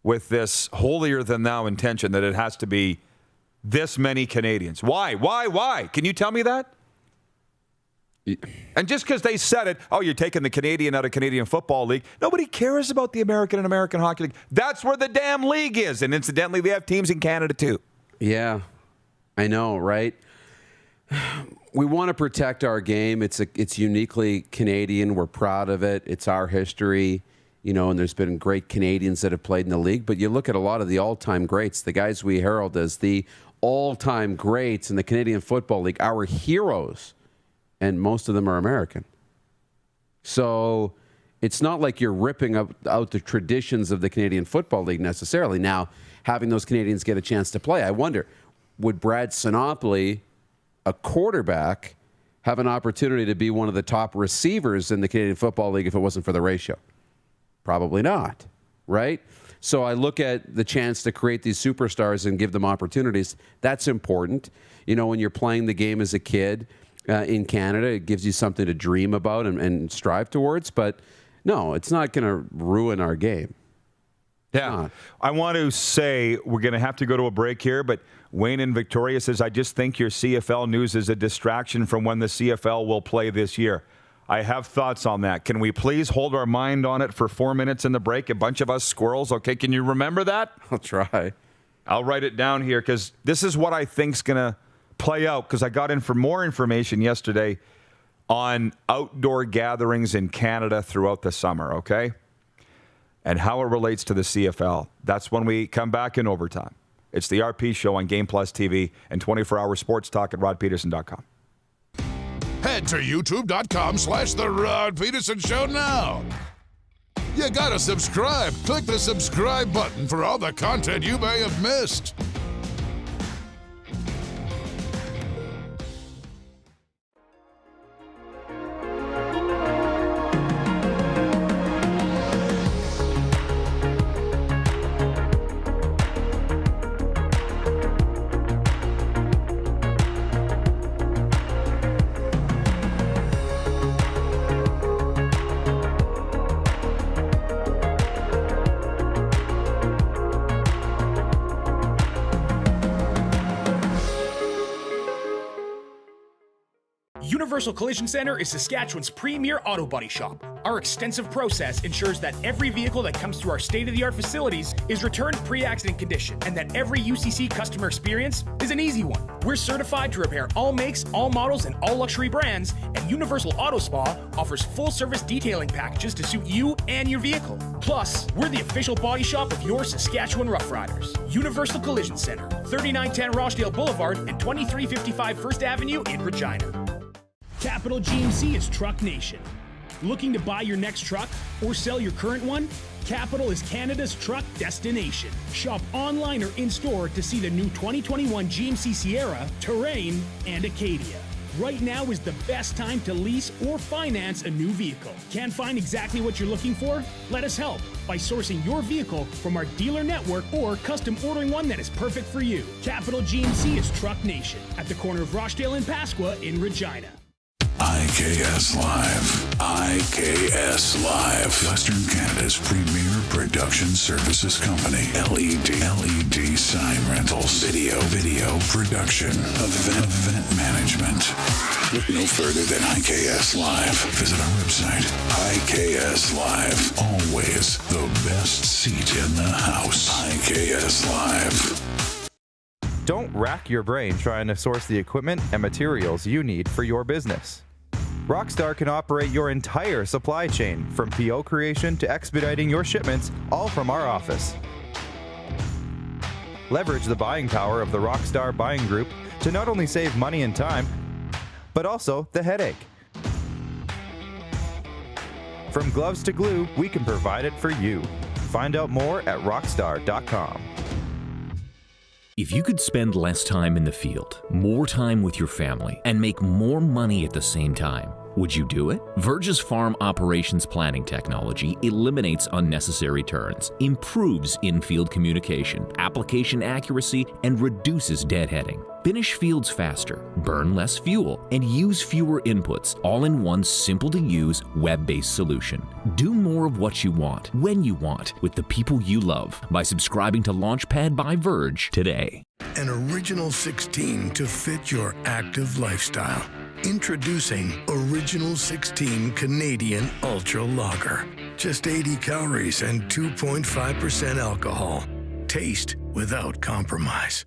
with this holier-than-thou intention that it has to be this many Canadians? Why? Can you tell me that? And just because they said it, you're taking the Canadian out of Canadian Football League. Nobody cares about the American and American Hockey League. That's where the damn league is. And incidentally, they have teams in Canada too. Yeah, I know, right? We want to protect our game. It's uniquely Canadian. We're proud of it. It's our history, and there's been great Canadians that have played in the league. But you look at a lot of the all-time greats, the guys we herald as the all-time greats in the Canadian Football League, our heroes. And most of them are American. So it's not like you're ripping out the traditions of the Canadian Football League necessarily. Now, having those Canadians get a chance to play, I wonder, would Brad Sinopoli, a quarterback, have an opportunity to be one of the top receivers in the Canadian Football League if it wasn't for the ratio? Probably not, right? So I look at the chance to create these superstars and give them opportunities. That's important. When you're playing the game as a kid, in Canada, it gives you something to dream about and strive towards. But no, it's not going to ruin our game. Yeah. I want to say we're going to have to go to a break here, but Wayne in Victoria says, I just think your CFL news is a distraction from when the CFL will play this year. I have thoughts on that. Can we please hold our mind on it for 4 minutes in the break? A bunch of us squirrels. Okay, can you remember that? I'll try. I'll write it down here, because this is what I think's going to play out, because I got in for more information yesterday on outdoor gatherings in Canada throughout the summer, okay? and how it relates to the CFL. That's when we come back in overtime. It's the RP Show on Game Plus TV and 24-hour sports talk at rodpedersen.com. Head to youtube.com/The Rod Pedersen Show now. You gotta subscribe. Click the subscribe button for all the content you may have missed. Universal Collision Center is Saskatchewan's premier auto body shop. Our extensive process ensures that every vehicle that comes through our state-of-the-art facilities is returned pre-accident condition, and that every UCC customer experience is an easy one. We're certified to repair all makes, all models, and all luxury brands, and Universal Auto Spa offers full-service detailing packages to suit you and your vehicle. Plus, we're the official body shop of your Saskatchewan Rough Riders. Universal Collision Center, 3910 Rochdale Boulevard and 2355 First Avenue in Regina. Capital GMC is Truck Nation. Looking to buy your next truck or sell your current one? Capital is Canada's truck destination. Shop online or in-store to see the new 2021 GMC Sierra, Terrain, and Acadia. Right now is the best time to lease or finance a new vehicle. Can't find exactly what you're looking for? Let us help by sourcing your vehicle from our dealer network or custom ordering one that is perfect for you. Capital GMC is Truck Nation at the corner of Rochdale and Pasqua in Regina. IKS Live. IKS Live. Western Canada's premier production services company. LED sign rentals. Video production. Event management. Look no further than IKS Live. Visit our website. IKS Live. Always the best seat in the house. IKS Live. Don't rack your brain trying to source the equipment and materials you need for your business. Rockstar can operate your entire supply chain, from PO creation to expediting your shipments, all from our office. Leverage the buying power of the Rockstar buying group to not only save money and time, but also the headache. From gloves to glue, we can provide it for you. Find out more at rockstar.com. If you could spend less time in the field, more time with your family, and make more money at the same time, would you do it? Verge's farm operations planning technology eliminates unnecessary turns, improves in-field communication, application accuracy, and reduces deadheading. Finish fields faster, burn less fuel, and use fewer inputs, all in one simple-to-use, web-based solution. Do more of what you want, when you want, with the people you love by subscribing to Launchpad by Verge today. An original 16 to fit your active lifestyle. Introducing Original 16 Canadian Ultra Lager. Just 80 calories and 2.5% alcohol. Taste without compromise.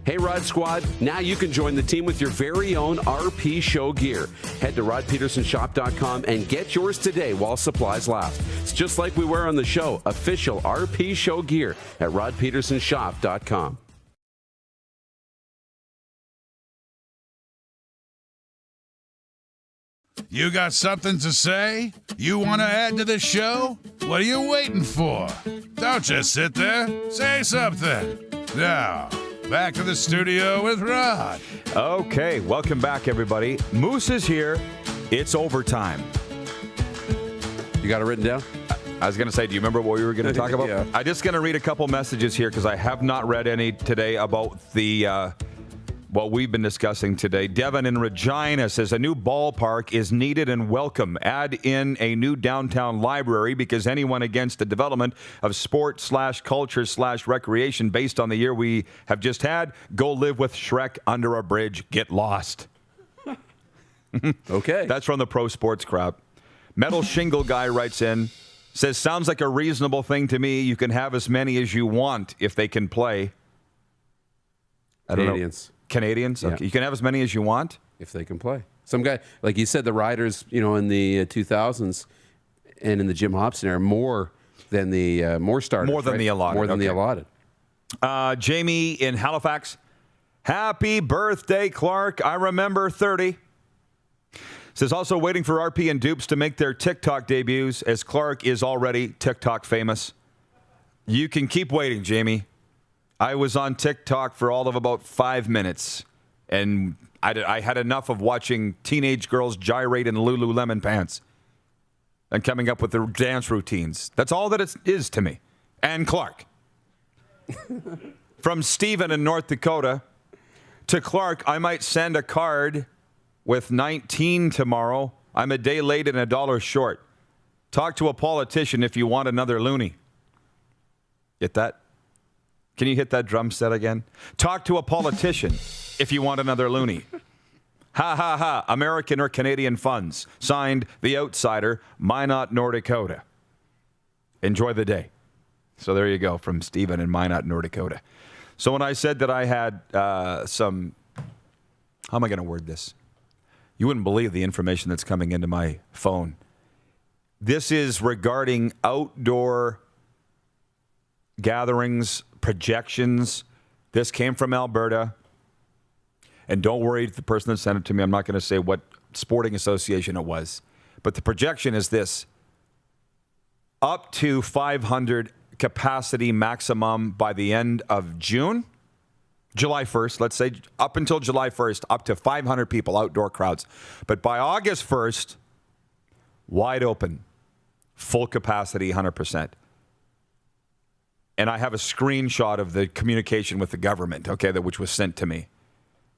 Hey, Rod Squad, now you can join the team with your very own RP Show gear. Head to rodpedersenshop.com and get yours today while supplies last. It's just like we wear on the show, official RP Show gear at rodpedersenshop.com. You got something to say? You want to add to the show? What are you waiting for? Don't just sit there. Say something. Now, back to the studio with Rod. Okay, welcome back, everybody. Moose is here. It's overtime. You got it written down? I was going to say, do you remember what we were going to talk about? Yeah. I'm just going to read a couple messages here because I have not read any today about the what we've been discussing today. Devin in Regina says a new ballpark is needed and welcome. Add in a new downtown library because anyone against the development of sport/culture/recreation based on the year we have just had, go live with Shrek under a bridge. Get lost. Okay. That's from the Pro Sports crowd. Metal Shingle guy writes in, says, sounds like a reasonable thing to me. You can have as many as you want if they can play. I don't know. Canadians? Okay. Yeah. You can have as many as you want? If they can play. Some guy, like you said, the Riders, in the 2000s and in the Jim Hobson era, more than the more starters. More than right? the allotted. More than the allotted. Jamie in Halifax. Happy birthday, Clark. I remember 30. Says also waiting for RP and Dupes to make their TikTok debuts as Clark is already TikTok famous. You can keep waiting, Jamie. I was on TikTok for all of about 5 minutes, and I had enough of watching teenage girls gyrate in Lululemon pants and coming up with their dance routines. That's all that it is to me. And Clark. From Stephen in North Dakota. To Clark, I might send a card with 19 tomorrow. I'm a day late and $1 short. Talk to a politician if you want another loony. Get that? Can you hit that drum set again? Talk to a politician if you want another loony. Ha, ha, ha. American or Canadian funds. Signed, The Outsider, Minot, North Dakota. Enjoy the day. So there you go, from Stephen in Minot, North Dakota. So when I said that I had some, how am I going to word this? You wouldn't believe the information that's coming into my phone. This is regarding outdoor gatherings, projections. This came from Alberta. And don't worry, the person that sent it to me, I'm not going to say what sporting association it was. But the projection is this. Up to 500 capacity maximum by the end of June. July 1st, let's say up until July 1st, up to 500 people, outdoor crowds. But by August 1st, wide open, full capacity, 100%. And I have a screenshot of the communication with the government, okay, which was sent to me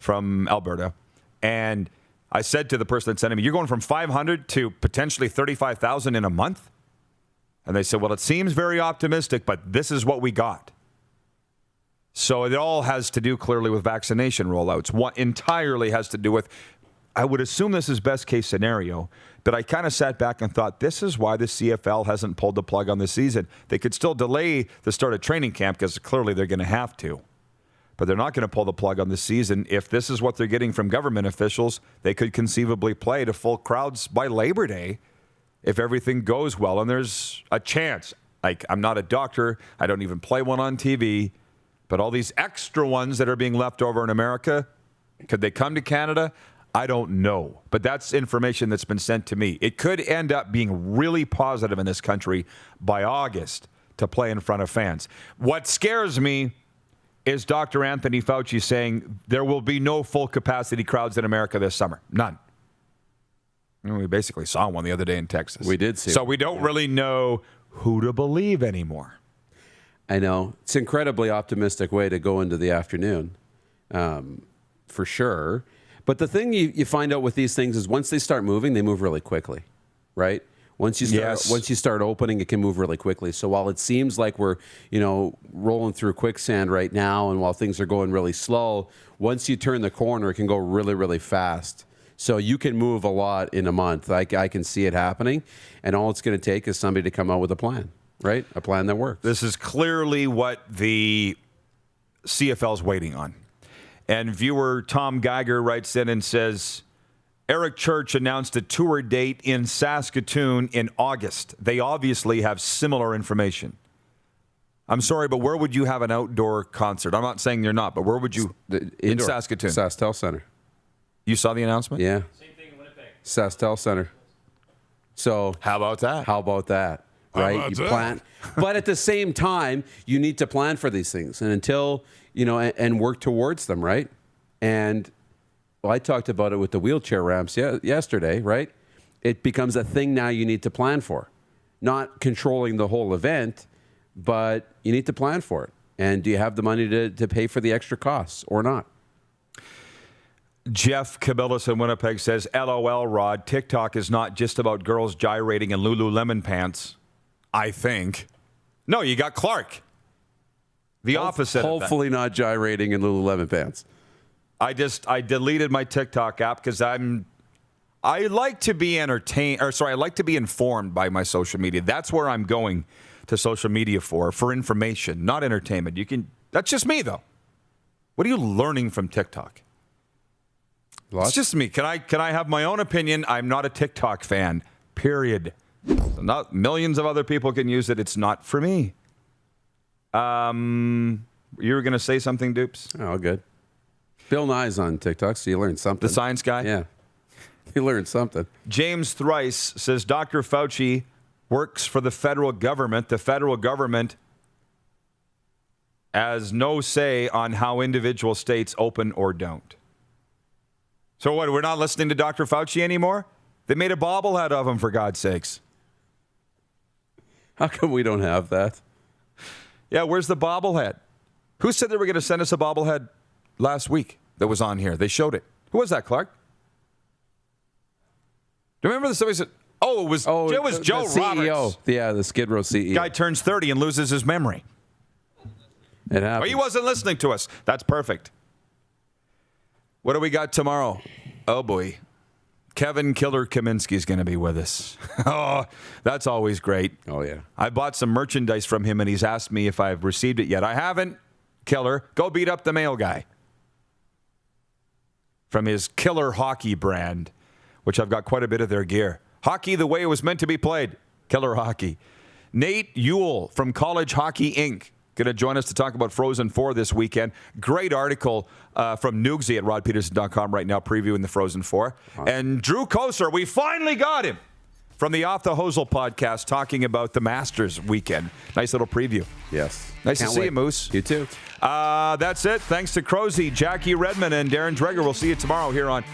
from Alberta. And I said to the person that sent it me, you're going from 500 to potentially 35,000 in a month? And they said, well, it seems very optimistic, but this is what we got. So it all has to do clearly with vaccination rollouts. What entirely has to do with, I would assume this is best case scenario, but I kind of sat back and thought, this is why the CFL hasn't pulled the plug on the season. They could still delay the start of training camp because clearly they're going to have to. But they're not going to pull the plug on the season. If this is what they're getting from government officials, they could conceivably play to full crowds by Labor Day if everything goes well. And there's a chance. Like, I'm not a doctor. I don't even play one on TV. But all these extra ones that are being left over in America, could they come to Canada? I don't know. But that's information that's been sent to me. It could end up being really positive in this country by August to play in front of fans. What scares me is Dr. Anthony Fauci saying there will be no full capacity crowds in America this summer. None. We basically saw one the other day in Texas. We did see So one. we don't really know who to believe anymore. I know. It's an incredibly optimistic way to go into the afternoon, for sure. But the thing you find out with these things is once they start moving, they move really quickly, right? Once you start opening, it can move really quickly. So while it seems like we're, rolling through quicksand right now, and while things are going really slow, once you turn the corner, it can go really, really fast. So you can move a lot in a month. I can see it happening, and all it's going to take is somebody to come out with a plan. Right? A plan that works. This is clearly what the CFL is waiting on. And viewer Tom Geiger writes in and says, Eric Church announced a tour date in Saskatoon in August. They obviously have similar information. I'm sorry, but where would you have an outdoor concert? I'm not saying you're not, but where would you? In Saskatoon. Sastel Center. You saw the announcement? Yeah. Same thing in Winnipeg. Sastel Center. So how about that? Right? You plan. But at the same time, you need to plan for these things. And until, and work towards them, right? And I talked about it with the wheelchair ramps yesterday, right? It becomes a thing now you need to plan for. Not controlling the whole event, but you need to plan for it. And do you have the money to pay for the extra costs or not? Jeff Cabillas in Winnipeg says, LOL, Rod, TikTok is not just about girls gyrating in Lululemon pants. I think. No, you got Clark. The opposite. Hopefully not gyrating in Lululemon pants. I deleted my TikTok app because I like to be entertained. I like to be informed by my social media. That's where I'm going to social media for information, not entertainment. That's just me though. What are you learning from TikTok? It's just me. Can I have my own opinion? I'm not a TikTok fan. Period. Not millions of other people can use it. It's not for me. You were going to say something, Dupes? Oh, good. Bill Nye's on TikTok, so you learned something. The science guy? Yeah. You learned something. James Thrice says Dr. Fauci works for the federal government. The federal government has no say on how individual states open or don't. So what, we're not listening to Dr. Fauci anymore? They made a bobblehead of him, for God's sakes. How come we don't have that? Yeah, where's the bobblehead? Who said they were going to send us a bobblehead last week that was on here? They showed it. Who was that, Clark? Do you remember somebody said, it was Joe the Roberts. CEO. Yeah, the Skid Row CEO. Guy turns 30 and loses his memory. It happened. Well, he wasn't listening to us. That's perfect. What do we got tomorrow? Oh, boy. Kevin Killer Kaminsky is going to be with us. Oh, that's always great. Oh, yeah. I bought some merchandise from him, and he's asked me if I've received it yet. I haven't. Killer, go beat up the mail guy. From his Killer Hockey brand, which I've got quite a bit of their gear. Hockey the way it was meant to be played. Killer Hockey. Nate Ewell from College Hockey Inc. going to join us to talk about Frozen 4 this weekend. Great article from Noogsy at rodpedersen.com right now previewing the Frozen 4. Awesome. And Drew Koser, we finally got him from the Off the Hosel podcast talking about the Masters weekend. Nice little preview. Yes. Nice to see you, Moose. You too. That's it. Thanks to Crowsey, Jackie Redmond, and Darren Dreger. We'll see you tomorrow here on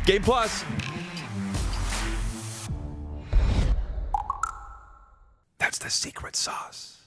Game Plus. That's the secret sauce.